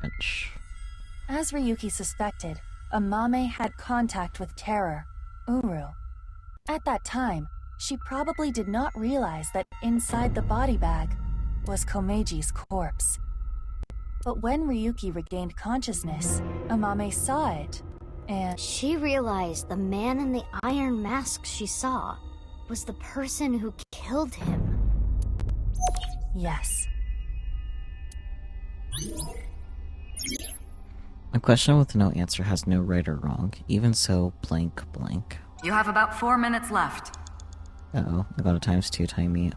Wrench. As Ryuki suspected, Amame had contact with Terror, Uru. At that time, she probably did not realize that inside the body bag was Komeiji's corpse. But when Ryuki regained consciousness, Amame saw it, and she realized the man in the iron mask she saw was the person who killed him. Yes. A question with no answer has no right or wrong. Even so, blank blank. You have about 4 minutes left. Uh-oh, I got a ×2 timey.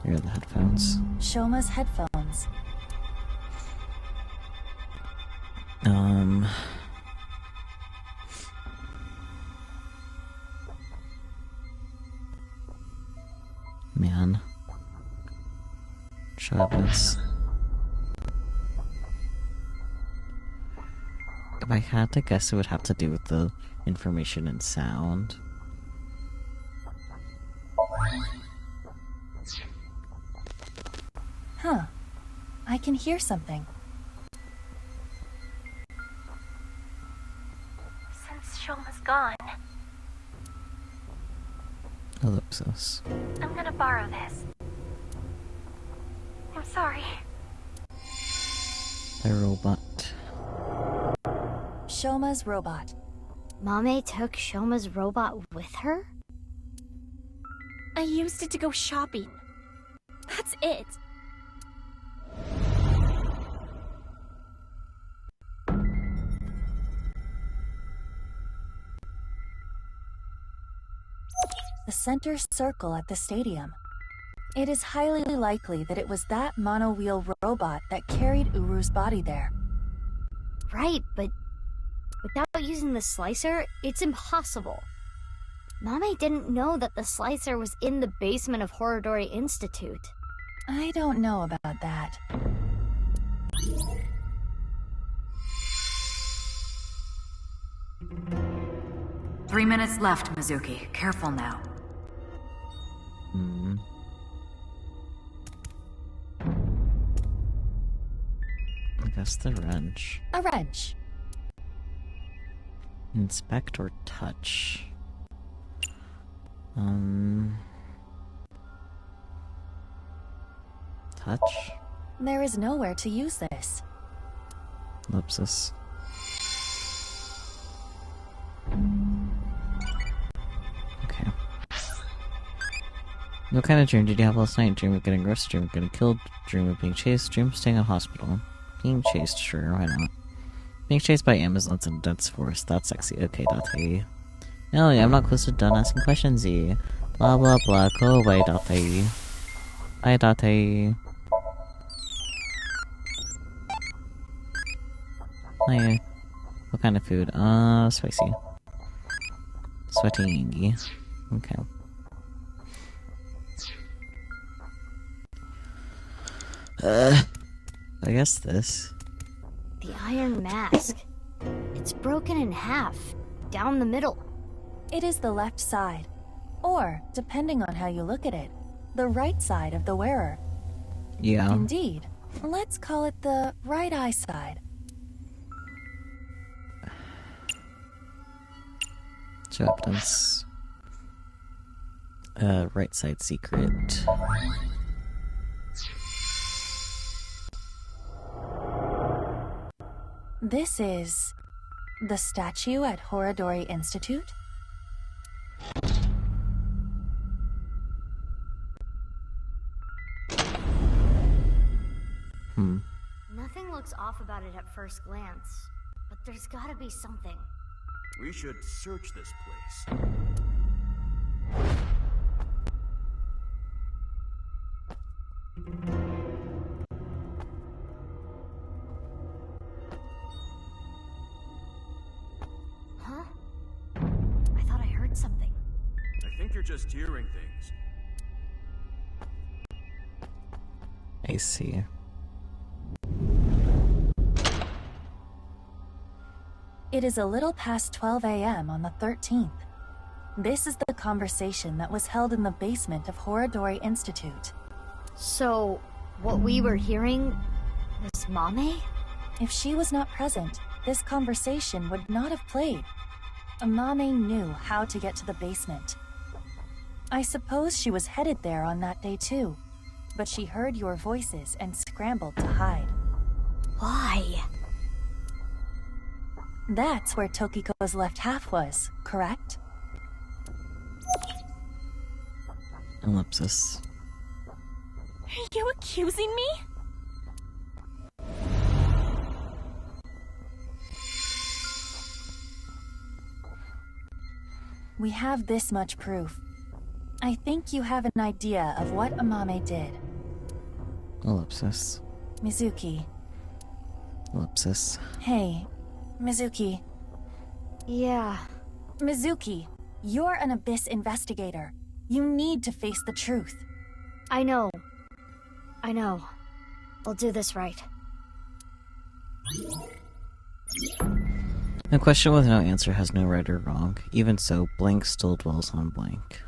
Here are the headphones. Shoma's headphones. Man. Show evidence. If I had to guess, it would have to do with the information and sound. Huh. I can hear something. Since Shoma's gone, Ellipsis. I'm gonna borrow this. I'm sorry. The robot. Shoma's robot. Mame took Shoma's robot with her? I used it to go shopping. That's it. The center circle at the stadium. It is highly likely that it was that mono-wheel robot that carried Uru's body there. Right, but without using the slicer, it's impossible. Mame didn't know that the slicer was in the basement of Horodori Institute. I don't know about that. Three minutes left, Mizuki. Careful now. I guess the wrench. A wrench. Inspect or touch? Touch? There is nowhere to use this. Ellipsis. Okay. What kind of dream did you have last night? Dream of getting roasted, dream of getting killed, dream of being chased, dream of staying in a hospital. Being chased, sure, why not? Being chased by Amazons in a dense forest, that's sexy. Okay, Date. No, I'm not close to done asking questions, Z. Blah blah blah, go away, Date. Bye, Date. Hi. What kind of food? Spicy. Sweaty. Okay. I guess this. The iron mask. It's broken in half, down the middle. It is the left side. Or, depending on how you look at it, the right side of the wearer. Yeah. Indeed. Let's call it the right eye side. Show evidence. Right side secret. This is the statue at Horodori Institute? Nothing looks off about it at first glance, but there's gotta be something. We should search this place. Huh? I thought I heard something. I think you're just hearing things. I see. It is a little past 12 a.m. on the 13th. This is the conversation that was held in the basement of Horodori Institute. So, what we were hearing was Mame? If she was not present, this conversation would not have played. Mame knew how to get to the basement. I suppose she was headed there on that day too, but she heard your voices and scrambled to hide. Why? That's where Tokiko's left half was, correct? Ellipsis. Are you accusing me? We have this much proof. I think you have an idea of what Amame did. Ellipsis. Mizuki. Ellipsis. Hey, Mizuki. Yeah. Mizuki, you're an Abyss investigator. You need to face the truth. I know. I know. I'll do this right. A question with no answer has no right or wrong. Even so, blank still dwells on blank.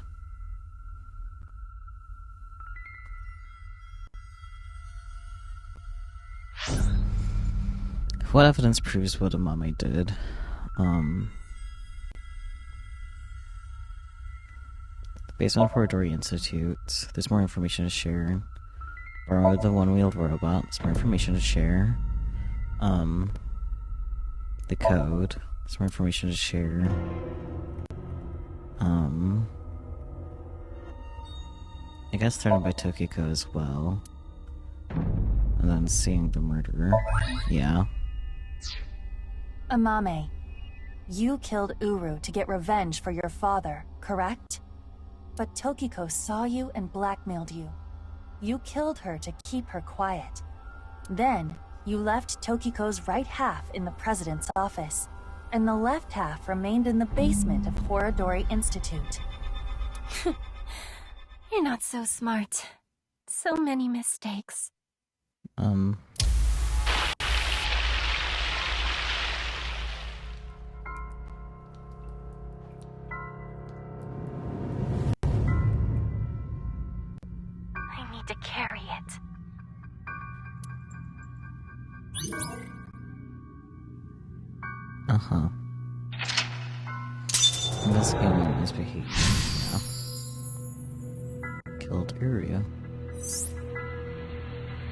What evidence proves what Amame did? Basement for Dory Institute. There's more information to share. Borrow the one-wheeled robot. There's more information to share. The code. There's more information to share. I guess threatened by Tokiko as well. And then seeing the murderer. Yeah. Amame, you killed Uru to get revenge for your father, correct? But Tokiko saw you and blackmailed you. You killed her to keep her quiet. Then, you left Tokiko's right half in the president's office, and the left half remained in the basement of Horodori Institute. You're not so smart. So many mistakes. I need to carry it. Investigating misbehavior. Yeah. Killed Uru.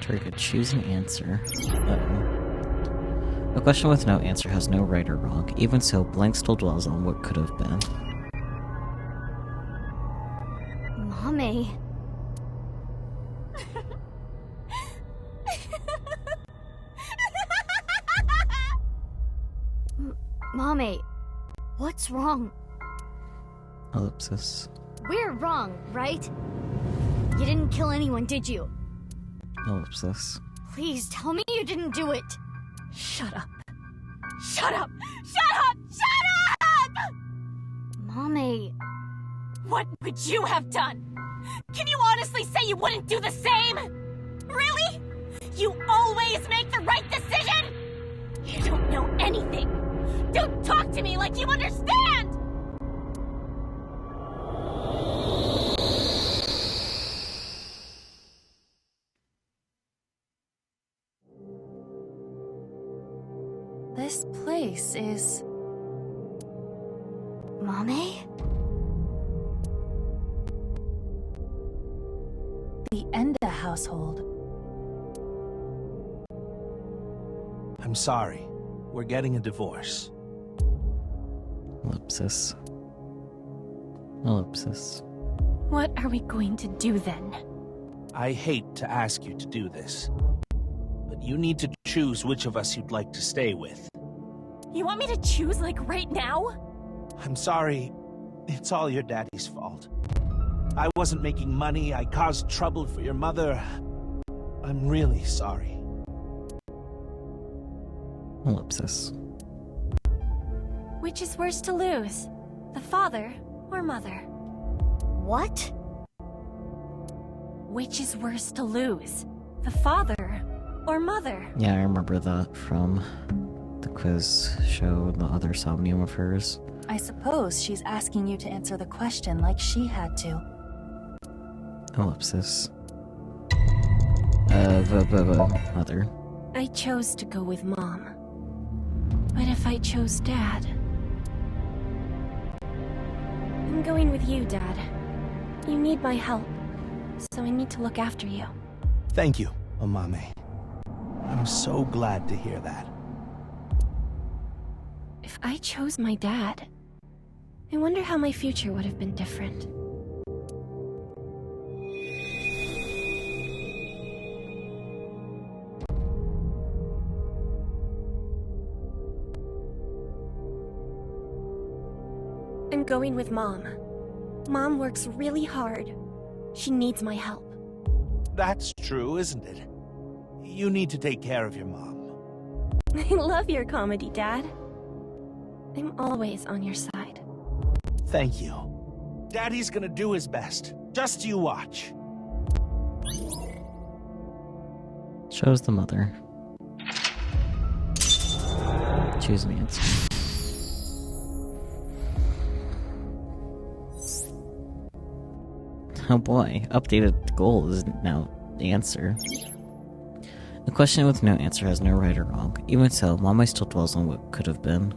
Target, choose an answer. A question with no answer has no right or wrong. Even so, blank still dwells on what could have been. Mommy. Mommy, what's wrong? Ellipsis. We're wrong, right? You didn't kill anyone, did you? Ellipsis. Please tell me you didn't do it. Shut up. Shut up! Shut up! Shut up! Mommy. What would you have done? Can you honestly say you wouldn't do the same? Really? You always make the right decision? You don't know anything. Don't talk to me like you understand! This place is... Mommy? The Enda household. I'm sorry. We're getting a divorce. Ellipsis. Ellipsis. What are we going to do then? I hate to ask you to do this, but you need to choose which of us you'd like to stay with. You want me to choose, like, right now? I'm sorry. It's all your daddy's fault. I wasn't making money. I caused trouble for your mother. I'm really sorry. Ellipsis. Which is worse to lose? The father or mother? What? Which is worse to lose? The father or mother? Yeah, I remember that from the quiz show, the other Somnium of hers. I suppose she's asking you to answer the question like she had to. Ellipsis. Mother. I chose to go with Mom. But if I chose Dad... I'm going with you, Dad. You need my help, so I need to look after you. Thank you, Amame. I'm so glad to hear that. If I chose my dad, I wonder how my future would have been different. I'm going with Mom. Mom works really hard. She needs my help. That's true, isn't it? You need to take care of your mom. I love your comedy, Dad. I'm always on your side. Thank you. Daddy's gonna do his best. Just you watch. Shows the mother. Choose an answer. Oh boy, updated goal is now the answer. The question with no answer has no right or wrong. Even so, Mama still dwells on what could have been.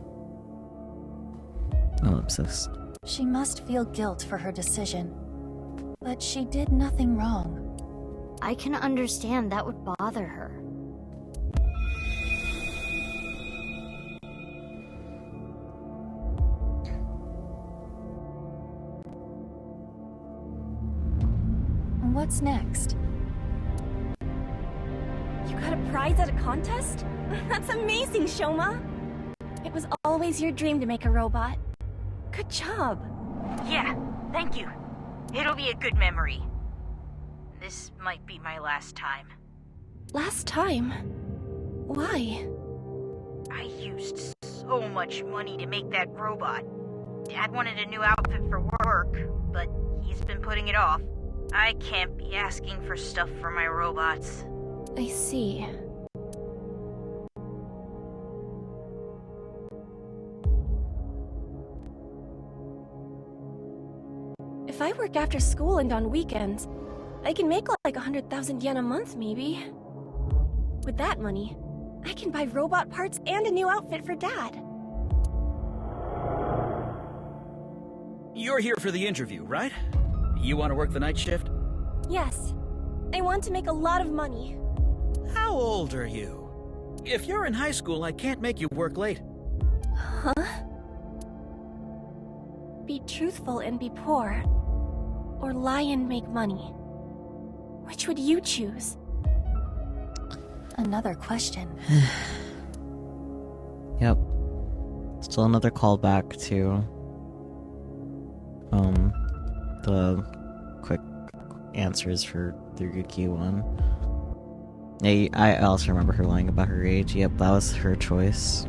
Ellipsis. She must feel guilt for her decision. But she did nothing wrong. I can understand that would bother her. What's next? You got a prize at a contest? That's amazing, Shoma! It was always your dream to make a robot. Good job. Yeah, thank you. It'll be a good memory. This might be my last time. Last time? Why? I used so much money to make that robot. Dad wanted a new outfit for work, but he's been putting it off. I can't be asking for stuff for my robots. I see. If I work after school and on weekends, I can make like 100,000 yen a month, maybe. With that money, I can buy robot parts and a new outfit for Dad. You're here for the interview, right? You want to work the night shift? Yes. I want to make a lot of money. How old are you? If you're in high school, I can't make you work late. Huh? Be truthful and be poor. Or lie and make money. Which would you choose? Another question. Yep. Still another callback to the quick answers for the Ryuki one. I also remember her lying about her age. Yep, that was her choice.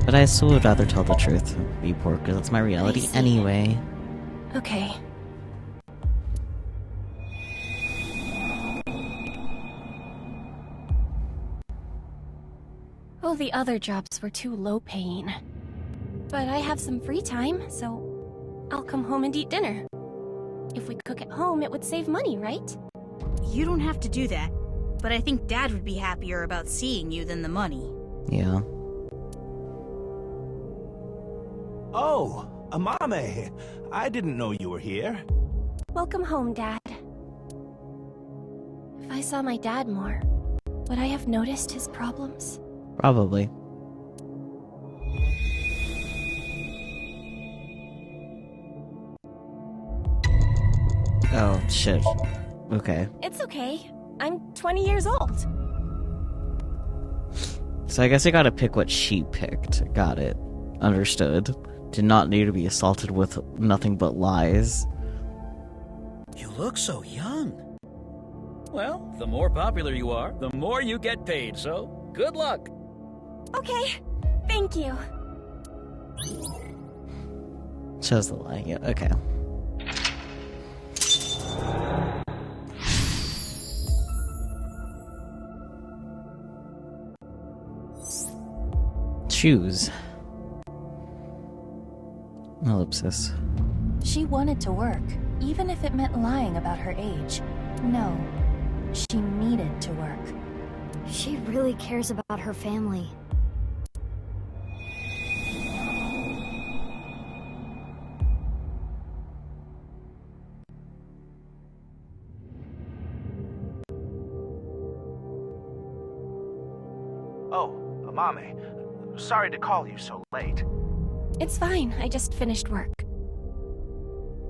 But I still would rather tell the truth and be poor, because that's my reality anyway. Okay. Well, the other jobs were too low-paying. But I have some free time, so I'll come home and eat dinner. If we cook at home, it would save money, right? You don't have to do that, but I think Dad would be happier about seeing you than the money. Yeah. Oh, Amame. I didn't know you were here. Welcome home, Dad. If I saw my dad more, would I have noticed his problems? Probably. Oh, shit. Okay. It's okay. I'm 20 years old. So I guess I gotta pick what she picked. Got it. Understood. Did not need to be assaulted with nothing but lies. You look so young. Well, the more popular you are, the more you get paid, so good luck. Okay. Thank you. Shows the lie. Yeah, okay. Choose. Ellipsis. She wanted to work, even if it meant lying about her age. No, she needed to work. She really cares about her family. Oh, Amame. Sorry to call you so late. It's fine. I just finished work.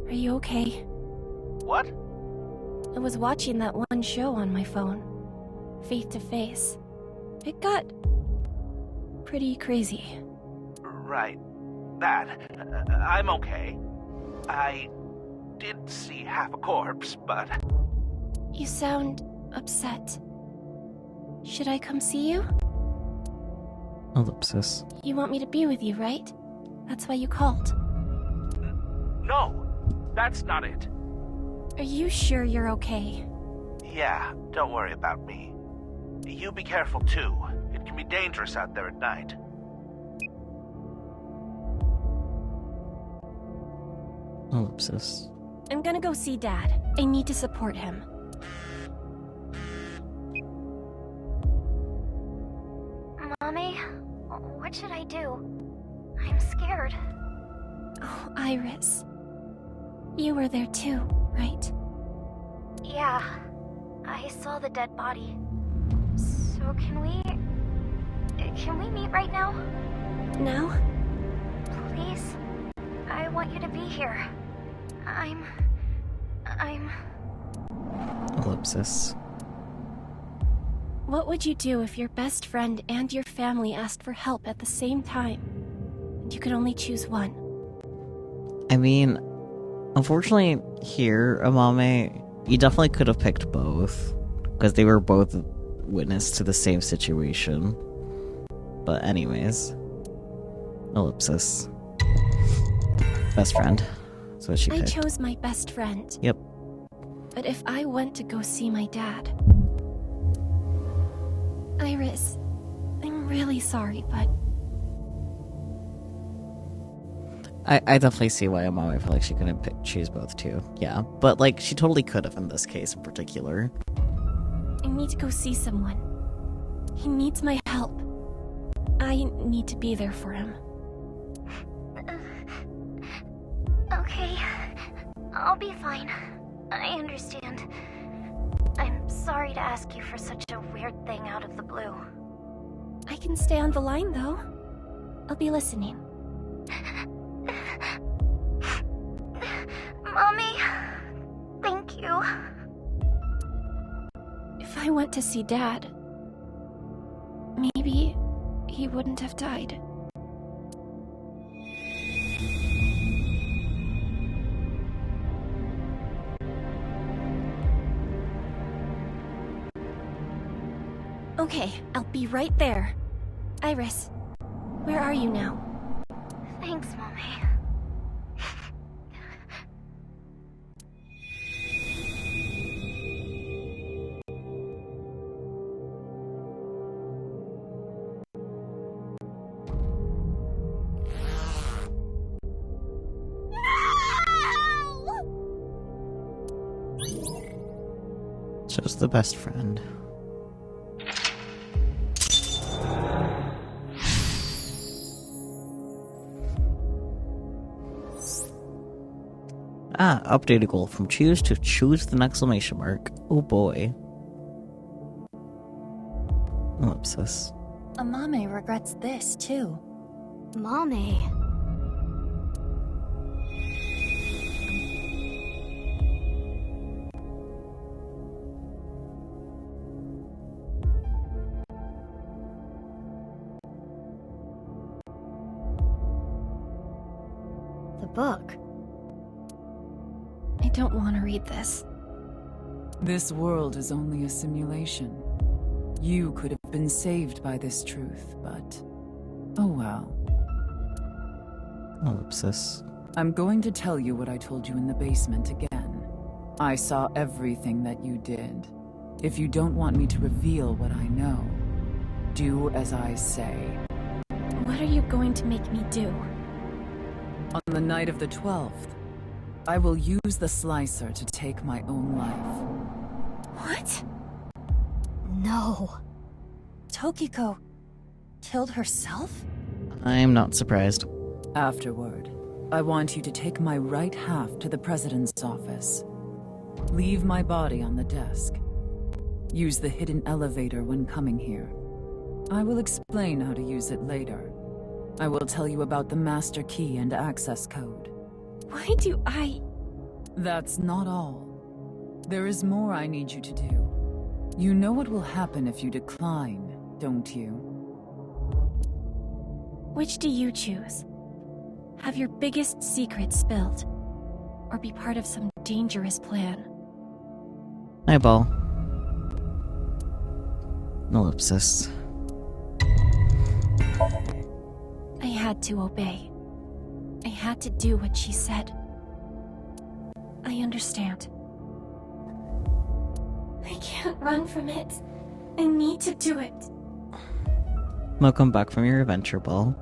Are you okay? What? I was watching that one show on my phone. Face to Face. It got pretty crazy. Right. That. I'm okay. I did see half a corpse, but... You sound upset. Should I come see you? Ellipsis. You want me to be with you, right? That's why you called. No, that's not it. Are you sure you're okay? Yeah, don't worry about me. You be careful too. It can be dangerous out there at night. Ellipsis. I'm gonna go see Dad. I need to support him. Mommy, what should I do? I'm scared. Oh, Iris. You were there too, right? Yeah, I saw the dead body. So can we meet right now? Now? Please? I want you to be here. I'm... Ellipsis. What would you do if your best friend and your family asked for help at the same time? And you could only choose one? I mean, unfortunately here, Amame, you definitely could have picked both. Because they were both witness to the same situation. But anyways. Ellipsis. Best friend. That's what she I picked. chose my best friend. Yep. But if I went to go see my dad... Iris, I'm really sorry, but... I definitely see why Amame felt like she couldn't choose both too. Yeah, but like, she totally could have in this case in particular. I need to go see someone. He needs my help. I need to be there for him. Okay, I'll be fine. I understand. I'm sorry to ask you for such a weird thing out of the blue. I can stay on the line, though. I'll be listening. Mommy, thank you. If I went to see Dad, maybe he wouldn't have died. Okay, I'll be right there. Iris, where are you now? Thanks, Mommy. Just the best friend. Updated goal from choose to choose with an exclamation mark. Oh boy. Ellipsis. Amame regrets this, too. Mommy. The book. I don't want to read this. This world is only a simulation. You could have been saved by this truth, but... oh well. Ellipsis. I'm going to tell you what I told you in the basement again. I saw everything that you did. If you don't want me to reveal what I know, do as I say. What are you going to make me do? On the night of the 12th, I will use the slicer to take my own life. What? No. Tokiko killed herself? I'm not surprised. Afterward, I want you to take my right half to the president's office. Leave my body on the desk. Use the hidden elevator when coming here. I will explain how to use it later. I will tell you about the master key and access code. Why do I... That's not all. There is more I need you to do. You know what will happen if you decline, don't you? Which do you choose? Have your biggest secret spilled? Or be part of some dangerous plan? Eyeball. Ellipsis. I had to obey. I had to do what she said. I understand. I can't run from it. I need to do it. Welcome back from your adventure ball.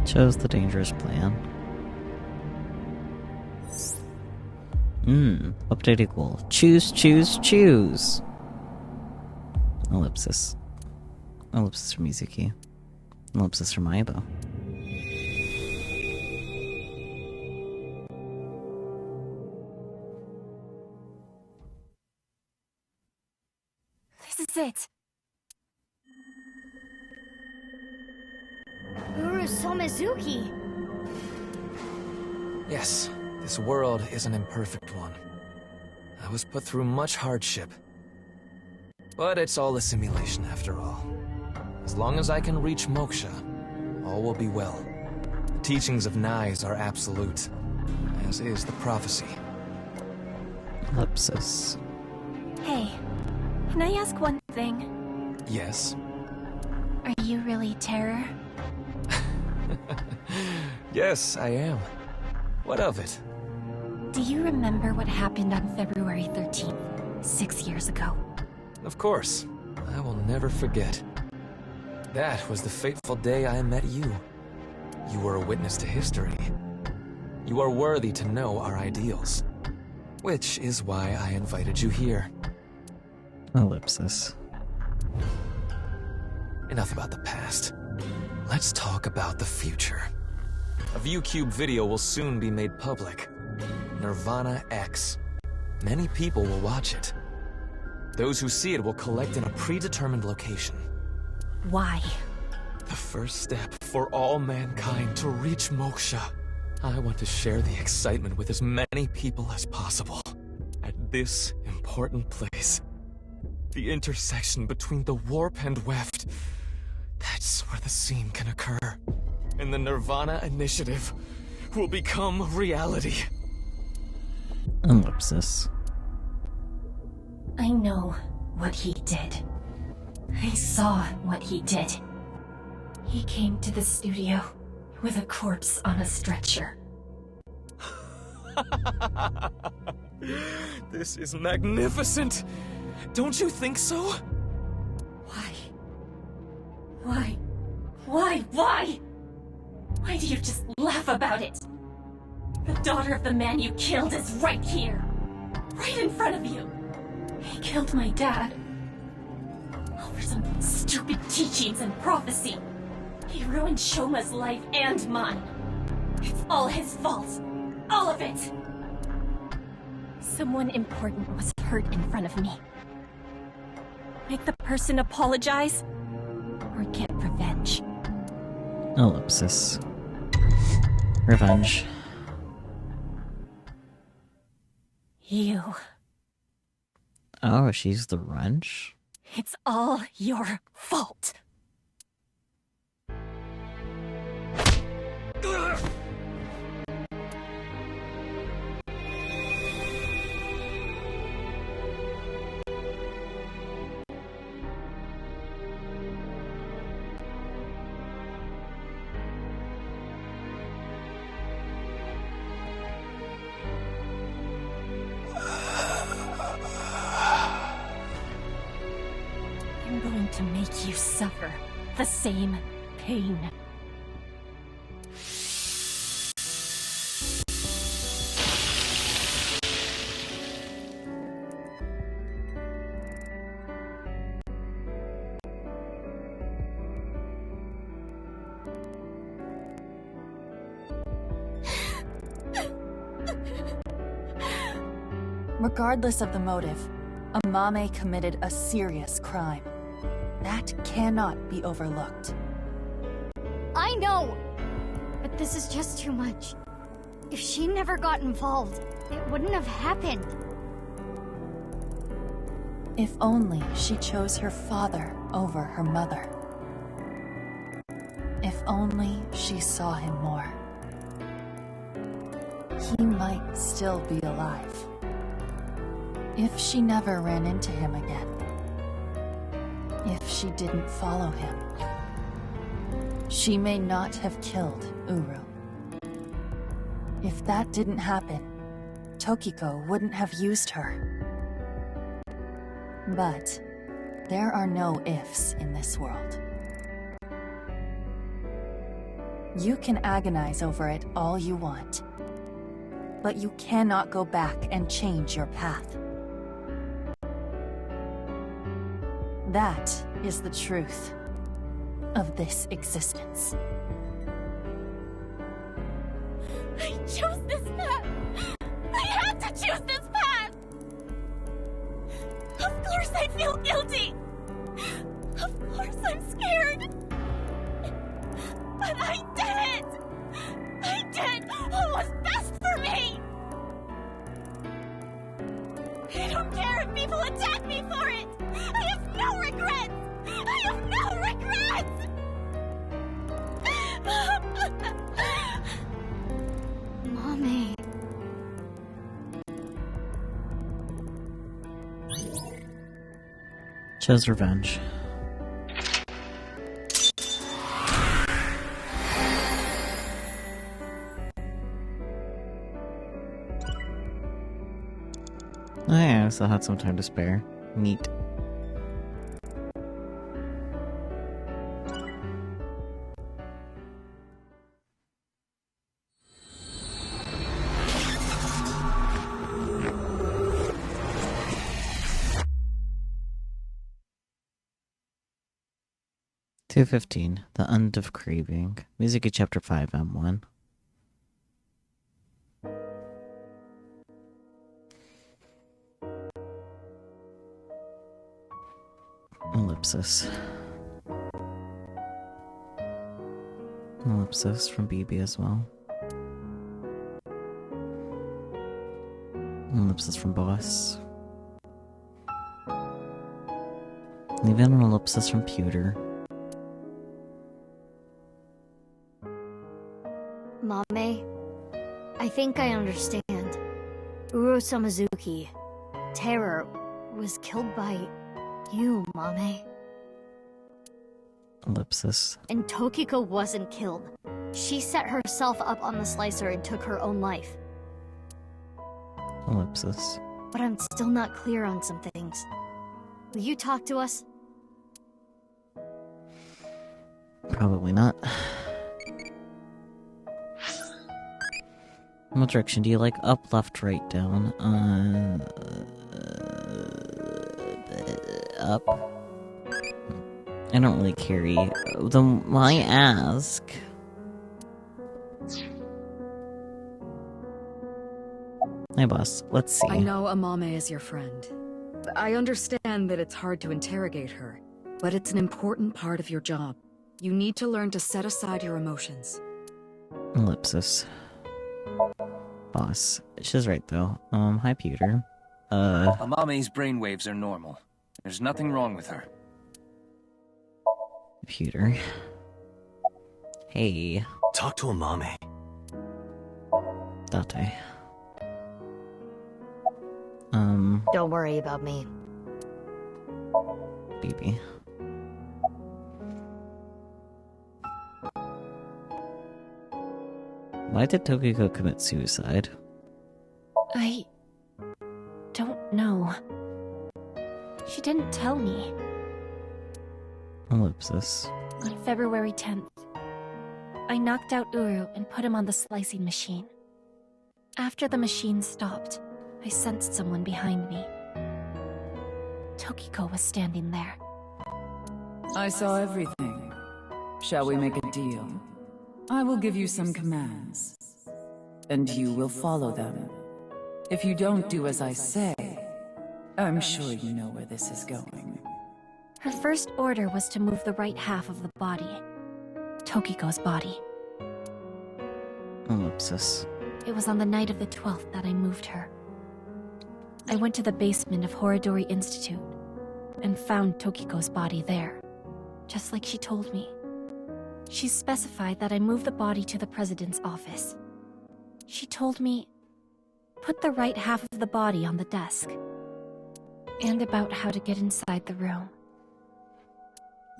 Chose the dangerous plan. Update equal. Choose, choose, choose. Ellipsis. Ellipsis from Mizuki. Ellipsis from Aibo. This is it. Mizuki. Yes, this world is an imperfect one. I was put through much hardship. But it's all a simulation after all. As long as I can reach moksha, all will be well. The teachings of Nais are absolute, as is the prophecy. Ellipsis. Hey, can I ask one thing? Yes? Are you really Terror? Yes, I am. What of it? Do you remember what happened on February 13th, 6 years ago? Of course. I will never forget. That was the fateful day I met you. You were a witness to history. You are worthy to know our ideals. Which is why I invited you here. Ellipsis. Enough about the past. Let's talk about the future. A ViewCube video will soon be made public. nirvanA X. Many people will watch it. Those who see it will collect in a predetermined location. Why? The first step for all mankind to reach moksha. I want to share the excitement with as many people as possible. At this important place. The intersection between the warp and weft. That's where the scene can occur. And the nirvanA initiative will become reality. Ellipsis. I know what he did. I saw what he did. He came to the studio with a corpse on a stretcher. This is magnificent! Don't you think so? Why? Why? Why? Why? Why do you just laugh about it? The daughter of the man you killed is right here. Right in front of you. He killed my dad. Over some stupid teachings and prophecy. He ruined Shoma's life and mine. It's all his fault. All of it. Someone important was hurt in front of me. Make the person apologize, or get revenge. Ellipsis. Revenge. You. Oh, she's the wrench? It's all your fault. I'm going to make you suffer the same pain. Regardless of the motive, Amame committed a serious crime. That cannot be overlooked. I know! But this is just too much. If she never got involved, it wouldn't have happened. If only she chose her father over her mother. If only she saw him more. he might still be alive. If she never ran into him again. If she didn't follow him. She may not have killed Uru. If that didn't happen, Tokiko wouldn't have used her. But there are no ifs in this world. You can agonize over it all you want, but you cannot go back and change your path. That is the truth of this existence. I chose this path! I had to choose this path! Of course I feel guilty! Of course I'm scared! But I did it! I did what was best for me! I don't care if people attack me for it! I have no regrets! I have no regrets! Mommy. Chose revenge. Oh yeah, I still had some time to spare. Neat. $2.15. The End of Craving. Mizuki Chapter 5, M1. Ellipsis. Ellipsis from BB as well. Ellipsis from Boss. Even an ellipsis from Pewter. Mame, I think I understand. Uru Samazuki, Terror, was killed by you, Mame. Ellipsis. And Tokiko wasn't killed. She set herself up on the slicer and took her own life. Ellipsis. But I'm still not clear on some things. Will you talk to us? Probably not. What direction do you like? Up, left, right, down? Up. I don't really carry. Then why ask? Hi, boss. Let's see. I know Amame is your friend. I understand that it's hard to interrogate her, but it's an important part of your job. You need to learn to set aside your emotions. Ellipsis. Boss. She's right, though. Hi, Pewter. Amame's brainwaves are normal. There's nothing wrong with her. Pewter. Hey. Talk to Amame. Date. Don't worry about me. BB. Why did Tokiko commit suicide? I don't know. She didn't tell me. Ellipsis. On February 10th, I knocked out Uru and put him on the slicing machine. After the machine stopped, I sensed someone behind me. Tokiko was standing there. I saw everything. Shall we make a deal? I will give you some commands, and you will follow them. If you don't do as I say, I'm sure you know where this is going. Her first order was to move the right half of the body. Tokiko's body. Ellipsis. It was on the night of the 12th that I moved her. I went to the basement of Horidori Institute and found Tokiko's body there, just like she told me. She specified that I move the body to the president's office. She told me put the right half of the body on the desk. And about how to get inside the room.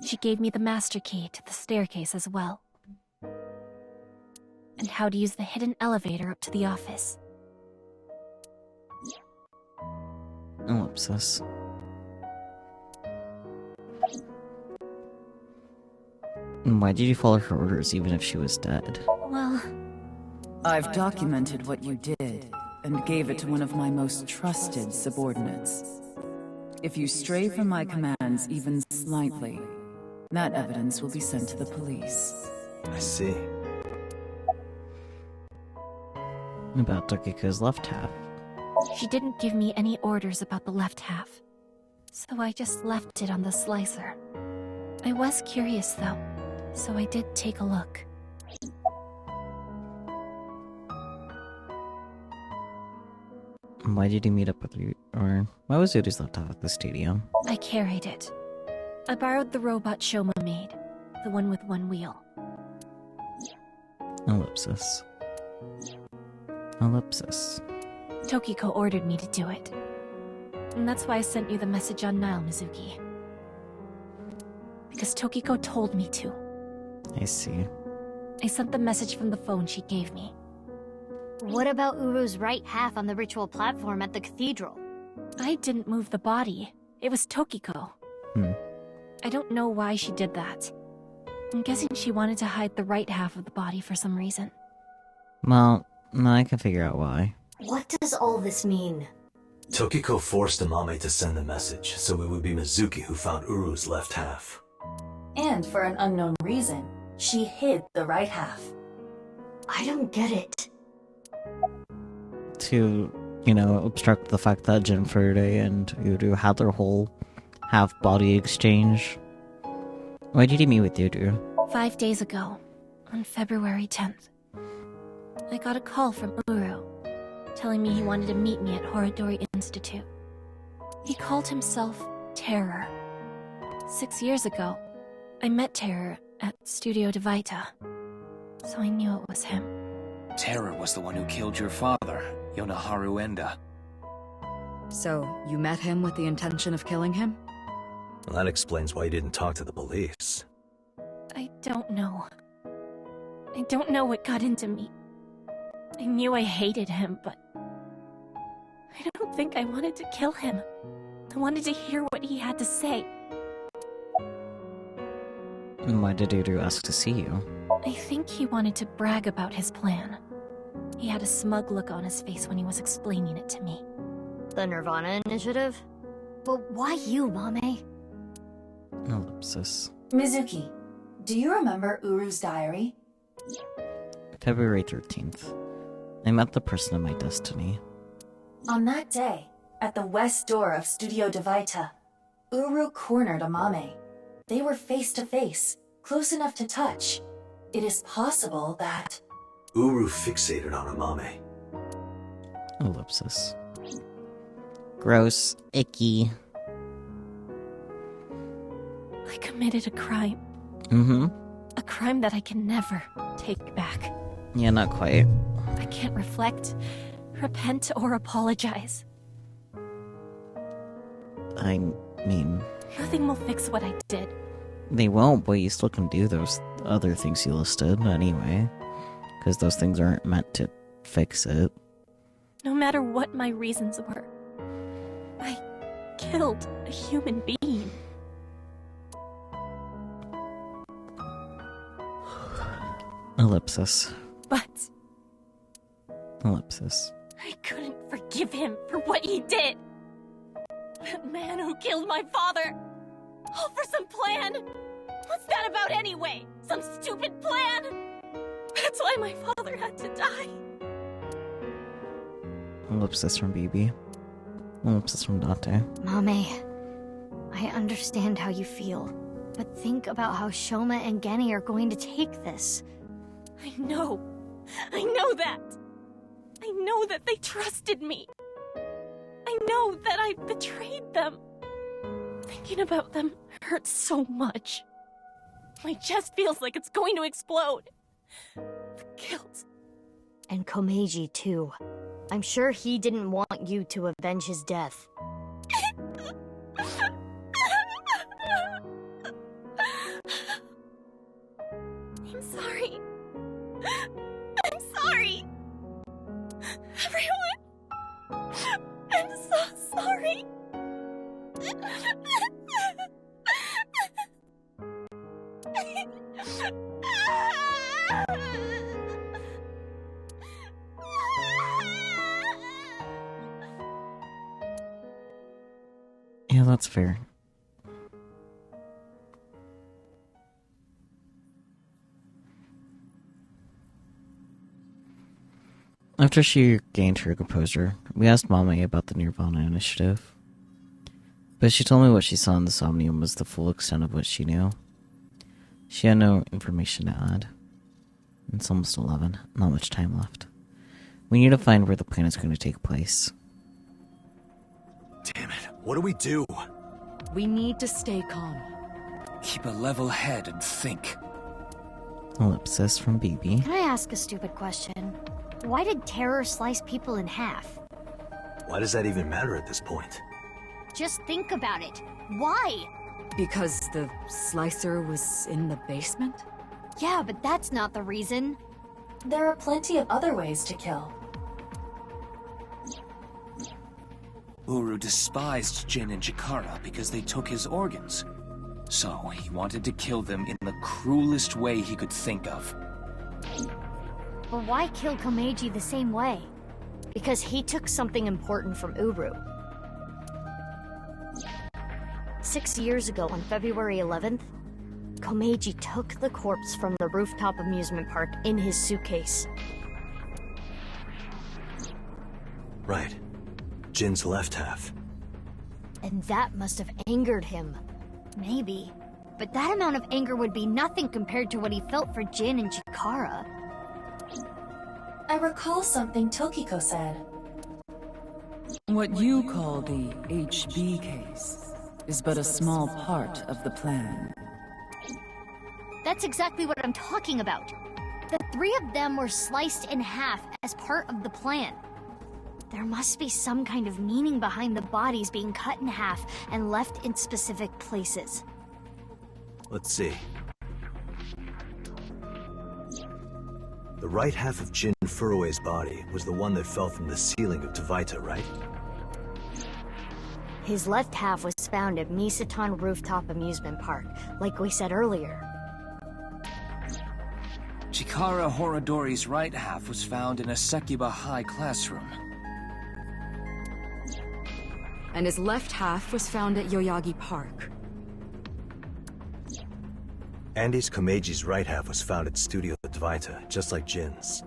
She gave me the master key to the staircase as well. And how to use the hidden elevator up to the office. Ellipsis. Why did you follow her orders even if she was dead? Well... I've documented what you did, and gave it to one of my most trusted subordinates. If you stray from my commands even slightly, that evidence will be sent to the police. I see. About Tokiko's left half. She didn't give me any orders about the left half, so I just left it on the slicer. I was curious though, so I did take a look. Why did he meet up with you? Or why was Uru's left half at the stadium? I carried it. I borrowed the robot Shoma made, the one with one wheel. Ellipsis. Ellipsis. Tokiko ordered me to do it. And that's why I sent you the message on Nile, Mizuki. Because Tokiko told me to. I see. I sent the message from the phone she gave me. What about Uru's right half on the ritual platform at the cathedral? I didn't move the body. It was Tokiko. I don't know why she did that. I'm guessing she wanted to hide the right half of the body for some reason. Well, I can figure out why. What does all this mean? Tokiko forced Amame to send the message, so it would be Mizuki who found Uru's left half. And for an unknown reason, she hid the right half. I don't get it. To, obstruct the fact that Jinfurde and Uru had their whole half-body exchange. Why did he meet with Uru? 5 days ago, on February 10th. I got a call from Uru, telling me he wanted to meet me at Horodori Institute. He called himself Terror. 6 years ago, I met Terror at Studio Divita, so I knew it was him. Terror was the one who killed your father, Yonaharu Enda. So, you met him with the intention of killing him? Well, that explains why you didn't talk to the police. I don't know. I don't know what got into me. I knew I hated him, but... I don't think I wanted to kill him. I wanted to hear what he had to say. And why did Uru ask to see you? I think he wanted to brag about his plan. He had a smug look on his face when he was explaining it to me. The nirvanA initiative? But why you, Mame? Ellipsis. Mizuki, do you remember Uru's diary? February 13th. I met the person of my destiny. On that day, at the west door of Studio Divita, Uru cornered Amame. They were face to face, close enough to touch. It is possible that... Uru fixated on Amame. Ellipsis. Gross. Icky. I committed a crime. A crime that I can never take back. Yeah, not quite. I can't reflect, repent, or apologize. I mean... Nothing will fix what I did. They won't, but you still can do those other things you listed anyway. Because those things aren't meant to fix it. No matter what my reasons were, I killed a human being. Ellipsis. But... Ellipsis. I couldn't forgive him for what he did. That man who killed my father. All for some plan. What's that about anyway? Some stupid plan? That's why my father had to die. Ellipsis from BB. Ellipsis from Date. Mame, I understand how you feel, but think about how Shoma and Genny are going to take this. I know that. I know that they trusted me. I know that I betrayed them. Thinking about them hurts so much. My chest feels like it's going to explode. The guilt. And Komeiji, too. I'm sure he didn't want you to avenge his death. I'm sorry. I'm sorry. Everyone. I'm so sorry. Yeah, that's fair. After she gained her composure, we asked Mame about the nirvanA initiative. But she told me what she saw in the Somnium was the full extent of what she knew. She had no information to add. It's almost 11, not much time left. We need to find where the plan is going to take place. Damn it, what do we do? We need to stay calm. Keep a level head and think. Ellipsis from BB. Can I ask a stupid question? Why did terror slice people in half? Why does that even matter at this point? Just think about it. Why? Because the slicer was in the basement? Yeah, but that's not the reason. There are plenty of other ways to kill. Uru despised Jin and Chikara because they took his organs. So he wanted to kill them in the cruelest way he could think of. But why kill Komeiji the same way? Because he took something important from Uru. 6 years ago, on February 11th, Komeiji took the corpse from the rooftop amusement park in his suitcase. Right. Jin's left half. And that must have angered him. Maybe. But that amount of anger would be nothing compared to what he felt for Jin and Chikara. I recall something Tokiko said. What you call the HB case is but a small part of the plan. That's exactly what I'm talking about. The three of them were sliced in half as part of the plan. There must be some kind of meaning behind the bodies being cut in half and left in specific places. Let's see. The right half of Jin Furue's body was the one that fell from the ceiling of Tavaita, right? His left half was found at Misatan Rooftop Amusement Park, like we said earlier. Chikara Horodori's right half was found in a Sekiba High classroom. And his left half was found at Yoyagi Park. Andy's Komeiji's right half was found at Studio Tavaita, just like Jin's.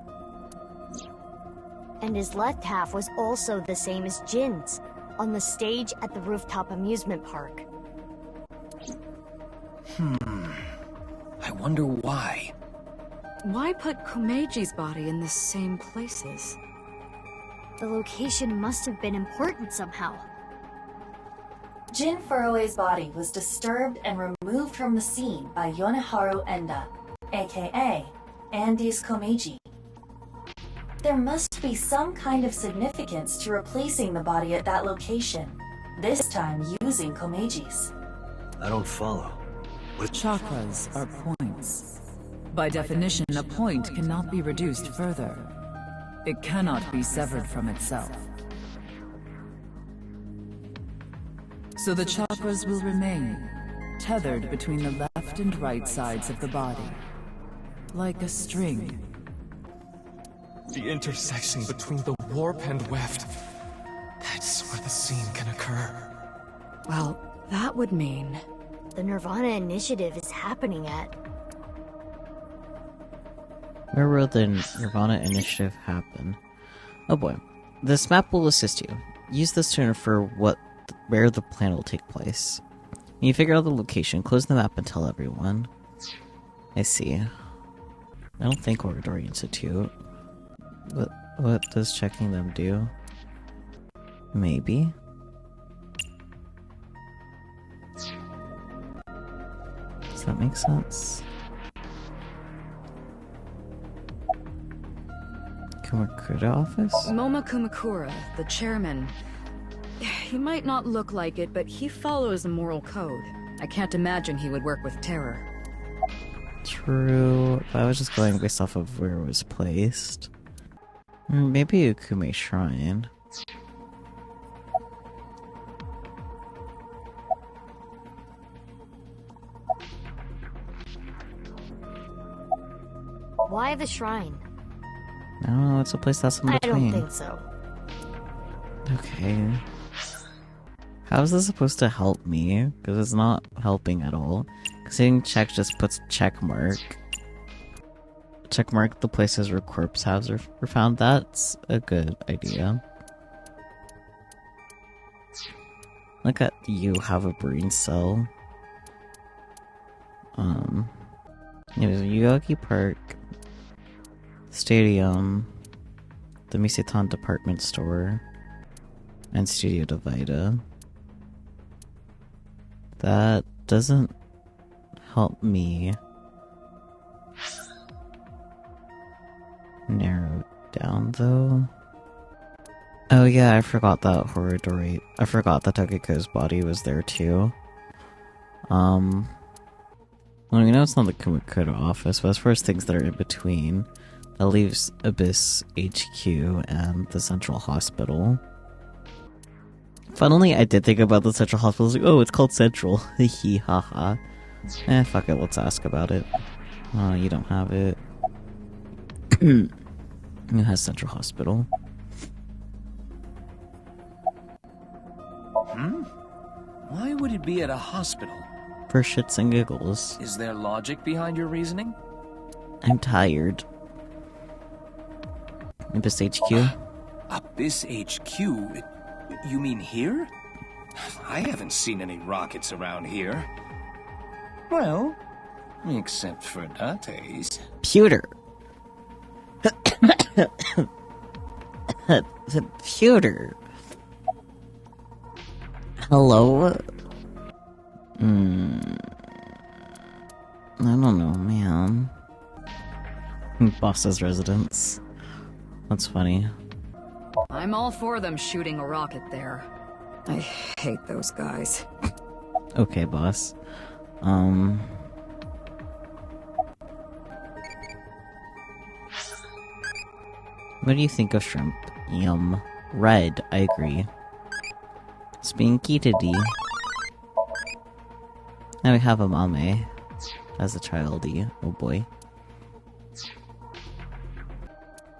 And his left half was also the same as Jin's, on the stage at the rooftop amusement park. I wonder why. Why put Komeiji's body in the same places? The location must have been important somehow. Jin Furue's body was disturbed and removed from the scene by Yoneharu Enda, aka Andy's Komeiji. There must be some kind of significance to replacing the body at that location, this time using Komeiji's. I don't follow. Chakras are points. By definition, a point cannot be reduced further. It cannot be severed from itself. So the chakras will remain, tethered between the left and right sides of the body, like a string. The intersection between the warp and weft. That's where the scene can occur. Well, that would mean... the nirvanA initiative is happening at... Where will the nirvanA initiative happen? Oh boy. This map will assist you. Use this to infer where the plan will take place. When you figure out the location, close the map and tell everyone. I see. I don't think Orgadori Institute. What does checking them do? Maybe. Does that make sense? Kumakura office? Moma Kumakura, the chairman. He might not look like it, but he follows a moral code. I can't imagine he would work with terror. True. If I was just going based off of where it was placed. Maybe Ukume Shrine. Why the shrine? I don't know, it's a place that's in between. I don't think so. Okay. How is this supposed to help me? Because it's not helping at all. Because hitting check just puts check mark. Check mark the places where corpse halves were found. That's a good idea. Look at you have a brain cell. There's Yogi Park, Stadium, the Misetan department store, and Studio Divida. That doesn't help me narrow down, though. Oh yeah, I forgot that Horodori. I forgot that Tokiko's body was there too. Well, you know it's not the Kumakura office, but as far as things that are in between, that leaves Abyss HQ and the Central Hospital. Funnily, I did think about the Central Hospital. I was like, oh, it's called Central. Hee haha. Fuck it, let's ask about it. You don't have it. It has Central Hospital. Why would it be at a hospital? For shits and giggles. Is there logic behind your reasoning? I'm tired. Abyss HQ? Abyss HQ? You mean here? I haven't seen any rockets around here. Well, except for Date's. Pewter! Pewter! Hello? I don't know, man. Boss's residence. That's funny. I'm all for them shooting a rocket there. I hate those guys. Okay, boss. What do you think of shrimp? Yum. Red, I agree. Spinky titty. Now we have a Mame as a childie. Oh boy.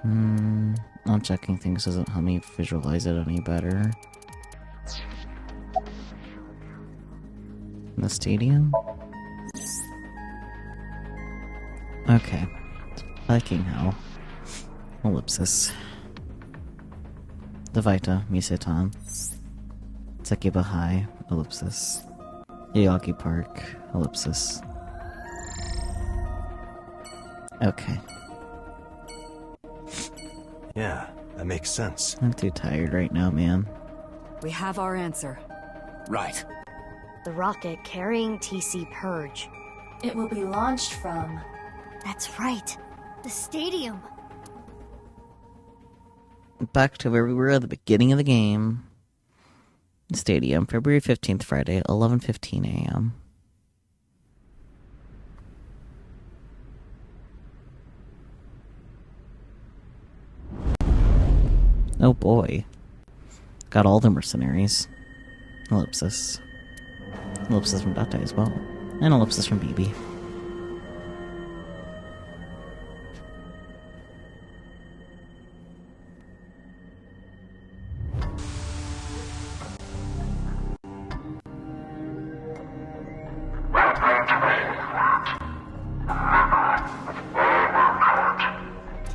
Not checking things doesn't help me visualize it any better. The stadium? Okay. Liking how. Ellipsis. Divita, Misetan. Tsukiba High, ellipsis. Yagi Park, ellipsis. Okay. Yeah, that makes sense. I'm too tired right now, man. We have our answer. Right. The rocket carrying TC Purge. It will be launched from... That's right. The stadium. Back to where we were at the beginning of the game. Stadium, February 15th, Friday, 11:15 a.m. Oh boy. Got all the mercenaries. Ellipsis. Ellipsis from Date as well. And ellipsis from BB.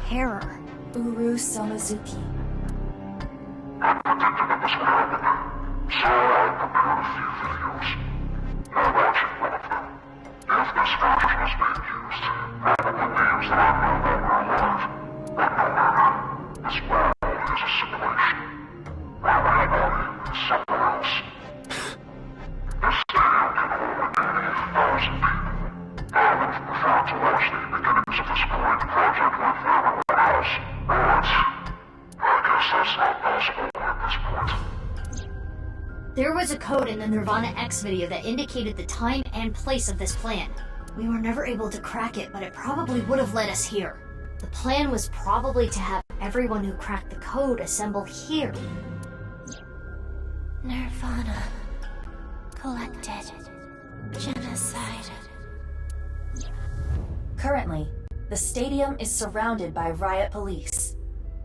Terror. Uru Somizuki. Watch the beginnings of this great project with their house. There was a code in the nirvanA X video that indicated the time and place of this plan. We were never able to crack it, but it probably would have led us here. The plan was probably to have everyone who cracked the code assemble here. nirvanA. Collected. Genocide. Currently, the stadium is surrounded by riot police.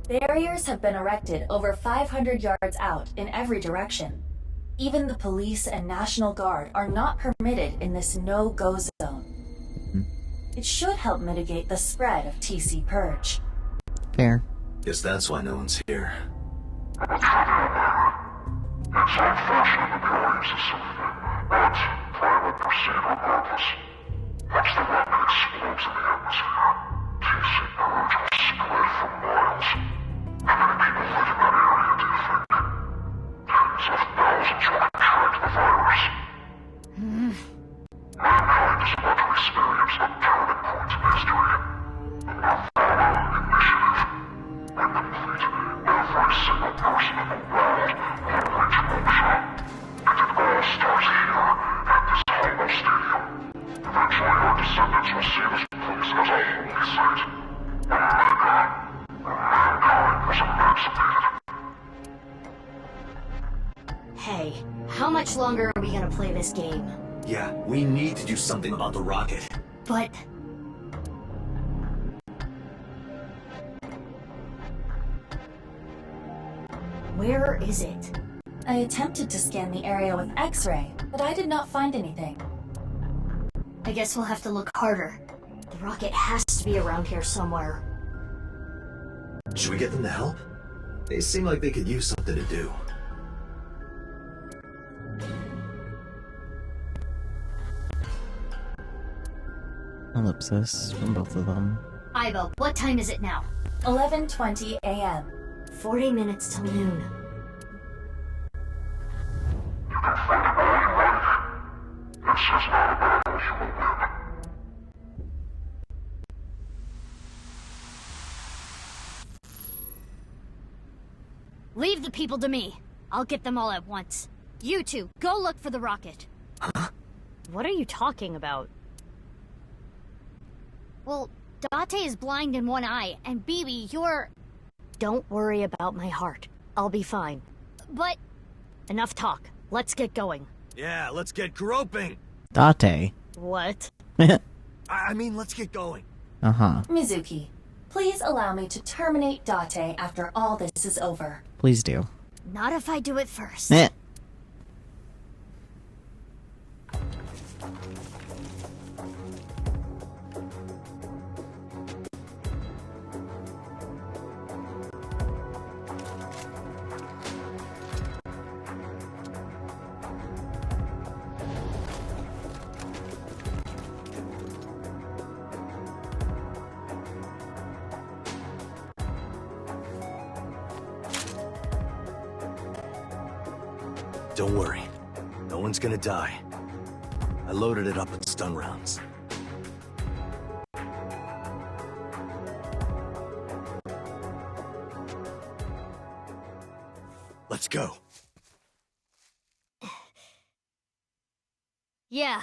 Barriers have been erected over 500 yards out in every direction. Even the police and National Guard are not permitted in this no-go zone. It should help mitigate the spread of TC Purge. Fair. Guess that's why no one's here. It's unfortunate the Guardians of Somnium, but plan will proceed regardless. Once the rocket explodes in the atmosphere, TC Purge will spread for miles. How many people live in that area, do you think? Tens of thousands will contract the virus. Mankind is about to experience a turning point in history. The nirvanA Initiative. When complete, every single person in the world will reach motion. And it all starts here, at this hollow stadium. Eventually our descendants will see this place as a holy site. Omega. Mankind was emancipated. Hey, how much longer are we gonna play this game? Yeah, we need to do something about the rocket. But... where is it? I attempted to scan the area with X-ray, but I did not find anything. I guess we'll have to look harder. The rocket has to be around here somewhere. Should we get them to help? They seem like they could use something to do. Ellipsis from both of them. Ivo, what time is it now? 11:20 a.m. 40 minutes till noon. You can find it all you like. This is not a battle you will win. Leave the people to me. I'll get them all at once. You two, go look for the rocket. Huh? What are you talking about? Well, Date is blind in one eye, and Bibi, you're... Don't worry about my heart. I'll be fine. But... Enough talk. Let's get going. Yeah, let's get groping. Date. What? I mean, let's get going. Uh-huh. Mizuki, please allow me to terminate Date after all this is over. Please do. Not if I do it first. Don't worry. No one's gonna die. I loaded it up with stun rounds. Let's go. Yeah.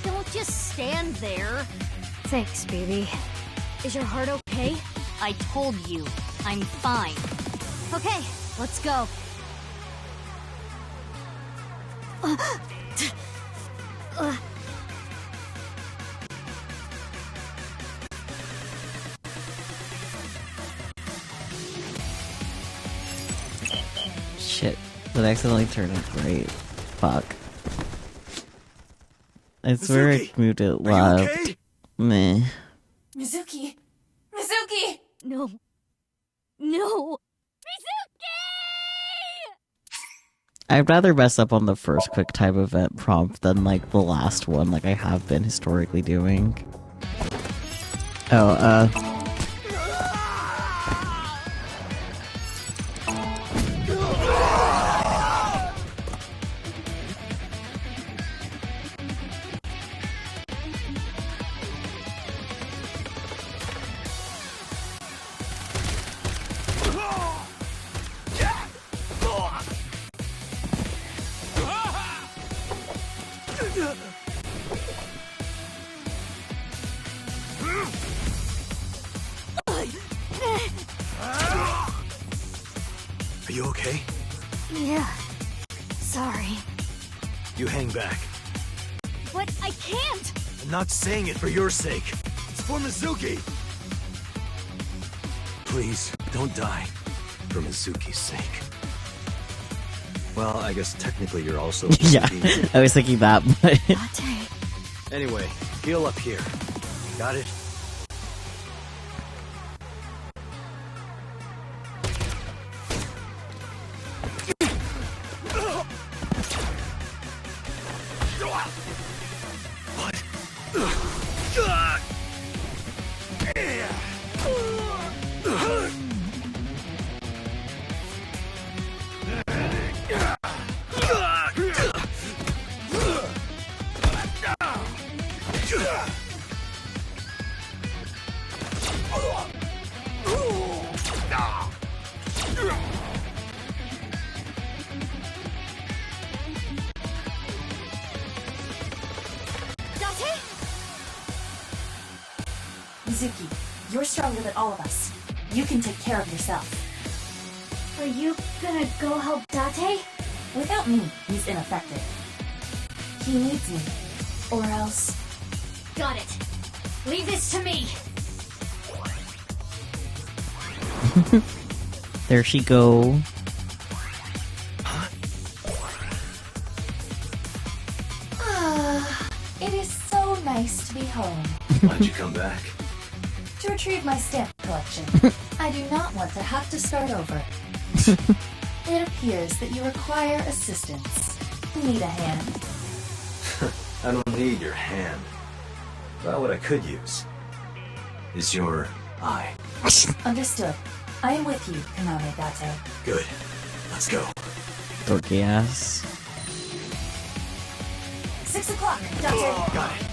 Don't just stand there. Thanks, baby. Is your heart okay? I told you, I'm fine. Okay, let's go. Shit. That accidentally turned it right. Fuck. I swear I moved it left. Okay? Meh. Mizuki! Mizuki! No. No! I'd rather mess up on the first quick time event prompt than, like, the last one, like I have been historically doing. Oh, Are you okay? Yeah. Sorry. You hang back. But I can't! I'm not saying it for your sake. It's for Mizuki! Please, don't die. For Mizuki's sake. Well, I guess technically you're also yeah, Mizuki. I was thinking that, but... Anyway, heal up here. Got it? Mizuki, you're stronger than all of us. You can take care of yourself. Are you gonna go help Date? Without me, he's ineffective. He needs me. Or else... Got it. Leave this to me. There she go. It is so nice to be home. Why'd you come back? To retrieve my stamp collection. I do not want to have to start over. It appears that you require assistance. Need a hand? I don't need your hand. Well, what I could use is your eye. Understood. I am with you, Kaname Date. Good. Let's go. Dorky ass. 6 o'clock, Date. Got it.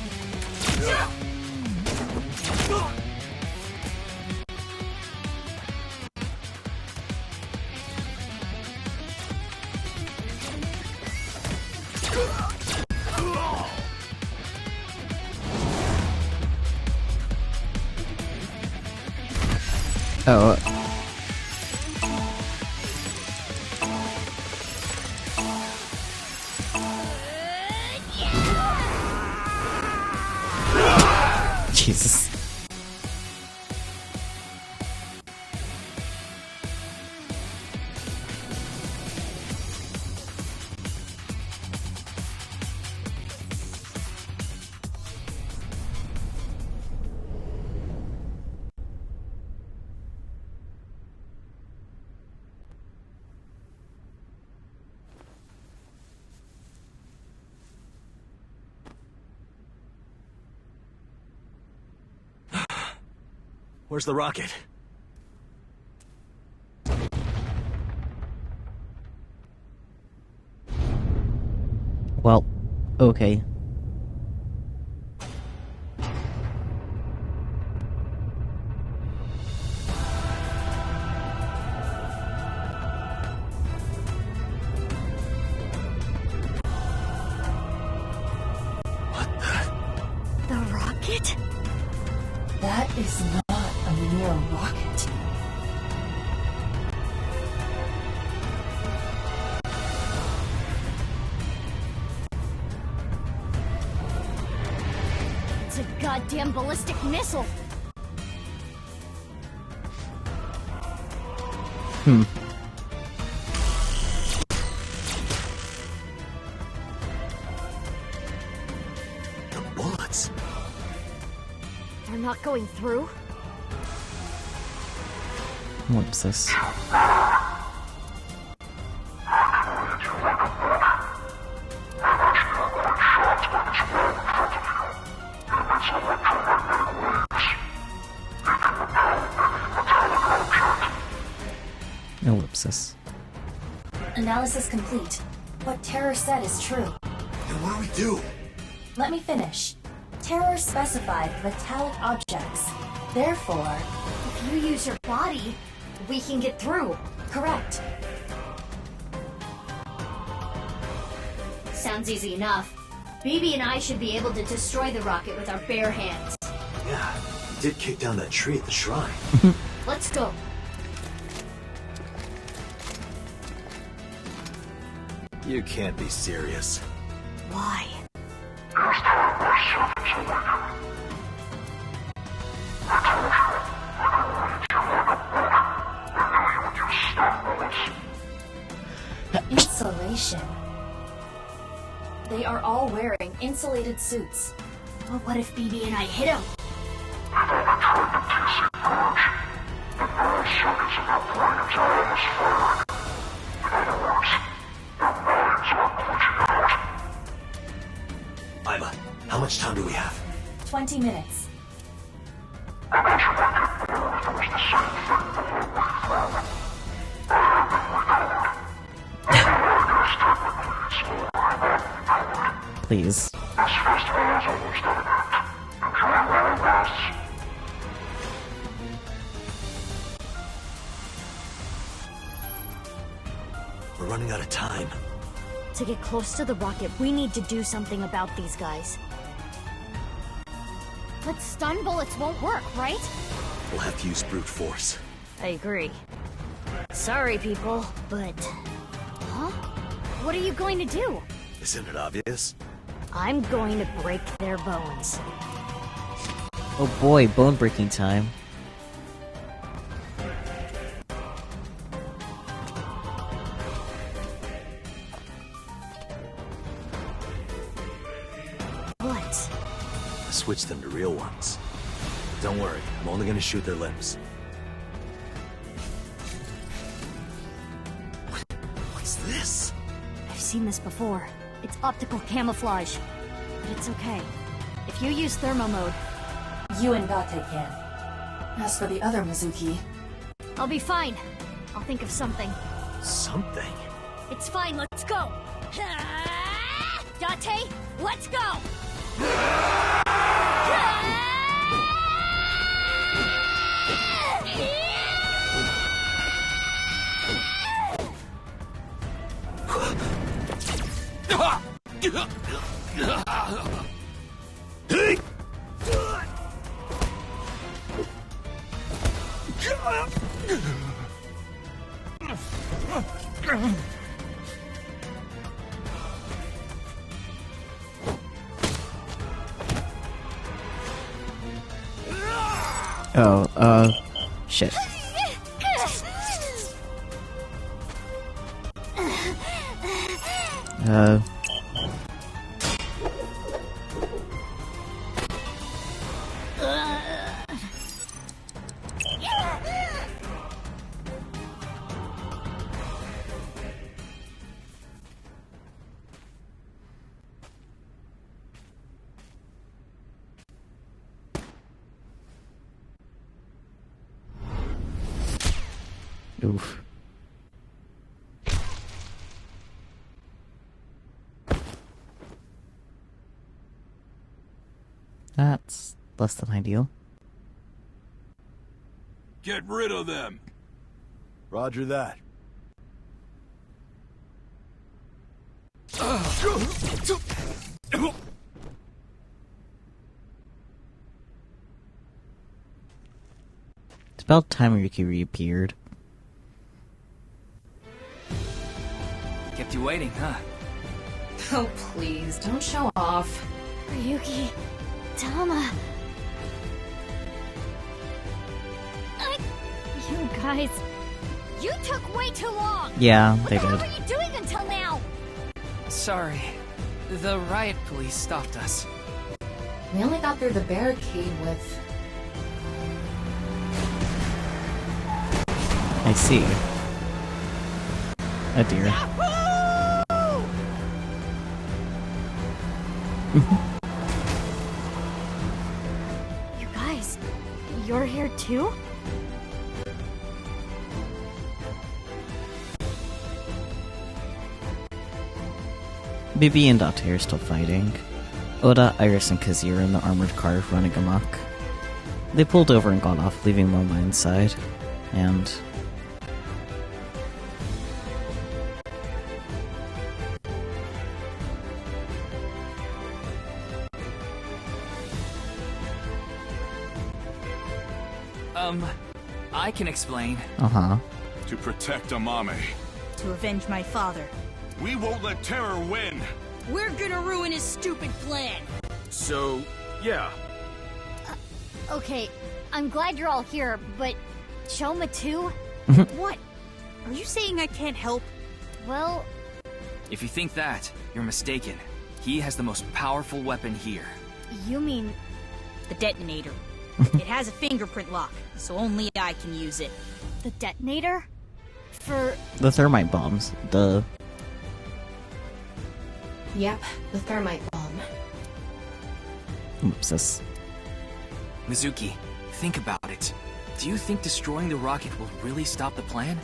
Oh. Jesus. Where's the rocket? Well, okay. The rocket? That is not a mere rocket. It's a goddamn ballistic missile. The bullets. They're not going through? What's this? Ellipsis. Analysis complete. What Terror said is true. Then what do we do? Let me finish. Terror specified metallic objects. Therefore, if you use your body, we can get through. Correct. Sounds easy enough. BB and I should be able to destroy the rocket with our bare hands. Yeah, he did kick down that tree at the shrine. Let's go. You can't be serious. Why? Insulation. They are all wearing insulated suits. Well, what if BB and I hit him? Ima, how much time do we have? 20 minutes. Please. We're running out of time. To get close to the rocket, we need to do something about these guys. But stun bullets won't work, right? We'll have to use brute force. I agree. Sorry, people, but... Huh? What are you going to do? Isn't it obvious? I'm going to break their bones. Oh boy, bone breaking time. What? Switch them to real ones. Don't worry, I'm only gonna shoot their limbs. What's this? I've seen this before. It's optical camouflage. But it's okay. If you use thermo mode... You and Gate can. As for the other Mizuki... I'll be fine. I'll think of something. Something? It's fine, let's go! Date, let's go! Oh, shit. Oof. That's less than ideal. Get rid of them! Roger that. It's about time Ryuki reappeared. Kept you waiting, huh? Oh, please, don't show off. Ryuki, Tama. You guys, you took way too long. Yeah, they did. What were you doing until now? Sorry. The riot police stopped us. We only got through the barricade with... I see. Oh dear. You guys, you're here too? Bibi and Date are still fighting. Oda, Iris, and Kazi are in the armored car running amok. They pulled over and got off, leaving Moma inside. And... I can explain. Uh-huh. To protect Amame. To avenge my father. We won't let terror win! We're gonna ruin his stupid plan! So, yeah. Okay, I'm glad you're all here, but Shoma too? What? Are you saying I can't help? Well... If you think that, you're mistaken. He has the most powerful weapon here. You mean... The detonator. It has a fingerprint lock, so only I can use it. The detonator? For... The thermite bombs. Duh. Yep, the thermite bomb. Oopsus. Mizuki, think about it. Do you think destroying the rocket will really stop the plan?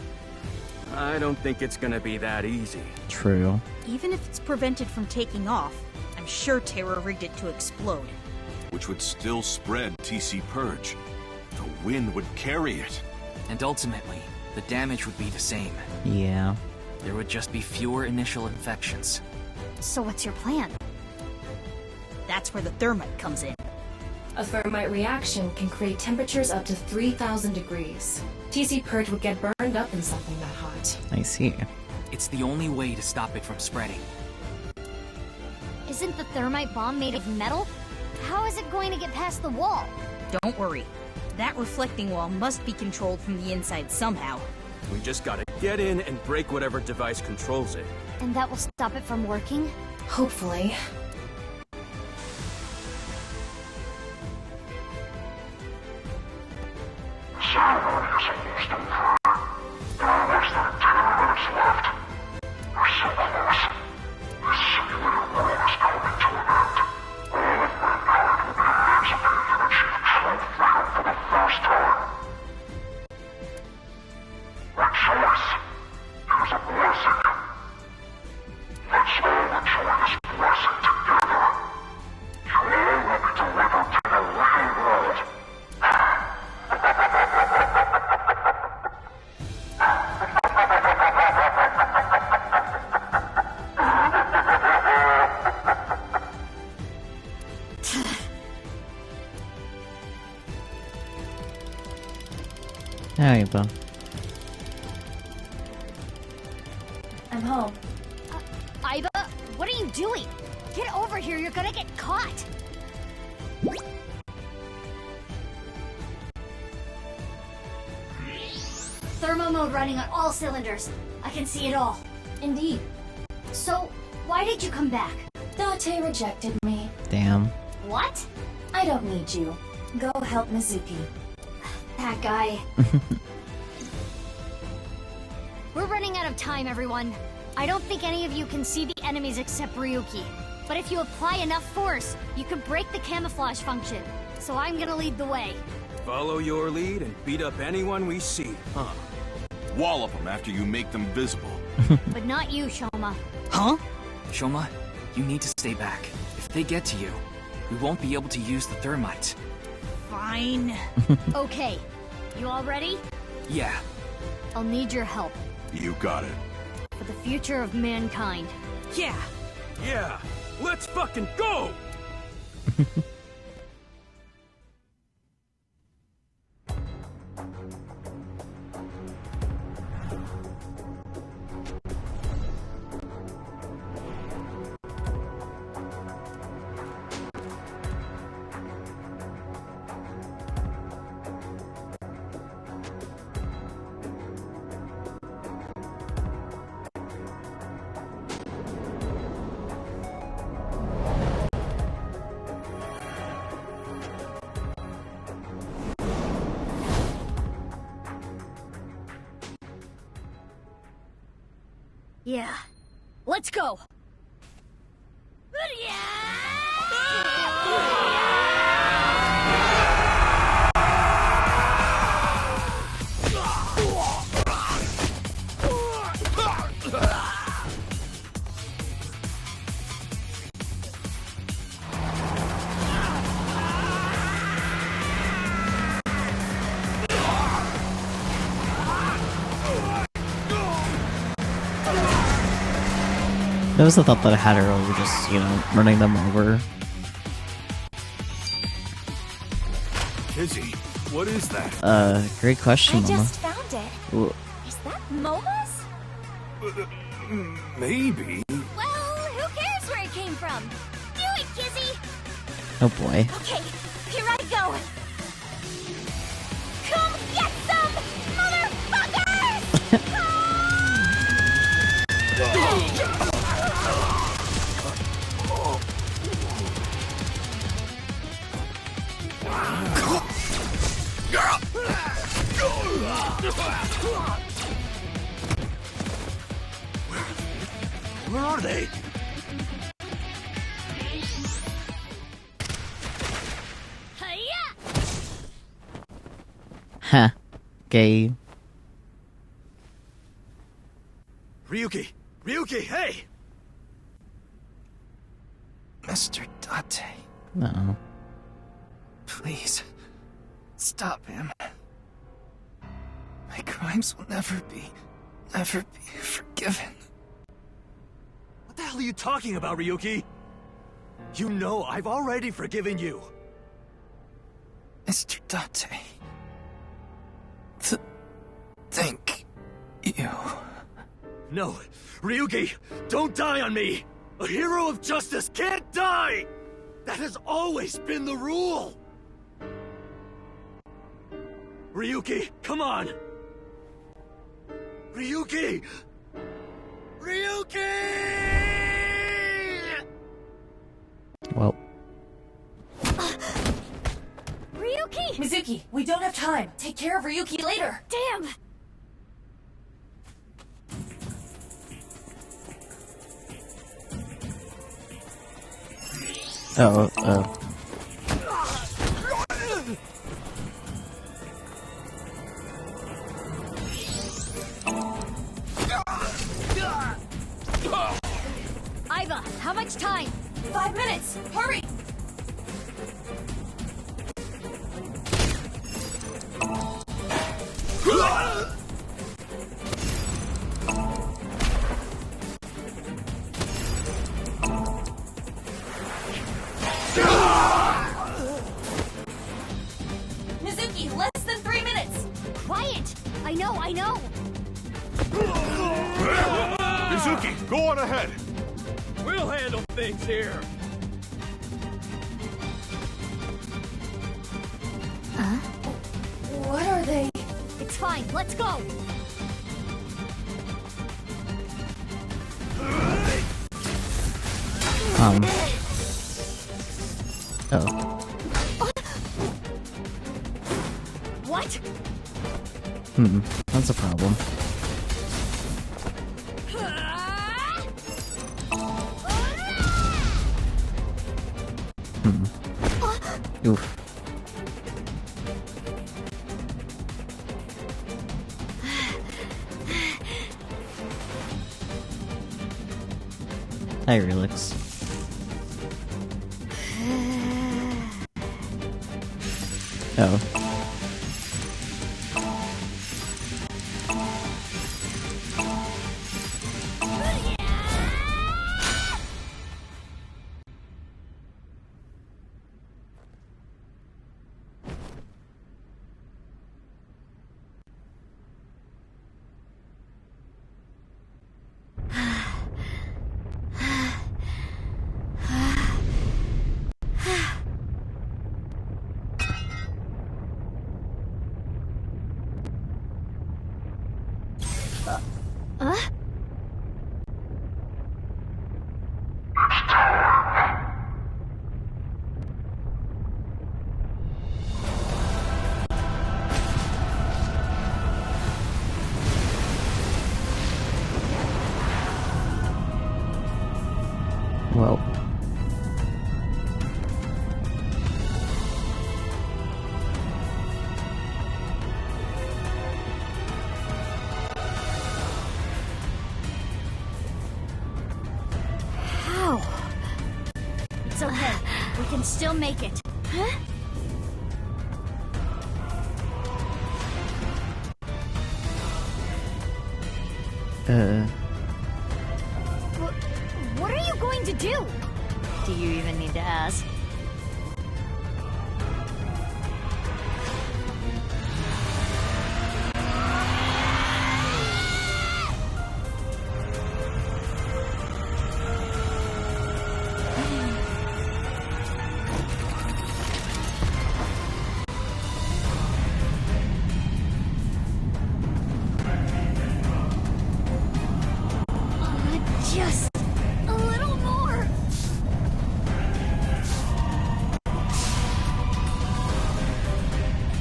I don't think it's gonna be that easy. True. Even if it's prevented from taking off, I'm sure Terror rigged it to explode. Which would still spread TC Purge. The wind would carry it. And ultimately, the damage would be the same. Yeah. There would just be fewer initial infections. So what's your plan? That's where the thermite comes in. A thermite reaction can create temperatures up to 3,000 degrees. TC Purge would get burned up in something that hot. I see. It's the only way to stop it from spreading. Isn't the thermite bomb made of metal? How is it going to get past the wall? Don't worry. That reflecting wall must be controlled from the inside somehow. We just gotta get in and break whatever device controls it. And that will stop it from working? Hopefully. Ceremony is almost over. There are less than 10 minutes left. We're so close. This simulated war is coming to an end. All of mankind will be emancipated and achieve true freedom for the first time. Rejoice! It is a blessing. Let's all enjoy this blessing together. You all will be delivered to the real world. Aiba. I'm home. Aiba, what are you doing? Get over here, you're gonna get caught! Thermo mode running on all cylinders. I can see it all. Indeed. So, why did you come back? Date rejected me. Damn. What? I don't need you. Go help Mizuki. That guy. We're running out of time, everyone. I don't think any of you can see the enemies except Ryuki. But if you apply enough force, you can break the camouflage function. So I'm gonna lead the way. Follow your lead and beat up anyone we see, huh? Wallop them after you make them visible. But not you, Shoma. Huh? Shoma, you need to stay back. If they get to you, we won't be able to use the thermite. Fine. Okay. You all ready? Yeah. I'll need your help. You got it. For the future of mankind. Yeah. Yeah, let's fucking go! Yeah. Let's go! There was the thought that Hatterall were just, you know, running them over. Kizzy, what is that? Great question, I Mama. just found it. Ooh. Is that Moma's? Maybe. Well, who cares where it came from? Do it, Kizzy! Oh boy. Okay, here I go. Come get some, motherfuckers! Where are they? Huh. Gay. Ryuki! Ryuki, hey! Mr. Date, No. please, stop him. My crimes will never be forgiven. What the hell are you talking about, Ryuki? You know I've already forgiven you. Mr. Date, thank you. No, Ryuki, don't die on me! A hero of justice can't die! That has always been the rule! Ryuki, come on! Ryuki! Ryuki! Well. Ryuki! Mizuki, we don't have time. Take care of Ryuki later. Damn! Oh, Iva, how much time? 5 minutes! Hurry! Mizuki, less than 3 minutes! Quiet! I know! Mizuki, go on ahead. We'll handle things here. What are they? It's fine, let's go! Oh. What? That's a problem. Oof. Hi, Relix. Oh. Well. How? It's okay. We can still make it. Huh? going to do? Do you even need to ask? Just a little more.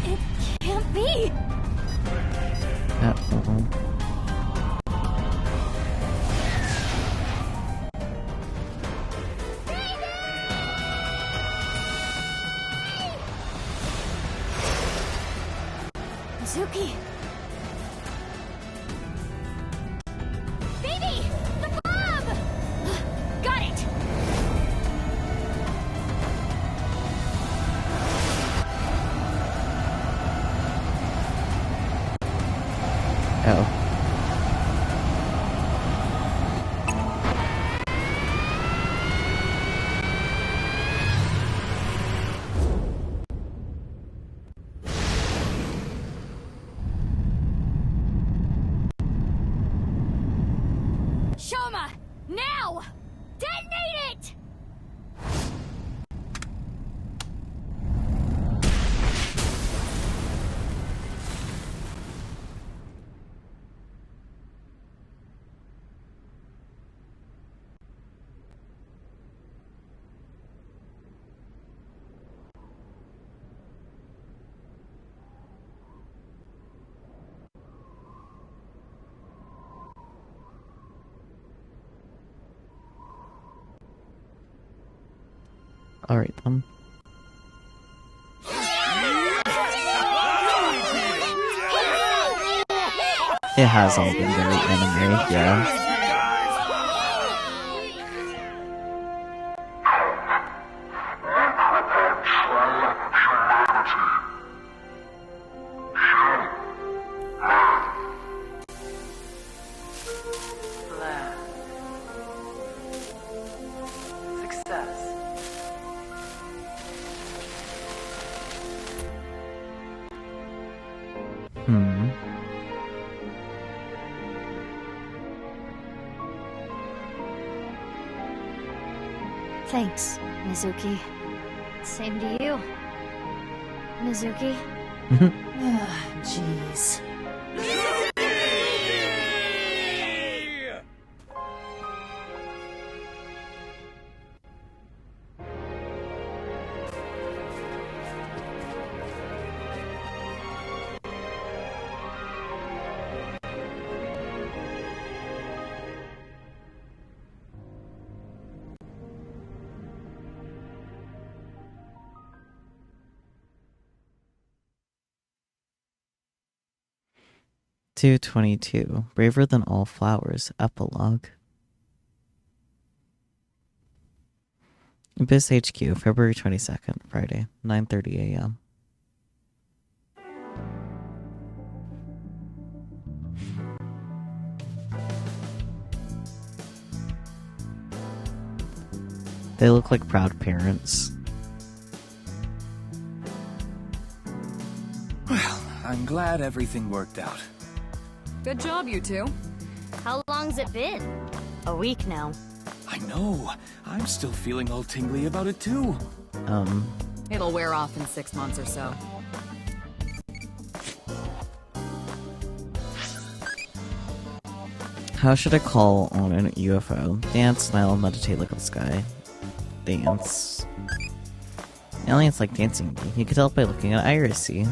It can't be. Mizuki. Baby! The bomb! Got it! Oh. Shoma! Now! Detonate it! Alright then. It has all been very anime, yeah. Thanks, Mizuki. Same to you, Mizuki. Jeez. $222. Braver Than All Flowers. Epilogue. Abyss HQ, February 22nd, Friday, 9:30 a.m. They look like proud parents. Well, I'm glad everything worked out. Good job, you two. How long's it been? A week now. I know. I'm still feeling all tingly about it too. It'll wear off in 6 months or so. How should I call on an UFO? Dance, smile, meditate, look at the sky. Dance. Aliens like dancing. You can tell by looking at Iris-y.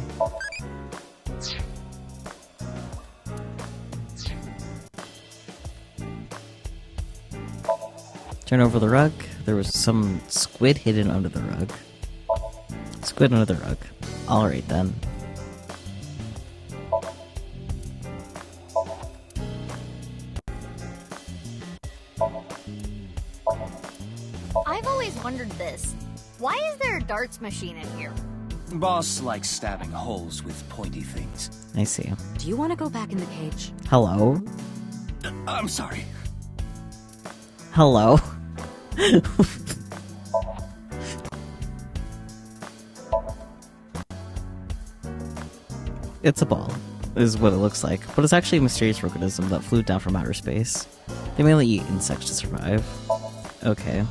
Turn over the rug. There was some squid hidden under the rug. Squid under the rug. Alright then. I've always wondered this. Why is there a darts machine in here? Boss likes stabbing holes with pointy things. I see. Do you want to go back in the cage? Hello? I'm sorry. Hello? It's a ball, is what it looks like, but it's actually a mysterious organism that flew down from outer space. They mainly eat insects to survive. Okay.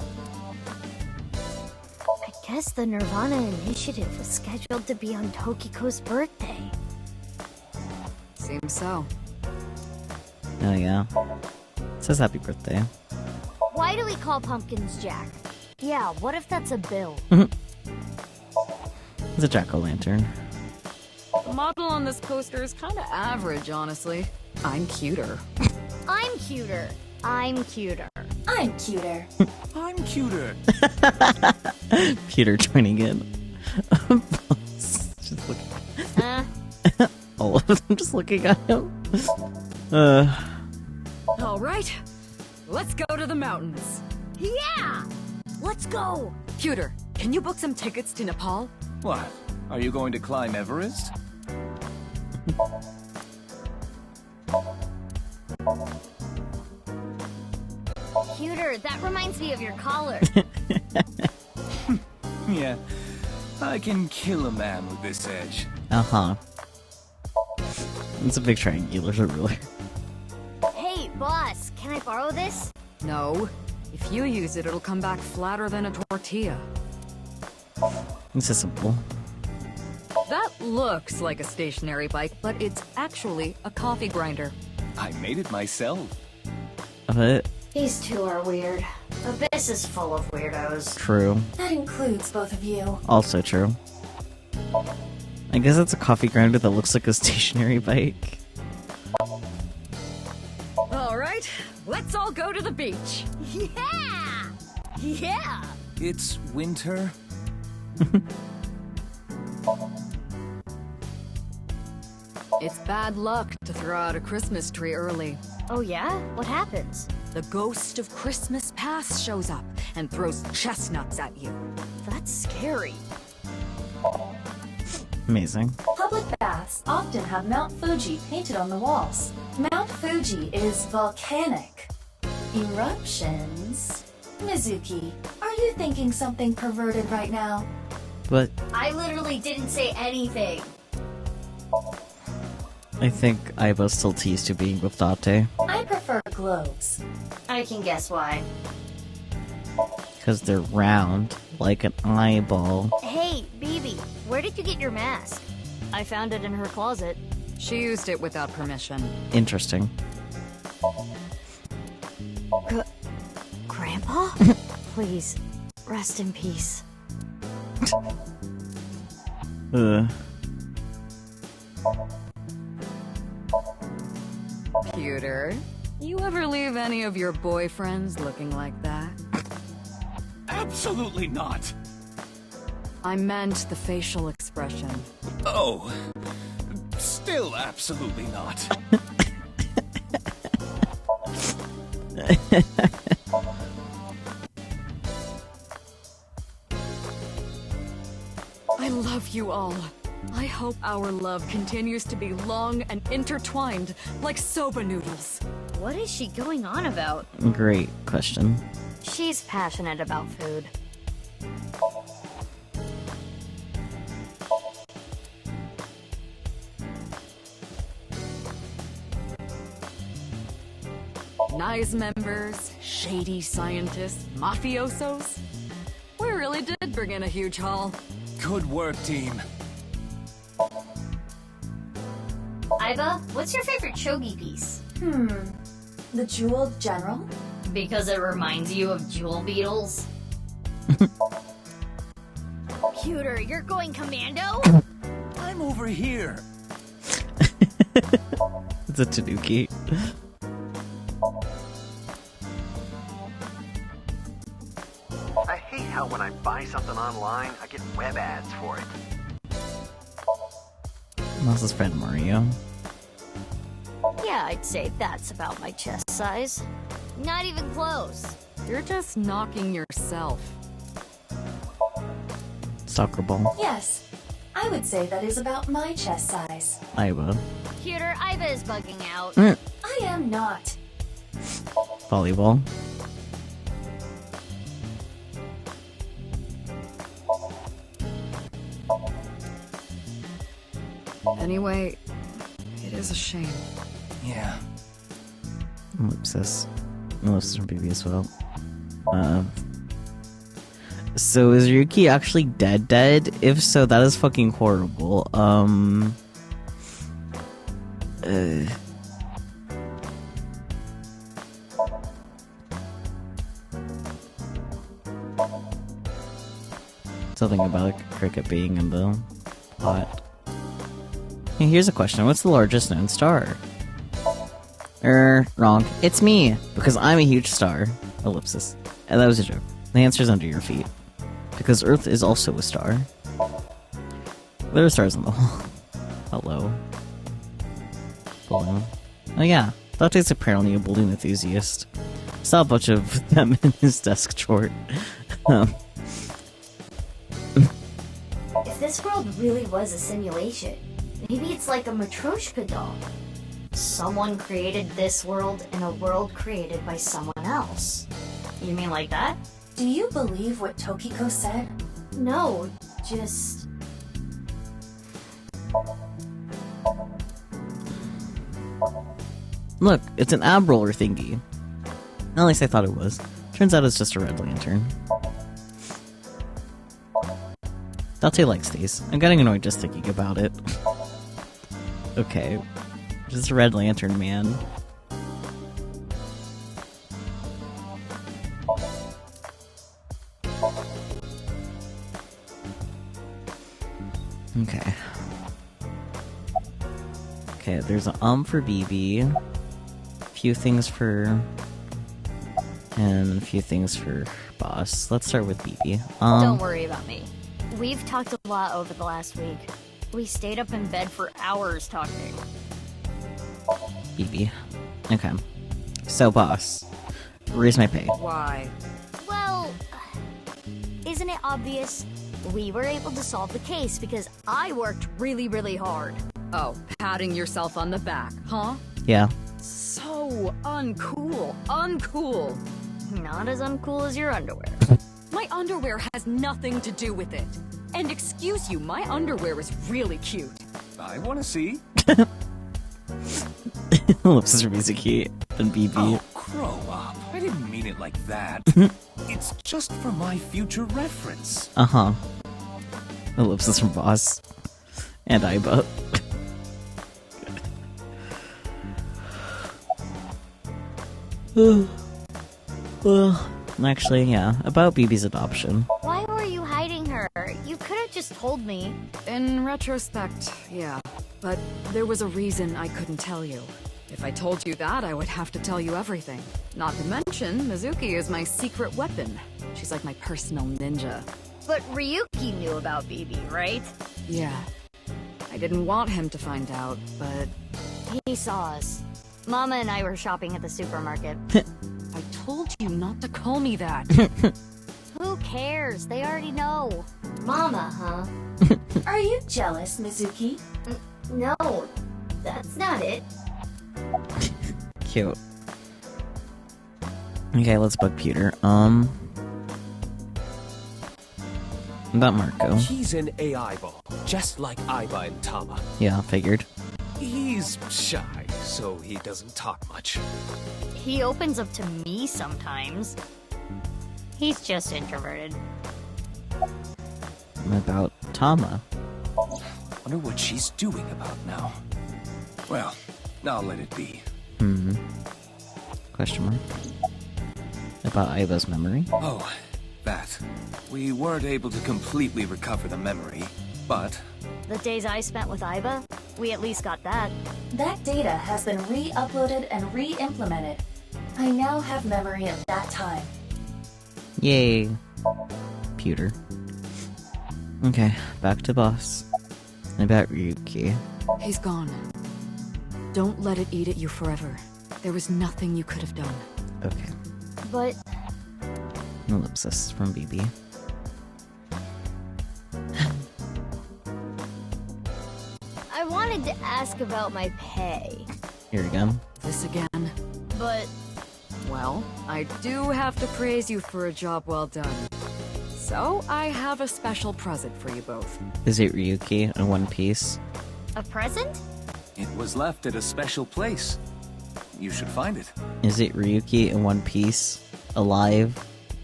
I guess the nirvanA initiative was scheduled to be on Tokiko's birthday. Seems so. Oh yeah. It says happy birthday. Why do we call pumpkins Jack? Yeah, what if that's a bill? It's a jack-o'-lantern. The model on this poster is kind of average, honestly. I'm cuter. I'm cuter. I'm cuter. I'm cuter. I'm cuter. Peter joining in. Just looking. All of them just looking at him. All right, let's go to the mountains. Yeah! Let's go! Pewter, can you book some tickets to Nepal? What? Are you going to climb Everest? Cuter, that reminds me of your collar. Yeah, I can kill a man with this edge. Uh-huh. It's a big triangular ruler. Hey, boss, can I borrow this? No. If you use it, it'll come back flatter than a tortilla. This is simple. That looks like a stationary bike, but it's actually a coffee grinder. I made it myself. What? These two are weird. Abyss is full of weirdos. True. That includes both of you. Also true. I guess it's a coffee grinder that looks like a stationary bike. All right, let's all go to the beach. Yeah! Yeah! It's winter. It's bad luck to throw out a Christmas tree early. Oh yeah? What happens? The ghost of Christmas past shows up and throws chestnuts at you. That's scary. Amazing. Public baths often have Mount Fuji painted on the walls. Mount Fuji is volcanic. Eruptions? Mizuki, are you thinking something perverted right now? But I literally didn't say anything. I think Aiba's still teased to being with Date. I prefer globes. I can guess why. Because they're round, like an eyeball. Hey, Bibi, where did you get your mask? I found it in her closet. She used it without permission. Interesting. Grandpa? Please, rest in peace. Pewter, you ever leave any of your boyfriends looking like that? Absolutely not. I meant the facial expression. Oh, still absolutely not. I love you all. I hope our love continues to be long and intertwined like soba noodles. What is she going on about? Great question. She's passionate about food. NICE members, shady scientists, mafiosos. We really did bring in a huge haul. Good work, team. Aiba, what's your favorite shogi piece? The Jeweled General? Because it reminds you of jewel beetles? Pewter, you're going commando? I'm over here. It's a tanuki. I hate how when I buy something online, I get web ads for it. That's his friend Mario. Yeah, I'd say that's about my chest size. Not even close. You're just knocking yourself. Soccer ball. Yes, I would say that is about my chest size. Aiba. Pewter, Aiba is bugging out. I am not. Volleyball. Anyway, it is a shame. Yeah. Ellipsis. Ellipsis from BB as well. So is Ryuki actually dead? If so, that is fucking horrible. Something about a cricket being in the plot. Hey, here's a question. What's the largest known star? Wrong. It's me, because I'm a huge star. Ellipsis. And that was a joke. The answer's under your feet. Because Earth is also a star. There are stars in the hole. Hello. Balloon. Oh yeah, Dante's apparently a balloon enthusiast. Saw a bunch of them in his desk drawer. If this world really was a simulation, maybe it's like a Matryoshka doll. Someone created this world in a world created by someone else. You mean like that? Do you believe what Tokiko said? No, just... Look, it's an ab roller thingy. At least I thought it was. Turns out it's just a red lantern. Dante likes these. I'm getting annoyed just thinking about it. Okay. Just a red lantern, man. Okay. Okay, there's an for BB. A few things for... and a few things for Boss. Let's start with BB. Don't worry about me. We've talked a lot over the last week. We stayed up in bed for hours talking. BB. Okay. So, Boss. Raise my pay. Why? Well, isn't it obvious? We were able to solve the case because I worked really, really hard. Oh, patting yourself on the back, huh? Yeah. So uncool. Uncool. Not as uncool as your underwear. My underwear has nothing to do with it. And excuse you, my underwear is really cute. I want to see. Ellipsis from Mizuki and BB. Oh, grow up. I didn't mean it like that. It's just for my future reference. Uh-huh. Ellipsis from Boss. And Aiba. Well, actually, yeah. About BB's adoption. Why were you hiding her? You could have just told me. In retrospect, yeah. But there was a reason I couldn't tell you. If I told you that, I would have to tell you everything. Not to mention, Mizuki is my secret weapon. She's like my personal ninja. But Ryuki knew about BB, right? Yeah. I didn't want him to find out, but... He saw us. Mama and I were shopping at the supermarket. I told you not to call me that. Who cares? They already know. Mama, huh? Are you jealous, Mizuki? No, that's not it. Cute. Okay, let's bug Peter. About Marco. He's an AI ball, just like Aiba and Tama. Yeah, figured. He's shy, so he doesn't talk much. He opens up to me sometimes. He's just introverted. About Tama. Wonder what she's doing about now. Well, I'll let it be. Question mark. About Aiba's memory. Oh, that. We weren't able to completely recover the memory, but... The days I spent with Aiba, we at least got that. That data has been re-uploaded and re-implemented. I now have memory of that time. Yay. Pewter. Okay, back to Boss. About Ryuki. He's gone. Don't let it eat at you forever. There was nothing you could have done. Okay. But... Ellipsis from BB. I wanted to ask about my pay. Here we go. This again? But... Well, I do have to praise you for a job well done. So, I have a special present for you both. Is it Ryuki in one piece? A present? It was left at a special place. You should find it. Is it Ryuki in one piece? Alive?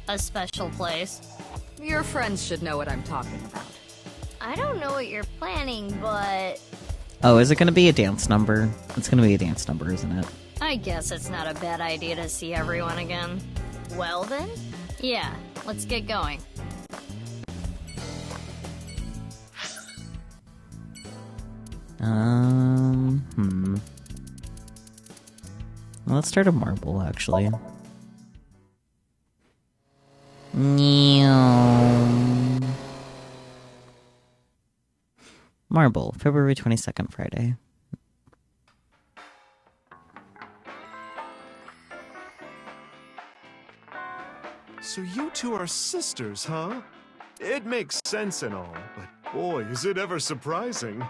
A special place. Your friends should know what I'm talking about. I don't know what you're planning, but... Oh, is it gonna be a dance number? It's gonna be a dance number, isn't it? I guess it's not a bad idea to see everyone again. Well then? Yeah, let's get going. Well, let's start a marble, actually. Marble, February 22nd, Friday. So you two are sisters, huh? It makes sense and all, but boy, is it ever surprising.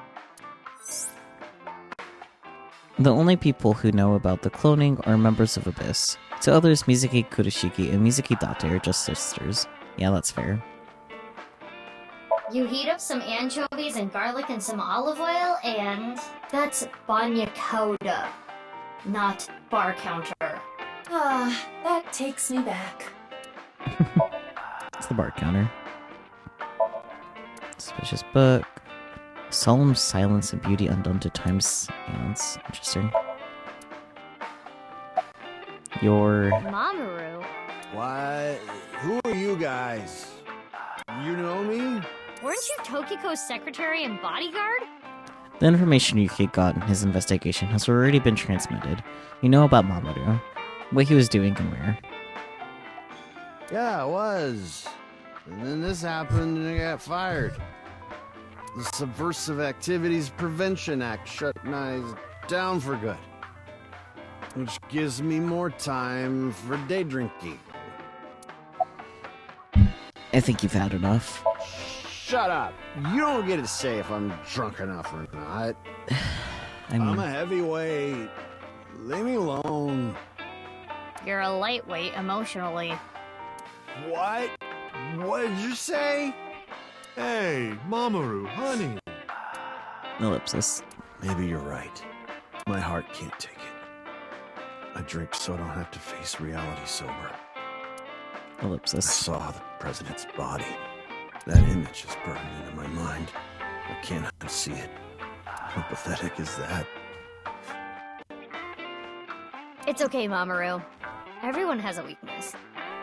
The only people who know about the cloning are members of Abyss. To others, Mizuki Kurashiki and Mizuki Date are just sisters. Yeah, that's fair. You heat up some anchovies and garlic and some olive oil, and that's banya coda, not bar counter. Ah, that takes me back. It's the bar counter. Suspicious book. Solemn silence and beauty undone to time's hands. Interesting. Your... Mamoru? What? Who are you guys? You know me? Weren't you Tokiko's secretary and bodyguard? The information Yuki got in his investigation has already been transmitted. You know about Mamoru, what he was doing and where. Yeah, I was. And then this happened and I got fired. The Subversive Activities Prevention Act shut my down for good. Which gives me more time for day drinking. I think you've had enough. Shut up. You don't get to say if I'm drunk enough or not. I'm a heavyweight. Leave me alone. You're a lightweight emotionally. What? What did you say? Hey, Mamoru, honey. Ellipsis. Maybe you're right. My heart can't take it. I drink so I don't have to face reality sober. Ellipsis. I saw the president's body. That image is burned into my mind. I can't unsee it. How pathetic is that? It's okay, Mamoru. Everyone has a weakness.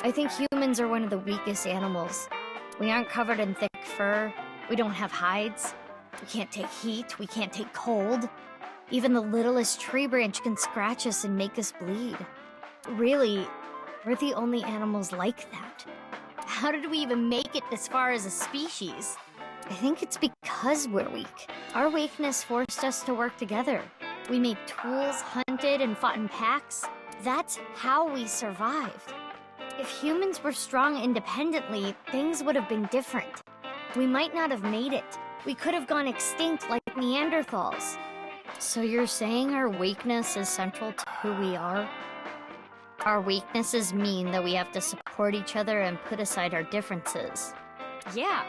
I think humans are one of the weakest animals. We aren't covered in thick fur. We don't have hides. We can't take heat. We can't take cold. Even the littlest tree branch can scratch us and make us bleed. Really, we're the only animals like that. How did we even make it this far as a species? I think it's because we're weak. Our weakness forced us to work together. We made tools, hunted, and fought in packs. That's how we survived. If humans were strong independently, things would have been different. We might not have made it. We could have gone extinct like Neanderthals. So you're saying our weakness is central to who we are? Our weaknesses mean that we have to support each other and put aside our differences. Yeah,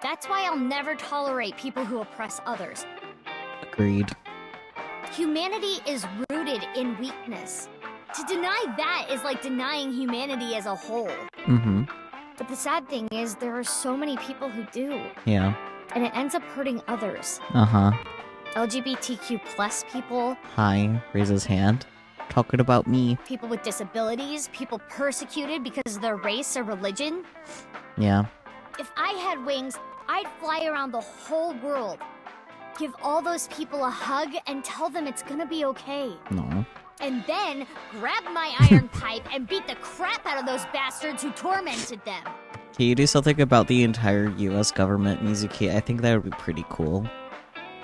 that's why I'll never tolerate people who oppress others. Agreed. Humanity is rooted in weakness. To deny that is like denying humanity as a whole. Mm-hmm. But the sad thing is, there are so many people who do. Yeah. And it ends up hurting others. Uh-huh. LGBTQ plus people. Hi, raise his hand. Talking about me. People with disabilities. People persecuted because of their race or religion. Yeah. If I had wings, I'd fly around the whole world. Give all those people a hug and tell them it's gonna be okay. No. And then grab my iron pipe and beat the crap out of those bastards who tormented them. Can you do something about the entire US government, Mizuki? I think that would be pretty cool.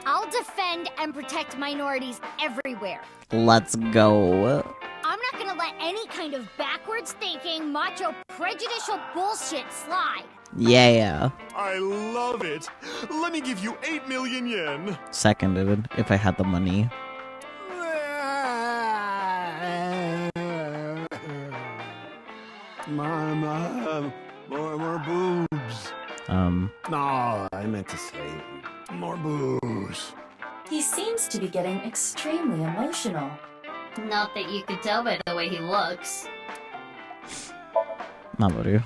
I'll defend and protect minorities everywhere. Let's go. I'm not gonna let any kind of backwards thinking, macho, prejudicial bullshit slide. Yeah. I love it. Let me give you 8 million yen. Seconded, if I had the money. More boobs. No, I meant to say more booze. He seems to be getting extremely emotional. Not that you could tell by the way he looks. Mamoru.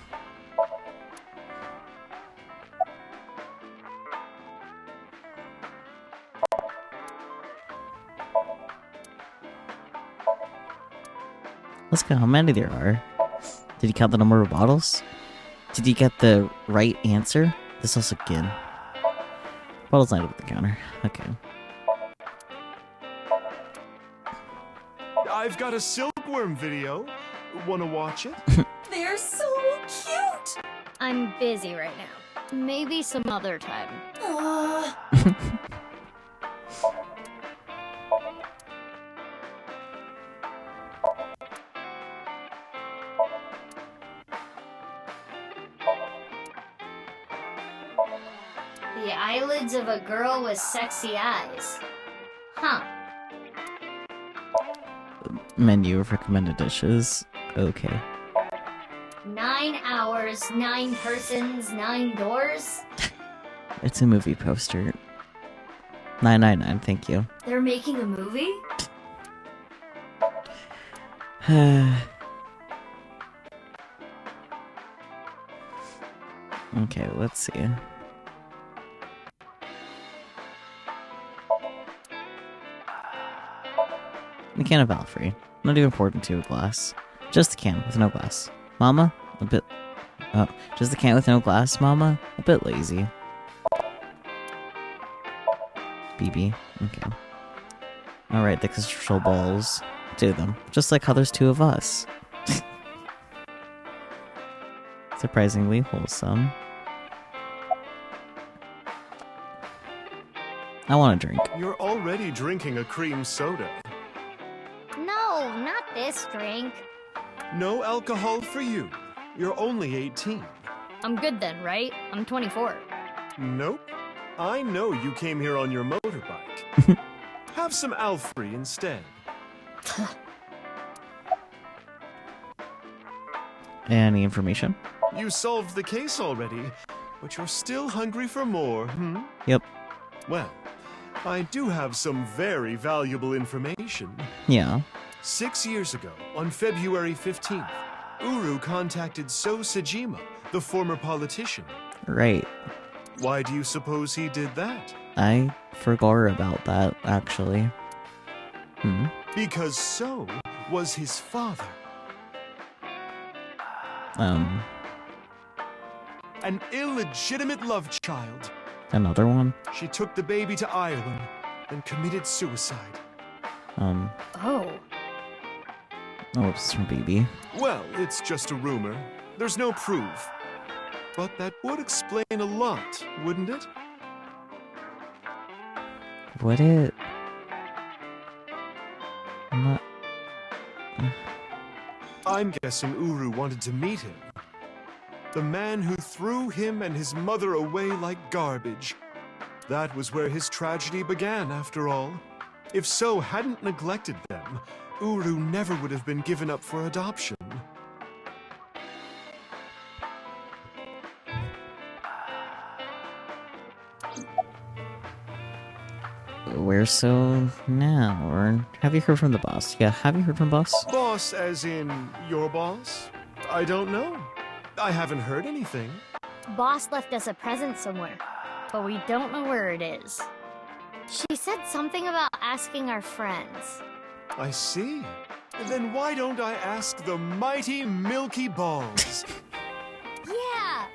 Let's go. How many there are? Did you count the number of bottles? Did you get the right answer? This also again. Bottles lined up at the counter. Okay. I've got a silkworm video. Wanna watch it? They're so cute! I'm busy right now. Maybe some other time. The eyelids of a girl with sexy eyes. Huh. Menu of recommended dishes. Okay. 9 hours, 9 persons, 9 doors? It's a movie poster. 999, thank you. They're making a movie? Okay, let's see. The can of Alfred. Not even poured into a glass. Just the can with no glass. Mama? A bit... Oh, just the can with no glass, Mama? A bit lazy. BB. Okay. Alright, the crystal balls. 2 of them. Just like how there's 2 of us. Surprisingly wholesome. I want a drink. You're already drinking a cream soda. No, not this drink. No alcohol for you. You're only 18. I'm good then, right? I'm 24. Nope. I know you came here on your motorbike. Have some Alfrey instead. Any information? You solved the case already, but you're still hungry for more, hmm? Yep. Well, I do have some very valuable information. Yeah. 6 years ago, on February 15th, Uru contacted So Sejima, the former politician. Right. Why do you suppose he did that? I forgot about that, actually. Because So was his father. An illegitimate love child. Another one? She took the baby to Ireland and committed suicide. Oh. Oh, it's from BB. Well, it's just a rumor. There's no proof. But that would explain a lot, wouldn't it? Would it? I'm not... I'm guessing Uru wanted to meet him. The man who threw him and his mother away like garbage. That was where his tragedy began, after all. If So hadn't neglected them, Uru never would have been given up for adoption. Where's So now? Or have you heard from the boss? Yeah, have you heard from boss? Boss as in your boss? I don't know. I haven't heard anything. Boss left us a present somewhere, but we don't know where it is. She said something about asking our friends. I see. Then why don't I ask the mighty Milky Balls? Yeah!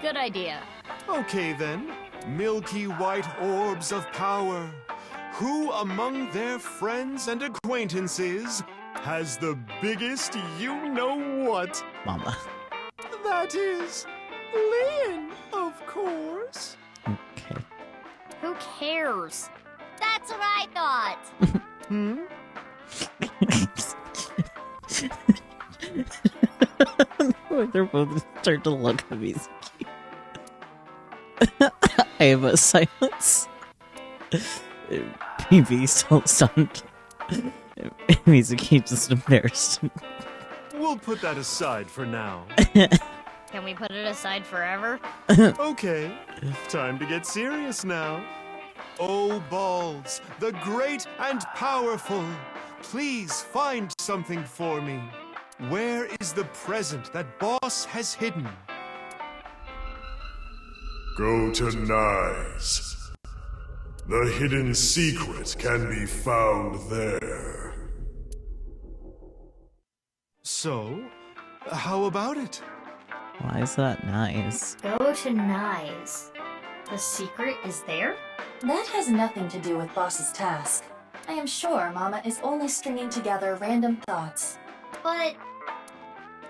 Good idea. Okay then. Milky white orbs of power. Who among their friends and acquaintances has the biggest you-know-what? Mama. That is... Lynn, of course. Okay. Who cares? That's what I thought. They're both start to look at me. I have a silence. PB still stunned. Mizuki just embarrassed. We'll put that aside for now. Can we put it aside forever? Okay, time to get serious now. O Balls, the great and powerful, please find something for me. Where is the present that Boss has hidden? Go to Nyes. The hidden secret can be found there. So, how about it? Why is that nice? Go to Nyes. The secret is there? That has nothing to do with Boss's task. I am sure Mama is only stringing together random thoughts. But...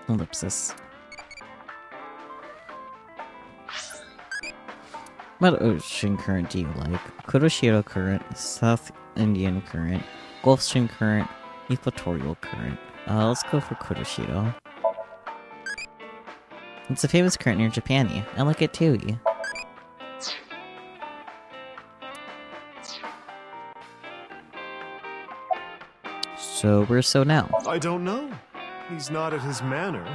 Ellipsis. What ocean current do you like? Kuroshiro Current, South Indian Current, Gulf Stream Current, Equatorial Current. Let's go for Kuroshiro. It's a famous current near Japan. I like it too. So where's So now? I don't know. He's not at his manor.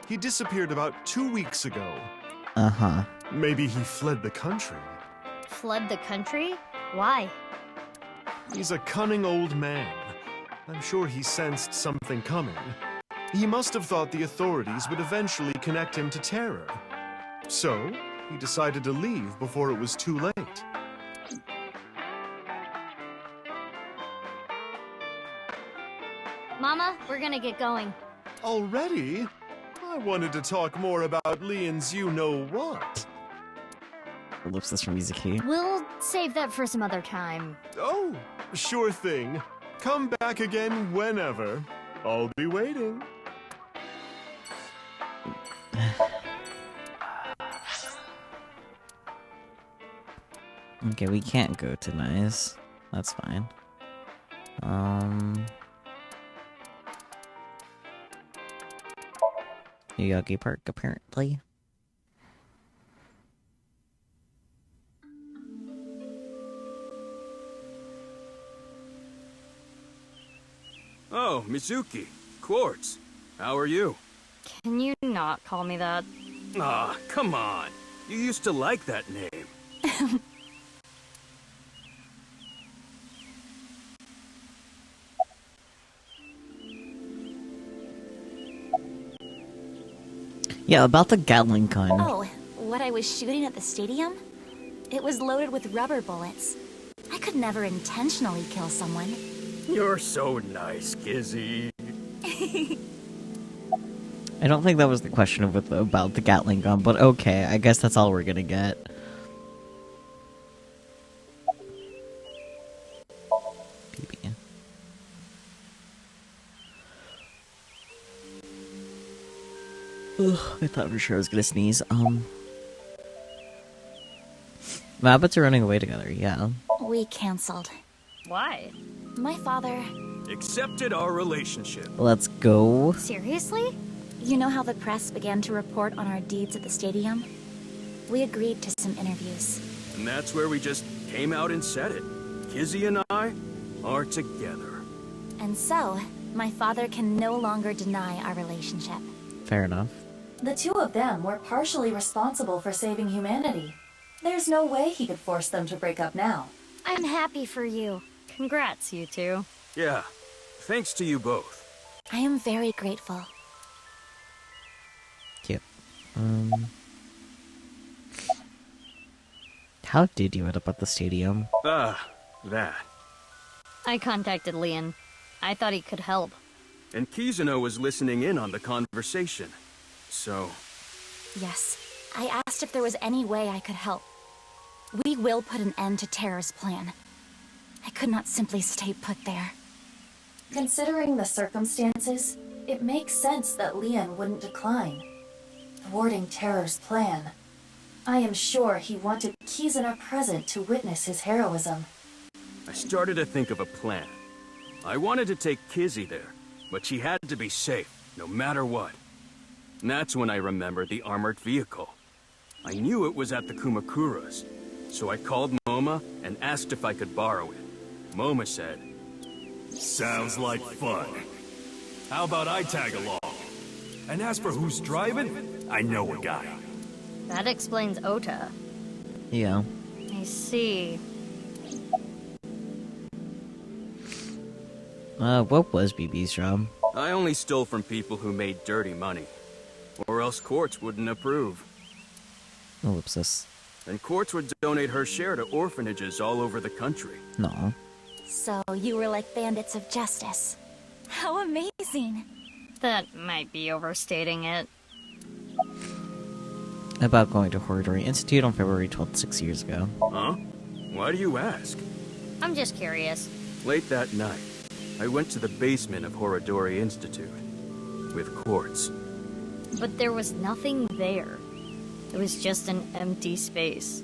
He disappeared about 2 weeks ago. Uh-huh. Maybe he fled the country. Fled the country? Why? He's a cunning old man. I'm sure he sensed something coming. He must have thought the authorities would eventually connect him to terror. So, he decided to leave before it was too late. Mama, we're gonna get going. Already? I wanted to talk more about Leon's you-know-what. Ellipsis from Mizuki. We'll save that for some other time. Oh, sure thing. Come back again whenever. I'll be waiting. Okay, we can't go to Nice. That's fine. Miyagi Park, apparently. Oh, Mizuki. Quartz. How are you? Can you not call me that? Ah, come on. You used to like that name. Yeah, about the Gatling gun. Oh, what I was shooting at the stadium? It was loaded with rubber bullets. I could never intentionally kill someone. You're so nice, Kizzy. I don't think that was the question about the Gatling gun, but okay, I guess that's all we're gonna get. BB. Ugh, I thought for sure I was gonna sneeze. Rabbits are running away together, yeah. We canceled. Why? My father... Accepted our relationship. Let's go. Seriously? You know how the press began to report on our deeds at the stadium? We agreed to some interviews. And that's where we just came out and said it. Kizzy and I are together. And so, my father can no longer deny our relationship. Fair enough. The two of them were partially responsible for saving humanity. There's no way he could force them to break up now. I'm happy for you. Congrats, you two. Yeah, thanks to you both. I am very grateful. Yep. How did you end up at the stadium? That. I contacted Leon. I thought he could help. And Kizuno was listening in on the conversation. So... Yes. I asked if there was any way I could help. We will put an end to Terror's plan. I could not simply stay put there. Considering the circumstances, it makes sense that Leon wouldn't decline. Thwarting Terror's plan. I am sure he wanted Kizuna present to witness his heroism. I started to think of a plan. I wanted to take Kizzy there, but she had to be safe, no matter what. And that's when I remembered the armored vehicle. I knew it was at the Kumakura's, so I called Moma and asked if I could borrow it. Moma said, "Sounds like fun. How about I tag along? And as for who's driving, I know a guy." That explains Ota. Yeah. I see. What was BB's job? I only stole from people who made dirty money. Or else courts wouldn't approve. Ellipsis. And courts would donate her share to orphanages all over the country. No. So you were like bandits of justice. How amazing. That might be overstating it. About going to Horridori Institute on February 12th, 6 years ago. Huh? Why do you ask? I'm just curious. Late that night, I went to the basement of Horridori Institute. With quartz. But there was nothing there. It was just an empty space.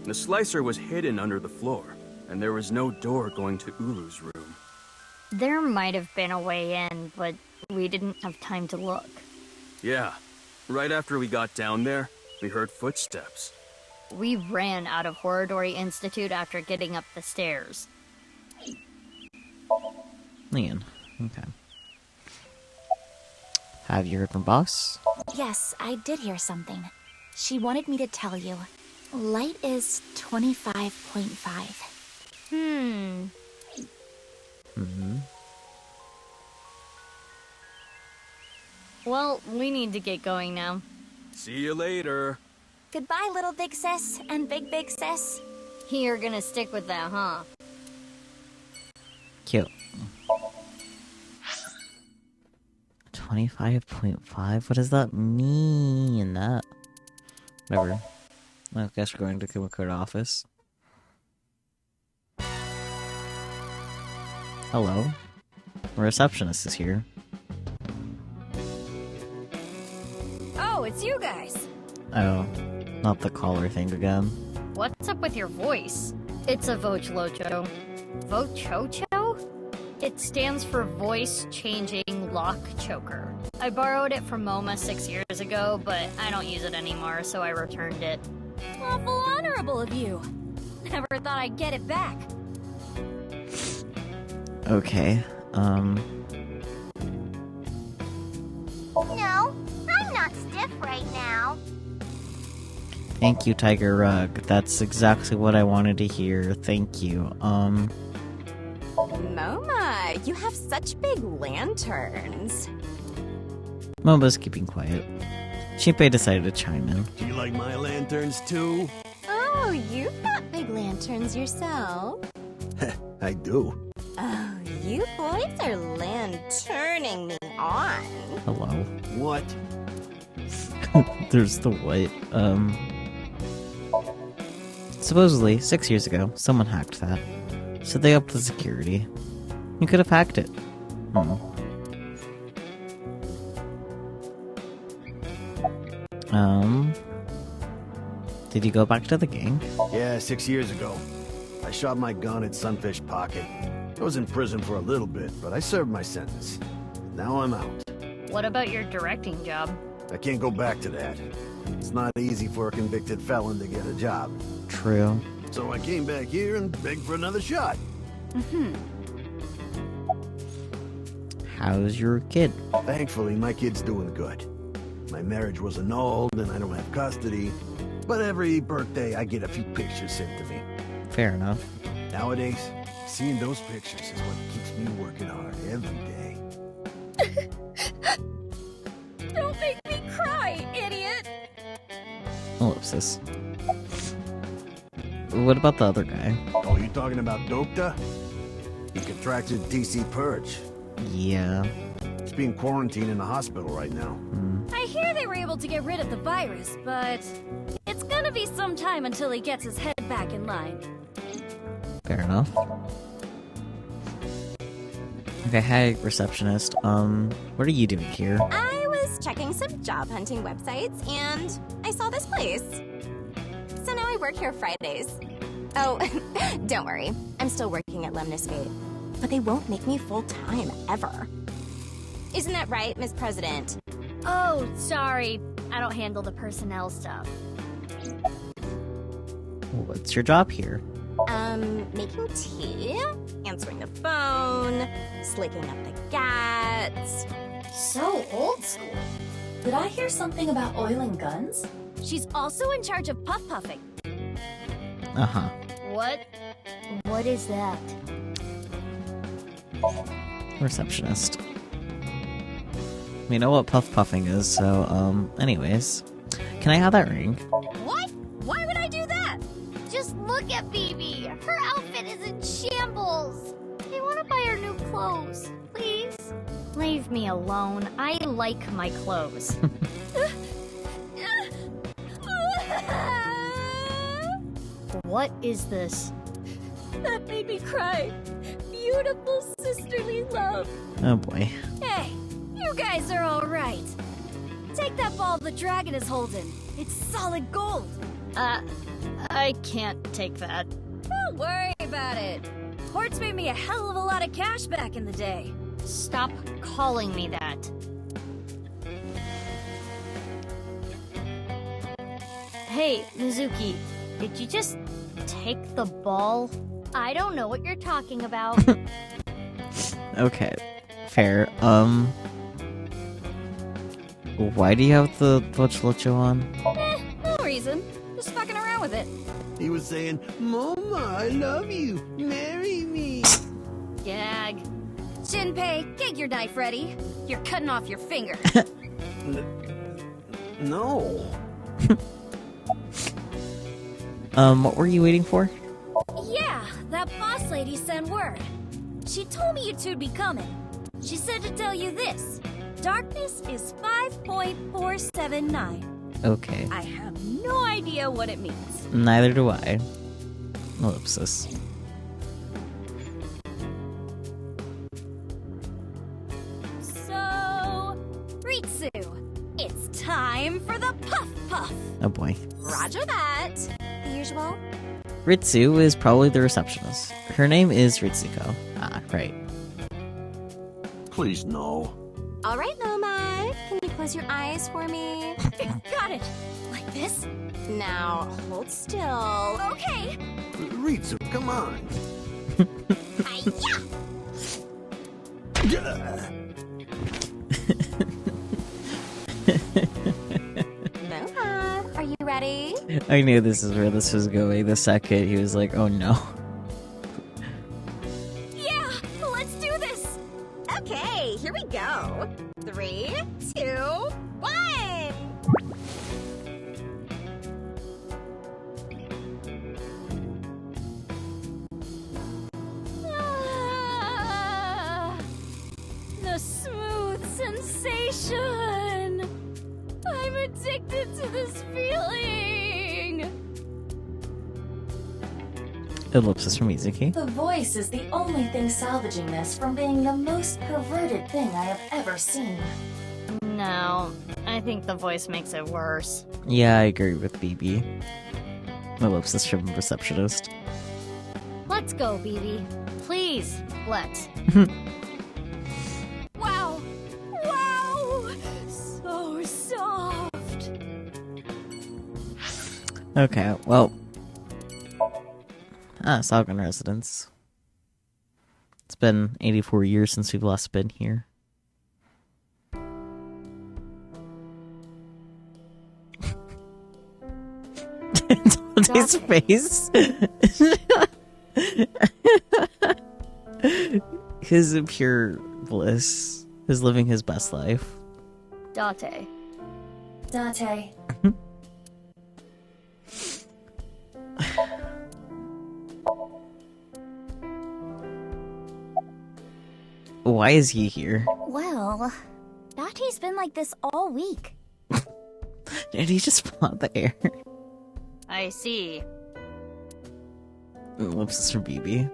The slicer was hidden under the floor, and there was no door going to Uru's room. There might have been a way in, but we didn't have time to look. Yeah. Right after we got down there, we heard footsteps. We ran out of Horridori Institute after getting up the stairs. Leon. Okay. Have you heard from Boss? Yes, I did hear something. She wanted me to tell you. Light is 25.5. Well, we need to get going now. See you later. Goodbye, little big sis and big sis. You're gonna stick with that, huh? Cute. 25.5? What does that mean? Whatever. I guess we're going to Kumiko's office. Hello? A receptionist is here. Oh, it's you guys. Oh, not the caller thing again. What's up with your voice? It's a Vochlocho. Vochocho? It stands for Voice Changing Lock Choker. I borrowed it from MoMA 6 years ago, but I don't use it anymore, so I returned it. Awful honorable of you. Never thought I'd get it back. Okay, No, I'm not stiff right now. Thank you, Tiger Rug. That's exactly what I wanted to hear. Thank you. MoMA, you have such big lanterns. Momo's keeping quiet. Shinpei decided to chime in. Do you like my lanterns too? Oh, you've got big lanterns yourself. I do. Oh, you boys are lanterning me on. Hello. What? There's the what. Supposedly, 6 years ago, someone hacked that. So they upped the security. You could have hacked it. Did you go back to the gang? Yeah, 6 years ago. I shot my gun at Sunfish Pocket. I was in prison for a little bit, but I served my sentence. Now I'm out. What about your directing job? I can't go back to that. It's not easy for a convicted felon to get a job. True. So I came back here and begged for another shot. How's your kid? Thankfully, my kid's doing good. My marriage was annulled and I don't have custody, but every birthday I get a few pictures sent to me. Fair enough. Nowadays, seeing those pictures is what keeps me working hard every day. Don't make me cry, idiot! Ellipsis. What about the other guy? Oh, you talking about Dokta? He contracted TC Purge. Yeah. He's being quarantined in a hospital right now. I hear they were able to get rid of the virus, but it's gonna be some time until he gets his head back in line. Fair enough. Okay, hi, receptionist. What are you doing here? I was checking some job hunting websites and I saw this place. So now I work here Fridays. Oh, don't worry. I'm still working at Lemnis Gate. But they won't make me full-time, ever. Isn't that right, Miss President? Oh, sorry. I don't handle the personnel stuff. What's your job here? Making tea, answering the phone, slicking up the gats. So old school. Did I hear something about oiling guns? She's also in charge of puff puffing. Uh-huh. What? What is that? Receptionist. We know what puff puffing is, so, anyways. Can I have that ring? What? Why would I do that? Just look at Bibi. Her outfit is in shambles. I want to buy her new clothes. Please? Leave me alone. I like my clothes. What is this? That made me cry. Beautiful sisterly love. Oh boy. Hey, you guys are alright. Take that ball the dragon is holding. It's solid gold. I can't take that. Don't worry about it. Hortz made me a hell of a lot of cash back in the day. Stop calling me that. Hey, Mizuki, did you just take the ball? I don't know what you're talking about. Okay. Fair. Why do you have the Bochlocho on? No reason. Just fucking around with it. He was saying, Mama, I love you. Marry me. Gag. Shinpei, get your knife ready. You're cutting off your finger. No. What were you waiting for? Yeah, that boss lady sent word. She told me you two'd be coming. She said to tell you this. Darkness is 5.479. Okay. I have no idea what it means. Neither do I. Ellipsis. So, Ritsu, it's time for the Puff Puff. Oh boy. Roger that. The usual. Ritsu is probably the receptionist. Her name is Ritsuko. Ah, right. Please, no. All right, Loma. Can you close your eyes for me? Got it. Like this? Now, hold still. Okay. Ritsu, come on. Moha, are you ready? I knew this is where this was going the second he was like, oh no. Yeah, let's do this. Okay, here we go. 3, 2, 1. The smooth sensation. I'm addicted to this feeling. Ellipsis from Mizuki. The voice is the only thing salvaging this from being the most perverted thing I have ever seen. No, I think the voice makes it worse. Yeah, I agree with BB. Ellipsis from receptionist. Let's go, BB. Please, let's. Wow. Wow. So soft. Okay, well. Salgon residence. It's been 84 years since we've last been here. Dante's face. His pure bliss. His living his best life. Date. Date. Why is he here? Well, Date's been like this all week. Did he just plot the air? I see. Ellipsis from BB.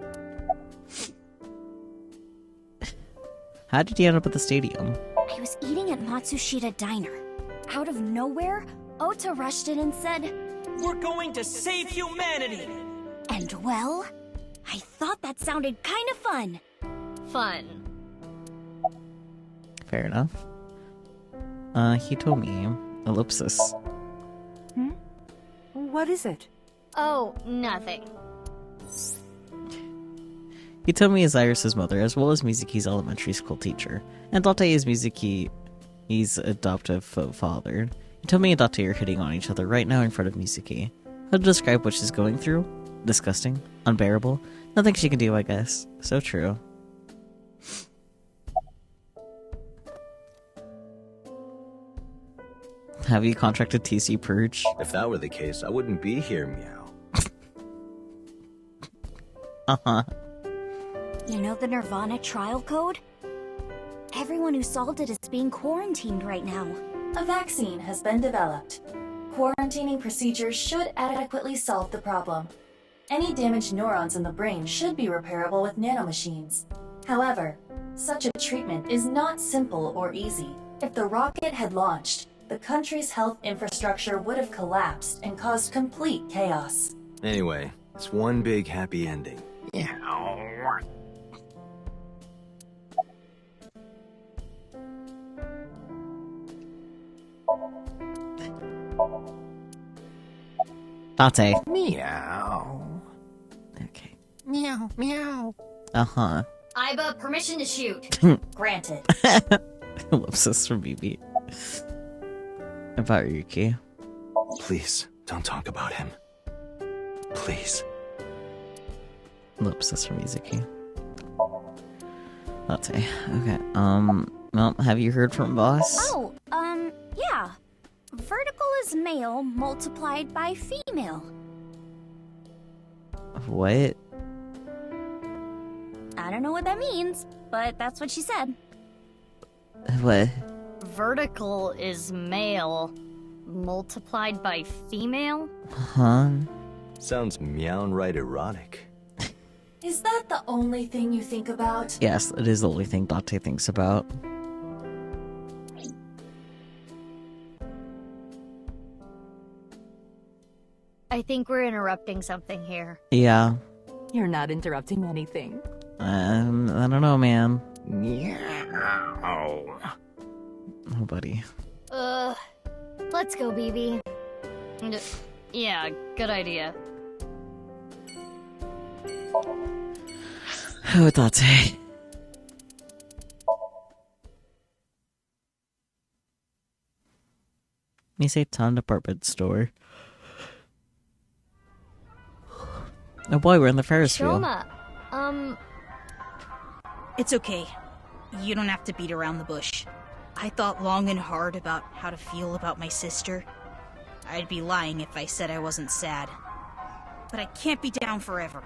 How did he end up at the stadium? I was eating at Matsushita Diner. Out of nowhere, Ota rushed in and said, "We're going to save humanity!" And well, I thought that sounded kind of fun. Fun. Fair enough. He told me. Ellipsis. What is it? Oh, nothing. He told me is Iris' mother, as well as Mizuki's elementary school teacher. And Date is Mizuki's adoptive father. He told me and Date are hitting on each other right now in front of Mizuki. How to describe what she's going through? Disgusting. Unbearable. Nothing she can do, I guess. So true. Have you contracted TC Purge? If that were the case, I wouldn't be here, meow. Uh-huh. You know the nirvanA trial code? Everyone who solved it is being quarantined right now. A vaccine has been developed. Quarantining procedures should adequately solve the problem. Any damaged neurons in the brain should be repairable with nanomachines. However, such a treatment is not simple or easy. If the rocket had launched, the country's health infrastructure would have collapsed and caused complete chaos. Anyway, it's one big happy ending. Yeah. Date. Meow. Okay. Meow, meow. Uh-huh. Iba, permission to shoot. Granted. Ellipsis from BB. About Yuki. Please, don't talk about him. Please. Ellipsis from Mizuki. Date. Okay. Well, have you heard from Boss? Oh, yeah. Vertical is male multiplied by female. What? I don't know what that means, but that's what she said. What? Vertical is male multiplied by female? Huh? Sounds meow right erotic. Is that the only thing you think about? Yes, it is the only thing Date thinks about. I think we're interrupting something here. Yeah. You're not interrupting anything. I don't know, man. Meow. Oh, buddy. Let's go, BB. Yeah, good idea. Oh, Date. Niseitan department store. Oh boy, we're in the Ferris wheel. Shoma, It's okay. You don't have to beat around the bush. I thought long and hard about how to feel about my sister. I'd be lying if I said I wasn't sad. But I can't be down forever.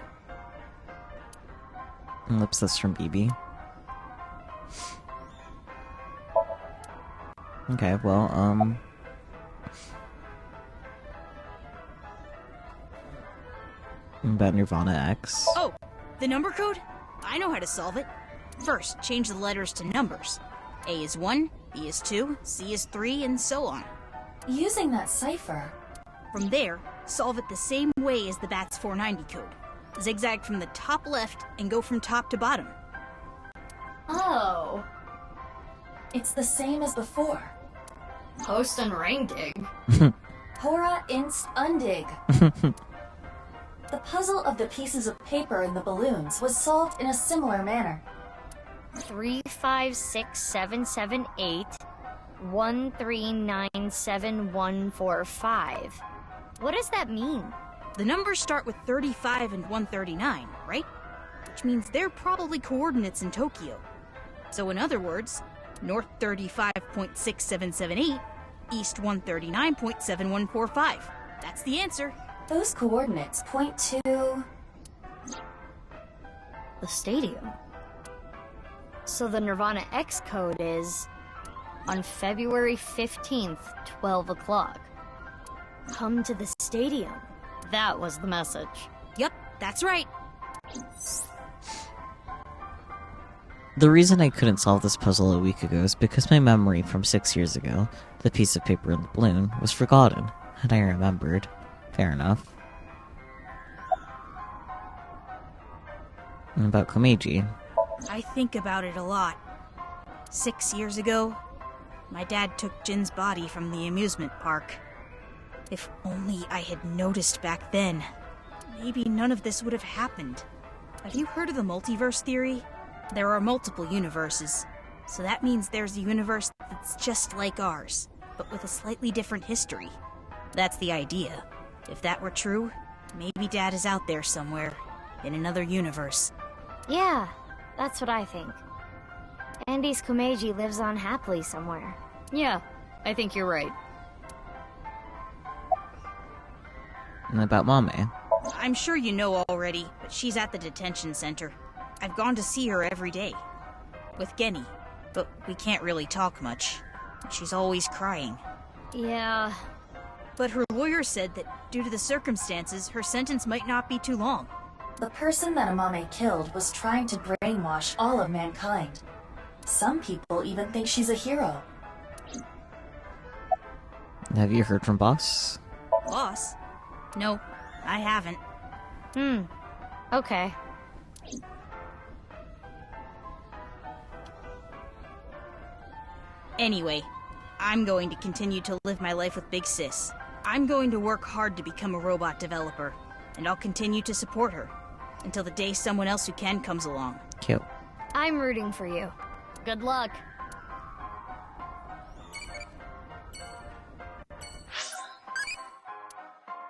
Ellipsis from BB. Okay, well, about nirvanA X. Oh, the number code? I know how to solve it. First, change the letters to numbers. A is 1, B is 2, C is 3, and so on. Using that cipher. From there, solve it the same way as the BATS 490 code. Zigzag from the top left and go from top to bottom. Oh. It's the same as before. Post and ring dig. Hora inst undig. The puzzle of the pieces of paper in the balloons was solved in a similar manner. 3, 5, 6, 7, 7, 8, 1, 3, 9, 7, 1, 4, 5. What does that mean? The numbers start with 35 and 139, right? Which means they're probably coordinates in Tokyo. So in other words, north 35.6778, east 139.7145. That's the answer. Those coordinates point to... the stadium. So the nirvanA X code is on February 15th, 12 o'clock. Come to the stadium. That was the message. Yep, that's right. The reason I couldn't solve this puzzle a week ago is because my memory from 6 years ago, the piece of paper in the balloon, was forgotten, and I remembered. Fair enough. And about Komeiji. I think about it a lot. 6 years ago, my dad took Jin's body from the amusement park. If only I had noticed back then, maybe none of this would have happened. Have you heard of the multiverse theory? There are multiple universes, so that means there's a universe that's just like ours, but with a slightly different history. That's the idea. If that were true, maybe Dad is out there somewhere, in another universe. Yeah, that's what I think. Andy's Komeiji lives on happily somewhere. Yeah, I think you're right. And about Mame. I'm sure you know already, but she's at the detention center. I've gone to see her every day. With Genny. But we can't really talk much. She's always crying. Yeah. But her lawyer said that due to the circumstances, her sentence might not be too long. The person that Amame killed was trying to brainwash all of mankind. Some people even think she's a hero. Have you heard from Boss? Boss? No, I haven't. Okay. Anyway, I'm going to continue to live my life with Big Sis. I'm going to work hard to become a robot developer, and I'll continue to support her until the day someone else who can comes along. Cute. I'm rooting for you. Good luck.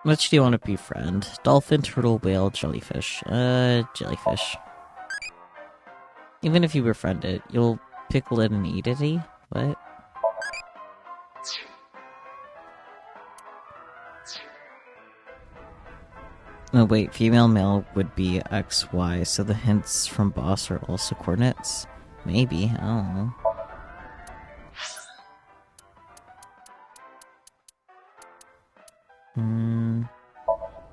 Which do you want to befriend? Dolphin, turtle, whale, jellyfish. Jellyfish. Even if you befriend it, you'll pickle it and eat it? What? Oh wait, female male would be XY, so the hints from Boss are also coordinates? Maybe, I don't know.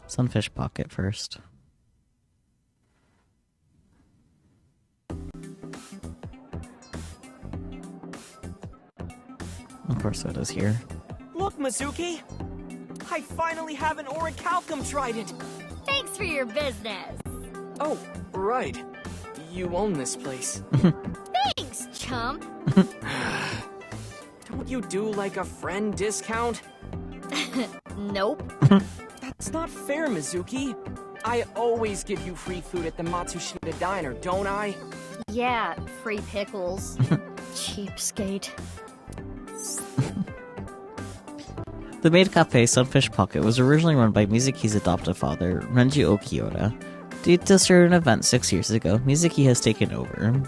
Sunfish pocket first. Of course that is here. Look, Mizuki! I finally have an orichalcum trident! Thanks for your business! Oh, right. You own this place. Thanks, chump! Don't you do like a friend discount? Nope. That's not fair, Mizuki. I always give you free food at the Matsushita Diner, don't I? Yeah, free pickles. Cheapskate. The maid cafe Sunfish Pocket was originally run by Mizuki's adoptive father, Renji Okioda. Due to certain events 6 years ago, Mizuki has taken over.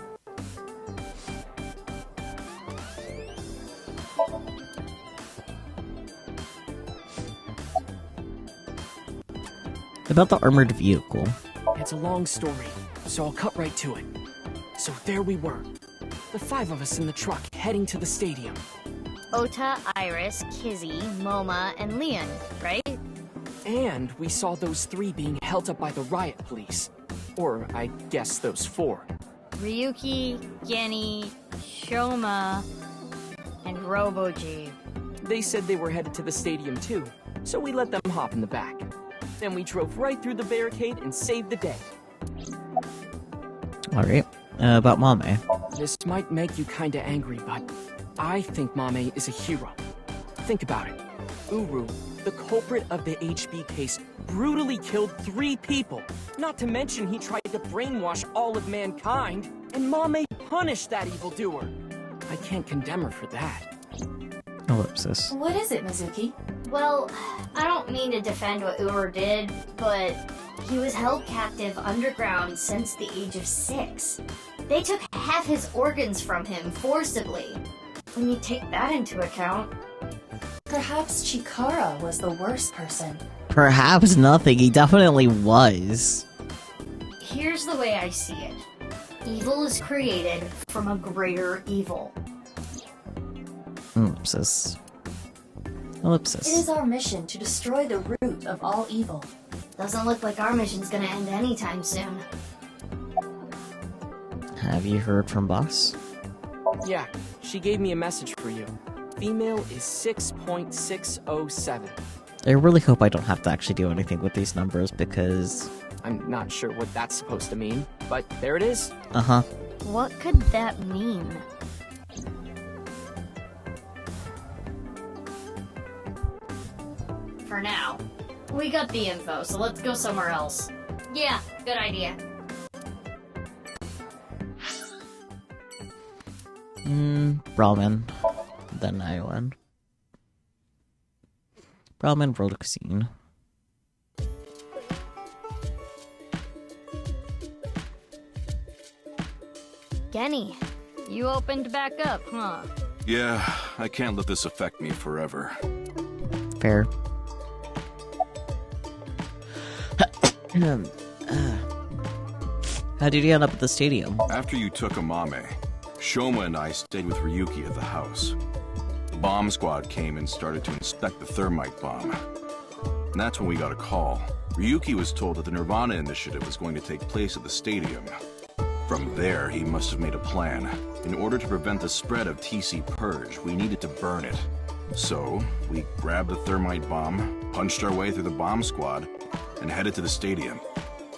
About the armored vehicle. It's a long story, so I'll cut right to it. So there we were. The 5 of us in the truck, heading to the stadium. Ota, Iris, Kizzy, Moma, and Leon, right? And we saw those 3 being held up by the riot police. Or, I guess those 4. Ryuki, Genny, Shoma, and Roboji. They said they were headed to the stadium too, so we let them hop in the back. Then we drove right through the barricade and saved the day. Alright, about Mame. This might make you kinda angry, but I think Mame is a hero. Think about it. Uru, the culprit of the HB case, brutally killed 3 people. Not to mention he tried to brainwash all of mankind, and Mame punished that evildoer. I can't condemn her for that. Ellipsis. What is it, Mizuki? Well, I don't mean to defend what Uru did, but he was held captive underground since the age of 6. They took half his organs from him forcibly. When you take that into account... Perhaps Chikara was the worst person. Perhaps nothing, he definitely was. Here's the way I see it. Evil is created from a greater evil. Ellipsis. Ellipsis. It is our mission to destroy the root of all evil. Doesn't look like our mission's gonna end anytime soon. Have you heard from Boss? Yeah, she gave me a message for you. Female is 6.607. I really hope I don't have to actually do anything with these numbers because... I'm not sure what that's supposed to mean, but there it is. Uh-huh. What could that mean? For now. We got the info, so let's go somewhere else. Yeah, good idea. Ramen. Then Island. Ramen World Cuisine. Genny, you opened back up, huh? Yeah, I can't let this affect me forever. Fair. How did you end up at the stadium? After you took Amame, Shoma and I stayed with Ryuki at the house. The bomb squad came and started to inspect the thermite bomb. And that's when we got a call. Ryuki was told that the nirvanA initiative was going to take place at the stadium. From there, he must have made a plan. In order to prevent the spread of TC Purge, we needed to burn it. So, we grabbed the thermite bomb, punched our way through the bomb squad, and headed to the stadium.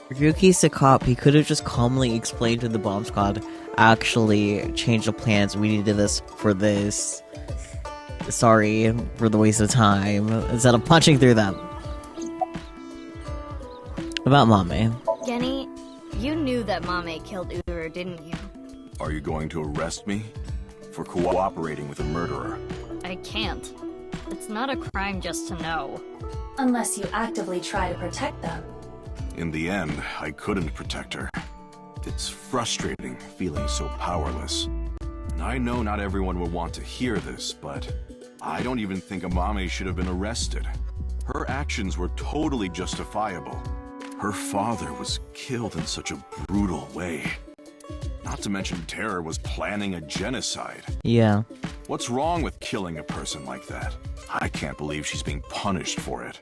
Ryuki's a cop. He could have just calmly explained to the bomb squad, actually, change the plans, we needed this for this. Sorry for the waste of time, instead of punching through them. About Mame. Genny, you knew that Mame killed Uru, didn't you? Are you going to arrest me? For cooperating with a murderer? I can't. It's not a crime just to know. Unless you actively try to protect them. In the end, I couldn't protect her. It's frustrating feeling so powerless. And I know not everyone will want to hear this, but I don't even think Amame should have been arrested. Her actions were totally justifiable. Her father was killed in such a brutal way. Not to mention Terror was planning a genocide. Yeah. What's wrong with killing a person like that? I can't believe she's being punished for it.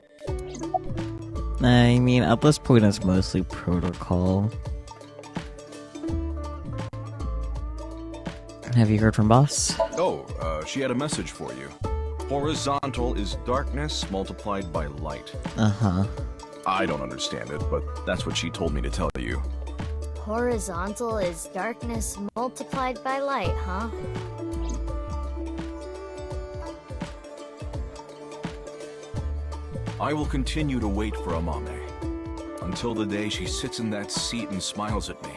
I mean, at this point, it's mostly protocol. Have you heard from Boss? Oh, she had a message for you. Horizontal is darkness multiplied by light. Uh-huh. I don't understand it, but that's what she told me to tell you. Horizontal is darkness multiplied by light, huh? I will continue to wait for Amame until the day she sits in that seat and smiles at me.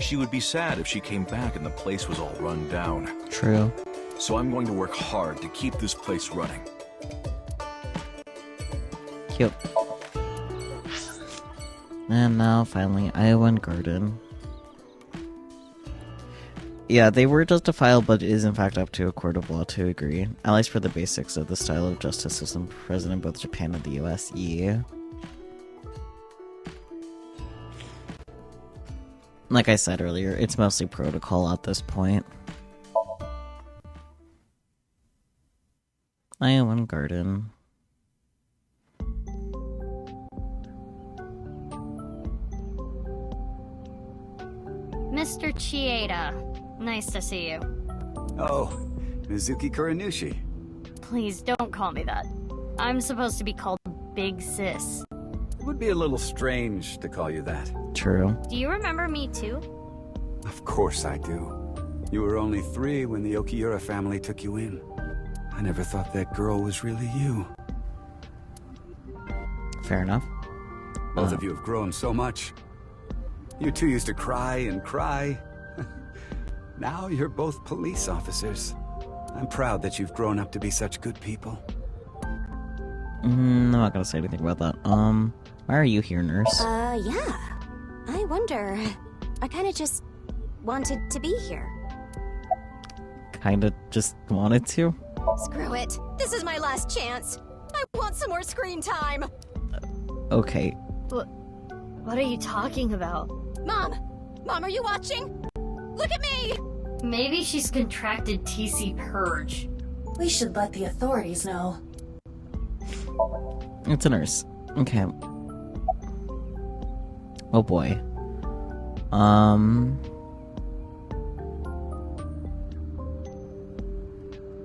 She would be sad if she came back and the place was all run down. True. So I'm going to work hard to keep this place running. Cute. And now, finally, Iowan Garden. Yeah, they were justifiable, but it is in fact up to a court of law to agree. At least for the basics of the style of justice system present in both Japan and the US. Yeah. Like I said earlier, it's mostly protocol at this point. Iowan Garden. Mr. Chieda, nice to see you. Oh, Mizuki Kuranushi. Please don't call me that. I'm supposed to be called Big Sis. It would be a little strange to call you that. True. Do you remember me too? Of course I do. You were only 3 when the Okiura family took you in. I never thought that girl was really you. Fair enough. Both of you have grown so much. You two used to cry and cry. Now you're both police officers. I'm proud that you've grown up to be such good people. I'm not gonna say anything about that. Why are you here, nurse? Yeah. I wonder. I kinda just wanted to be here. Kinda just wanted to? Screw it. This is my last chance. I want some more screen time. Okay. What are you talking about? Mom! Mom, are you watching? Look at me! Maybe she's contracted TC Purge. We should let the authorities know. It's a nurse. Okay. Oh boy.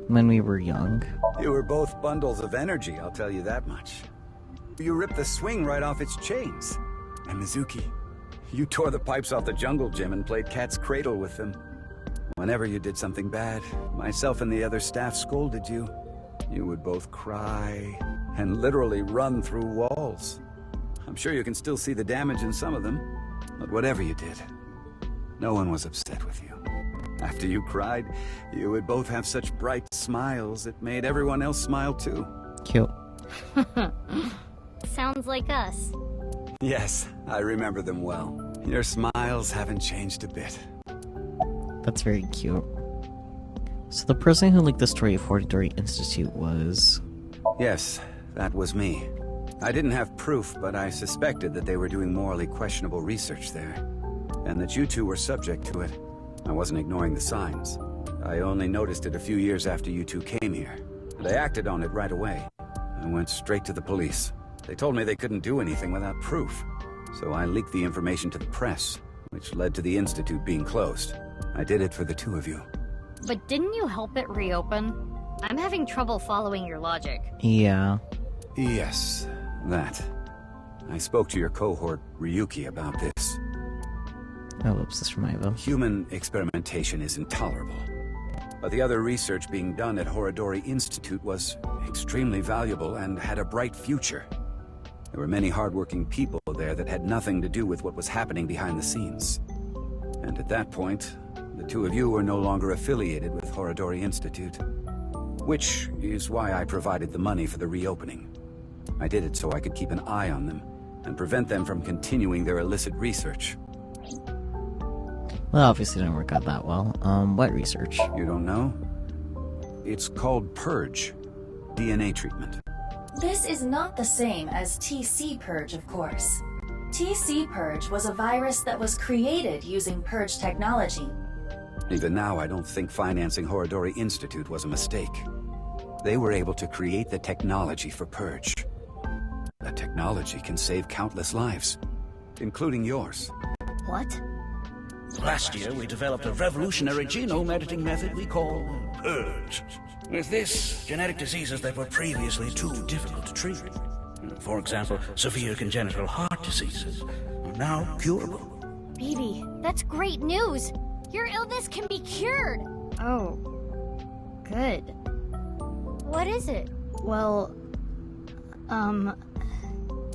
When we were young. You were both bundles of energy, I'll tell you that much. You ripped the swing right off its chains. And Mizuki, you tore the pipes off the jungle gym and played cat's cradle with them. Whenever you did something bad, myself and the other staff scolded you. You would both cry and literally run through walls. I'm sure you can still see the damage in some of them, but whatever you did, no one was upset with you. After you cried, you would both have such bright smiles it made everyone else smile too. Cute. Sounds like us. Yes, I remember them well. Your smiles haven't changed a bit. That's very cute. So the person who leaked the story of Hortatory Institute was... Yes, that was me. I didn't have proof, but I suspected that they were doing morally questionable research there, and that you two were subject to it. I wasn't ignoring the signs. I only noticed it a few years after you two came here, and I acted on it right away. I went straight to the police. They told me they couldn't do anything without proof, so I leaked the information to the press, which led to the Institute being closed. I did it for the two of you. But didn't you help it reopen? I'm having trouble following your logic. Yeah. Yes, that. I spoke to your cohort, Ryuki, about this. Oh, whoops, this from Ivo. Human experimentation is intolerable. But the other research being done at Horodori Institute was extremely valuable and had a bright future. There were many hardworking people there that had nothing to do with what was happening behind the scenes. And at that point, the two of you were no longer affiliated with Horodori Institute. Which is why I provided the money for the reopening. I did it so I could keep an eye on them and prevent them from continuing their illicit research. Well, obviously didn't work out that well. What research? You don't know? It's called Purge. DNA treatment. This is not the same as TC Purge, of course. TC Purge was a virus that was created using Purge technology. Even now, I don't think financing Horodori Institute was a mistake. They were able to create the technology for Purge. That technology can save countless lives, including yours. What? Last year, we developed a revolutionary genome editing method we call Purge. With this, genetic diseases that were previously too difficult to treat, for example, severe congenital heart diseases, are now curable. Baby, that's great news! Your illness can be cured! Oh, good. What is it? Well,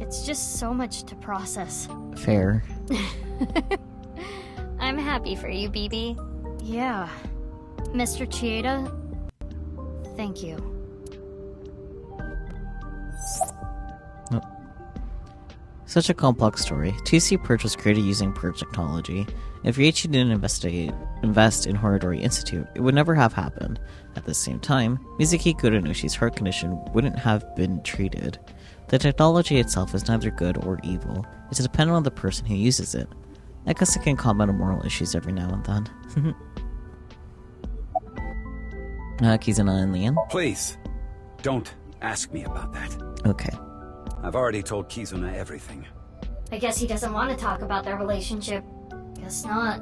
it's just so much to process. Fair. I'm happy for you, BB. Yeah. Mr. Chieda, thank you. Oh. Such a complex story. TC Purge was created using Purge technology. If Ryuichi didn't invest in Horodori Institute, it would never have happened. At the same time, Mizuki Kuronoshi's heart condition wouldn't have been treated. The technology itself is neither good or evil. It's dependent on the person who uses it. I guess it can comment on moral issues every now and then. Kizuna and Leon? Please, don't ask me about that. Okay. I've already told Kizuna everything. I guess he doesn't want to talk about their relationship. Guess not.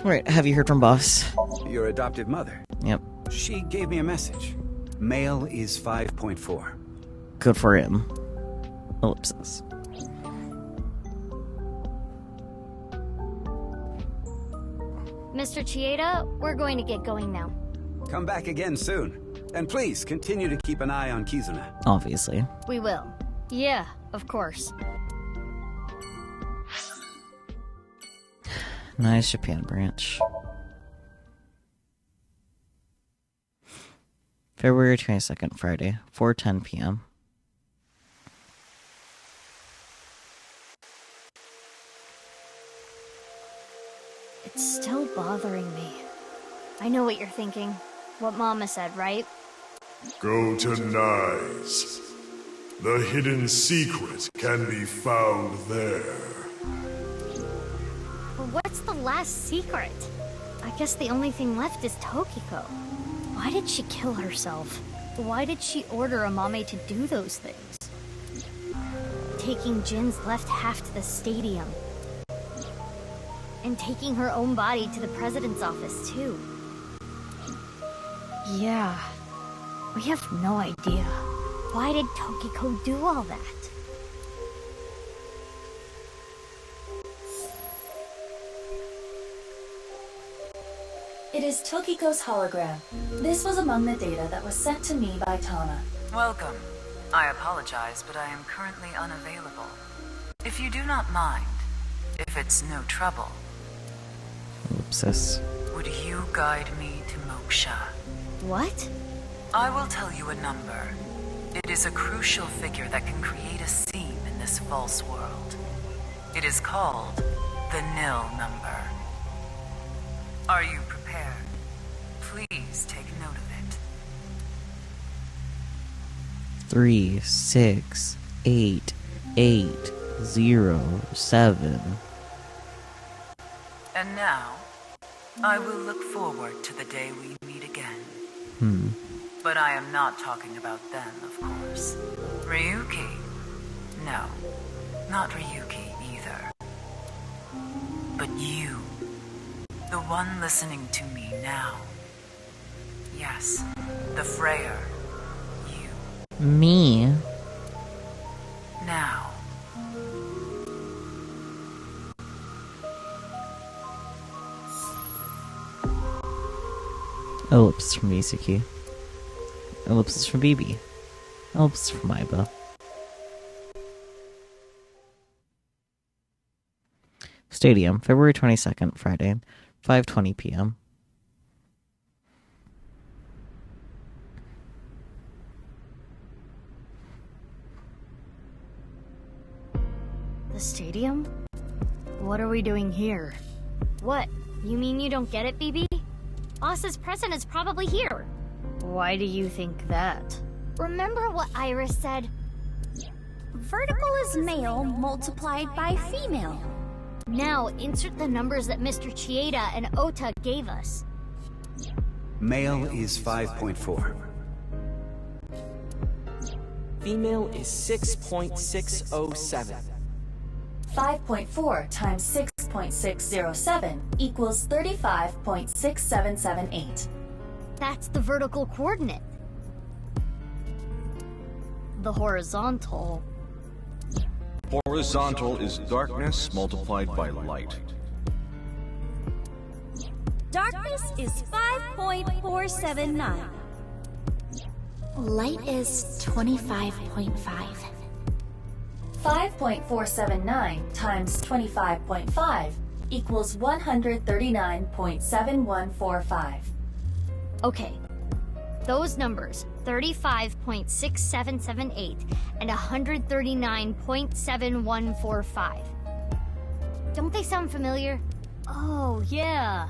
Alright, have you heard from Boss? Your adoptive mother? Yep. She gave me a message. Male is 5.4. Good for him. Ellipsis. Mr. Chieda, we're going to get going now. Come back again soon. And please, continue to keep an eye on Kizuna. Obviously. We will. Yeah, of course. Nice Japan branch. February 22nd, Friday, 4:10 p.m. It's still bothering me. I know what you're thinking. What Mama said, right? Go to Nyes. The hidden secret can be found there. But what's the last secret? I guess the only thing left is Tokiko. Why did she kill herself? Why did she order Amame to do those things? Taking Jin's left half to the stadium. And taking her own body to the president's office, too. Yeah. We have no idea. Why did Tokiko do all that? It is Tokiko's hologram. This was among the data that was sent to me by Tana. Welcome. I apologize, but I am currently unavailable. If you do not mind, if it's no trouble, Ellipsis. would you guide me to Moksha? What? I will tell you a number. It is a crucial figure that can create a seam in this false world. It is called the nil number. Are you prepared? Please take note of it. 3688007. And now, I will look forward to the day we meet again. But I am not talking about them, of course. Ryuki? No, not Ryuki either. But you, the one listening to me now. Yes, the Freyer. You. Me? Now. Ellipsis from Mizuki. Ellipsis from BB. Ellipsis from Iba. Stadium, February 22nd, Friday, 5:20 p.m. The stadium? What are we doing here? What? You mean you don't get it, BB? Boss's present is probably here. Why do you think that? Remember what Iris said? Vertical is male multiplied by female. Now, insert the numbers that Mr. Chieda and Ota gave us. Male is 5.4. Female is 6.607. 5.4 times 6.607 equals 35.6778. That's the vertical coordinate. The horizontal. Horizontal is darkness multiplied by light. Darkness is 5.479. Light is 25.5. 5.479 times 25.5 equals 139.7145. Okay. Those numbers, 35.6778 and 139.7145. Don't they sound familiar? Oh, yeah.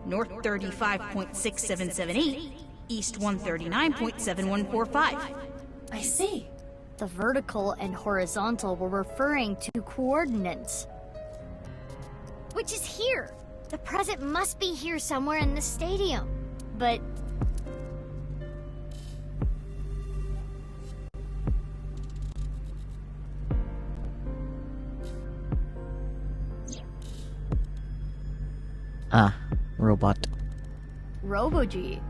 North 35.6778, East 139.7145. I see. The vertical and horizontal were referring to coordinates. Which is here. The present must be here somewhere in the stadium. But... Robot. Robo-G.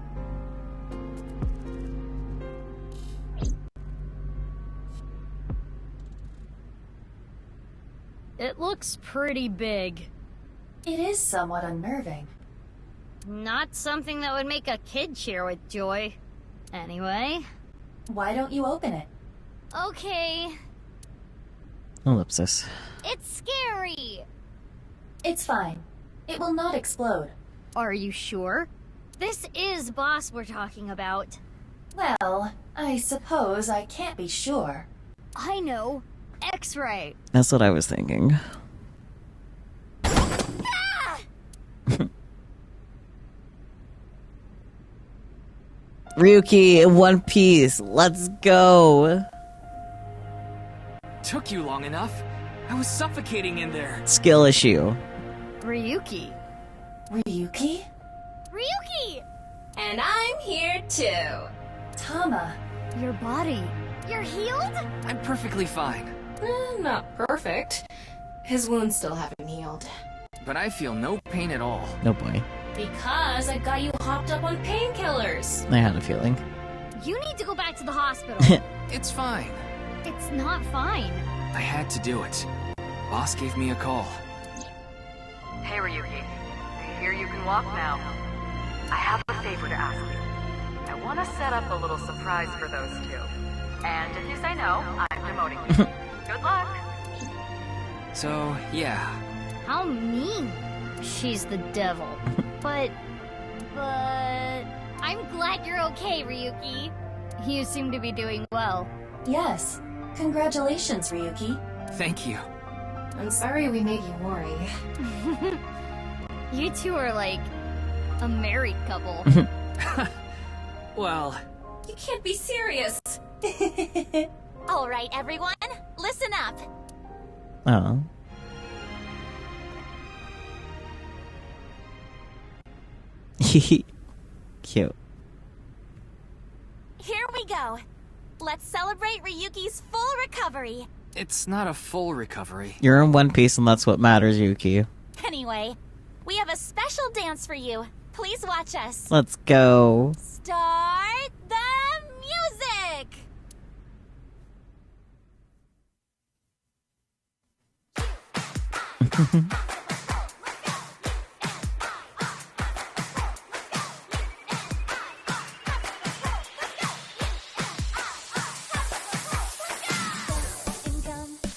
It looks pretty big. It is somewhat unnerving. Not something that would make a kid cheer with joy. Anyway. Why don't you open it? Okay. Ellipsis. It's scary! It's fine. It will not explode. Are you sure? This is Boss we're talking about. Well, I suppose I can't be sure. I know. X-ray. That's what I was thinking. Ryuki in one piece. Let's go. Took you long enough. I was suffocating in there. Skill issue. Ryuki. Ryuki? Ryuki! And I'm here too. Tama. Your body. You're healed? I'm perfectly fine. Not perfect. His wounds still haven't healed. But I feel no pain at all. No boy. Because I got you hopped up on painkillers. I had a feeling. You need to go back to the hospital. It's fine. It's not fine. I had to do it. Boss gave me a call. Hey Ryuki, I hear you can walk now. I have a favor to ask you. I want to set up a little surprise for those two. And if you say no, I'm demoting you. Good luck! So, yeah. How mean. She's the devil. But... I'm glad you're okay, Ryuki. You seem to be doing well. Yes. Congratulations, Ryuki. Thank you. I'm sorry we made you worry. You two are like a married couple. Well, You can't be serious. All right, everyone, listen up. Oh. Cute. Here we go. Let's celebrate Ryuki's full recovery. It's not a full recovery. You're in one piece and that's what matters, Yuki. Anyway, we have a special dance for you. Please watch us. Let's go. Start the music!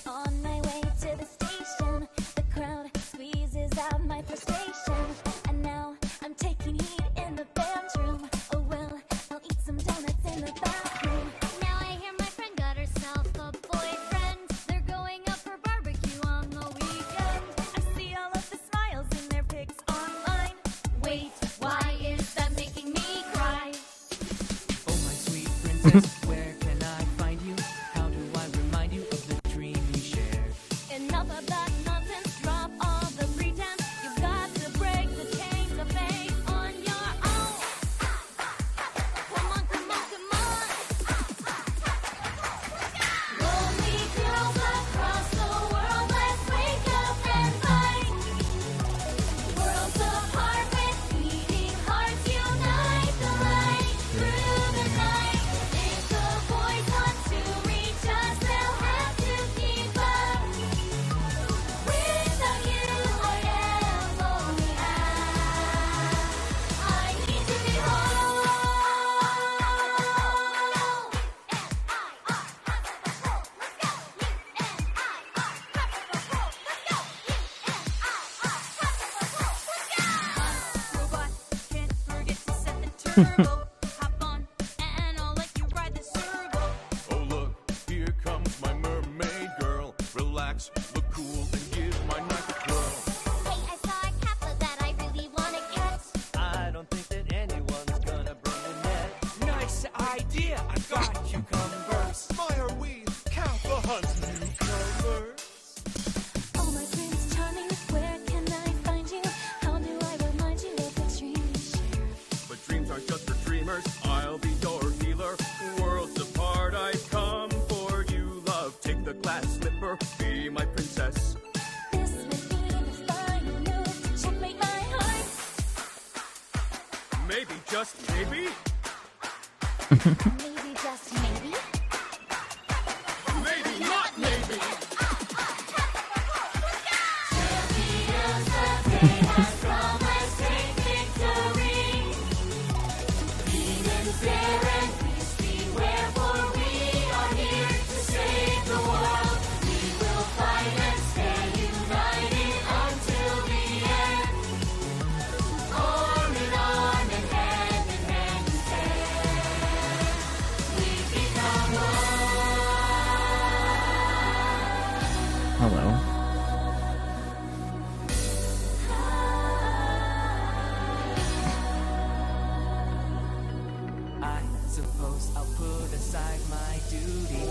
On my way to the station, the crowd squeezes out my frustration, and now I'm taking heat in the bedroom. Oh well, I'll eat some donuts in the bathroom. Now I hear my friend got herself a boyfriend. They're going up for barbecue on the weekend. I see all of the smiles in their pics online. Wait, why is that making me cry? Oh, my sweet princess, where can I find you? How do I remind you of the dream you shared? Enough of that nonsense, drop all the pretense. You've got to break the chains of fate on your own. Come on, come on, come on. Lonely girls across the world, let's wake up and fight. Worlds apart with beating hearts, unite the light through the night. If the boys want to reach us, they'll have to keep up. Without you, I am lonely. I need to be whole. Robot, can't forget to set the turbo. Hop on, and I'll let you ride the servo. Oh look, here comes my mermaid girl. Relax, look cool, and give my knife a twirl. Hey, I saw a kappa that I really want to catch. I don't think that anyone's gonna bring a net. Nice idea, I've got cucumbers. My are we, Kappa hunts newcomers. Oh my Prince Charming, where can I find you? How do I remind you of the dream we share? But dreams aren't just for dreamers. I'll be your healer. Worlds apart, I've come for you, love. Take the glass slipper, be my princess. This would be the final move to checkmate my heart. Maybe, just maybe, Maybe, just maybe. maybe not maybe. Hello. I suppose I'll put aside my duty.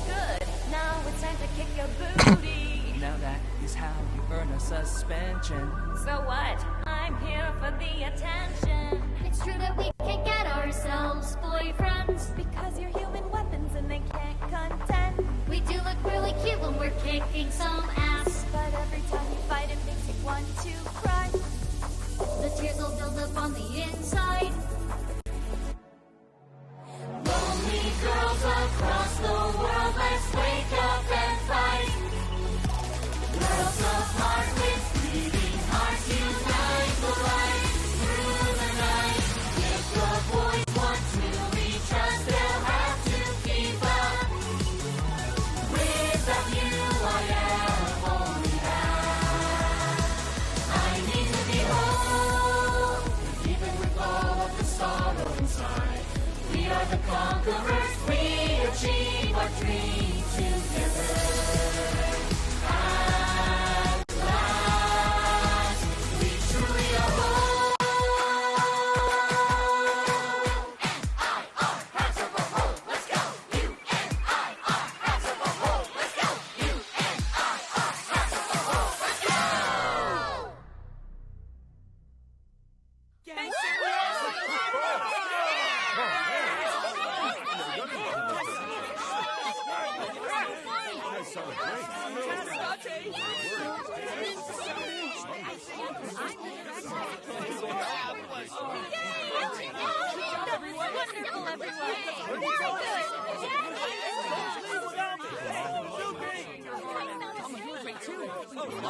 Good. Now it's time to kick your booty. Now that is how you earn a suspension. So what? I'm here for the attention. It's true that we can't get ourselves boyfriends. Because you're human weapons and they can't contend. We do look really cute when we're kicking some ass. But every time you fight, it makes you want to cry. The tears will build up on the inside. Lonely girls across the world, let's wake up and fight. Worlds apart with beating hearts, unite the light through the night. If the boys want to reach us, they'll have to keep up. Without you, I am only half. I need to be whole, even with all of the sorrow inside. We are the conquerors, we achieve our dream together. At last, we truly are whole. N-I-R, hearts are How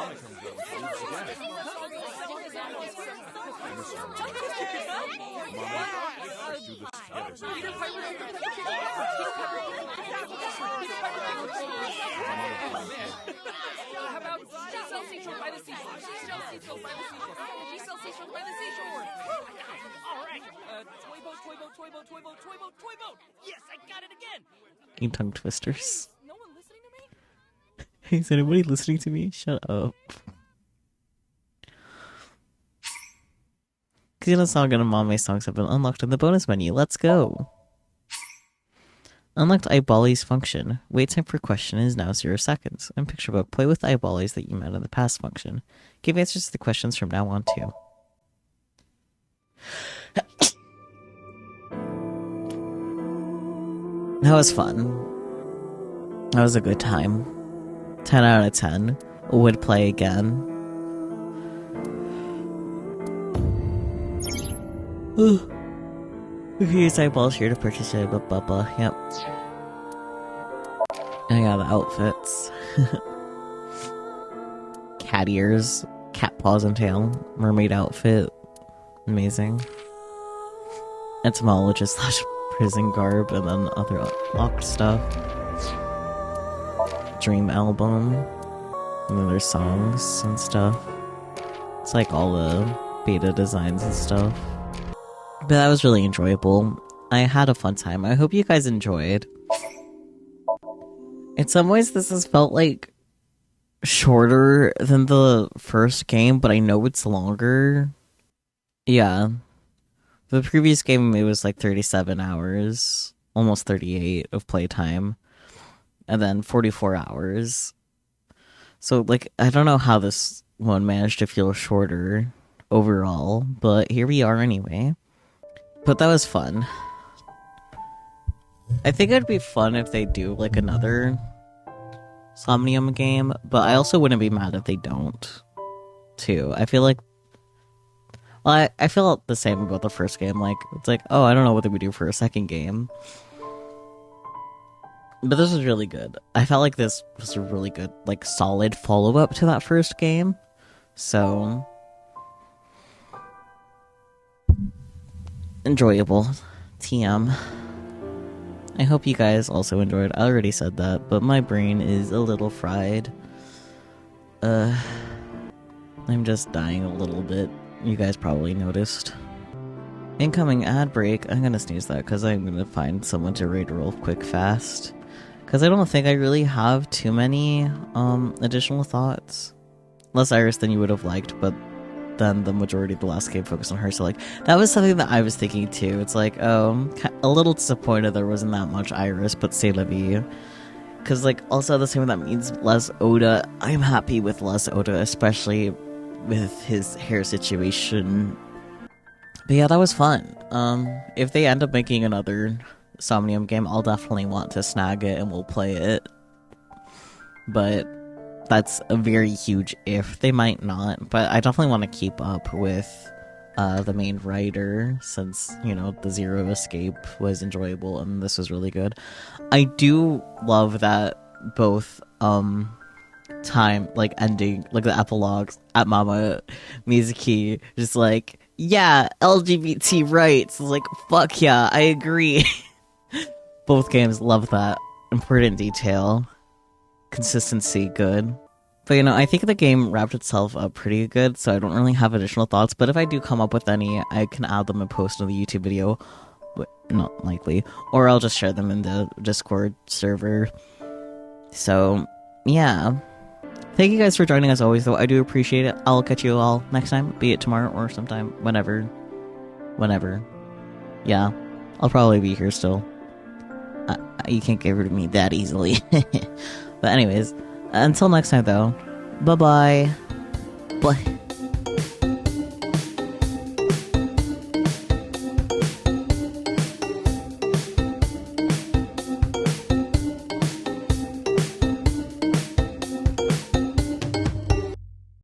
about she sells seashore by the seashore? She sells seashore by the seashore. She sells seashore by the seashore. All right. Toy boat, toy boat, toy boat, toy boat, toy boat, toy boat. Yes, I got it again. You tongue twisters. No one listening to me? Is anybody listening to me? Shut up. Xena Song and Amame songs have been unlocked in the bonus menu. Let's go. Unlocked Eyeballies function. Wait time for question is now 0 seconds. And picture book. Play with eyeballies that you met in the past function. Give answers to the questions from now on too. That was fun. That was a good time. 10 out of 10. Would play again. We can use eyeballs here to purchase a bubba. Yep. I got the outfits. Cat ears, cat paws and tail, mermaid outfit. Amazing. Entomologist / prison garb, and then other locked stuff. Dream album. And then there's songs and stuff. It's like all the beta designs and stuff. But that was really enjoyable. I had a fun time. I hope you guys enjoyed. In some ways, this has felt like shorter than the first game, but I know it's longer. Yeah. The previous game, it was like 37 hours, almost 38 of playtime, and then 44 hours. So, like, I don't know how this one managed to feel shorter overall, but here we are anyway. But that was fun. I think it'd be fun if they do, like, another Somnium game, but I also wouldn't be mad if they don't, too. I feel like... Well, I feel the same about the first game. Like, it's like, oh, I don't know what they would do for a second game. But this was really good. I felt like this was a really good, like, solid follow-up to that first game. So... enjoyable. TM. I hope you guys also enjoyed. I already said that, but my brain is a little fried. I'm just dying a little bit. You guys probably noticed. Incoming ad break. I'm gonna sneeze that because I'm gonna find someone to raid real quick fast. Because I don't think I really have too many additional thoughts. Less Iris than you would have liked, but then the majority of the last game focused on her, so like that was something that I was thinking too. It's like, oh, a little disappointed there wasn't that much Iris, but c'est la vie. Because like also the same that means less Oda. I'm happy with less Oda, especially with his hair situation. But yeah, that was fun. If they end up making another Somnium game, I'll definitely want to snag it and we'll play it. But that's a very huge if. They might not, but I definitely want to keep up with the main writer, since, you know, the Zero Escape was enjoyable and this was really good. I do love that both time, like, ending, like the epilogues at Mama Mizuki, just like, yeah, LGBT rights. Like, fuck yeah, I agree. Both games love that. Important detail. Consistency, good. But, you know, I think the game wrapped itself up pretty good, so I don't really have additional thoughts, but if I do come up with any, I can add them and post in the YouTube video. But not likely. Or I'll just share them in the Discord server. So, yeah. Thank you guys for joining as always, though. I do appreciate it. I'll catch you all next time, be it tomorrow or sometime, whenever. Whenever. Yeah. I'll probably be here still. You can't get rid of me that easily. But anyways, until next time, though. Bye-bye. Bye.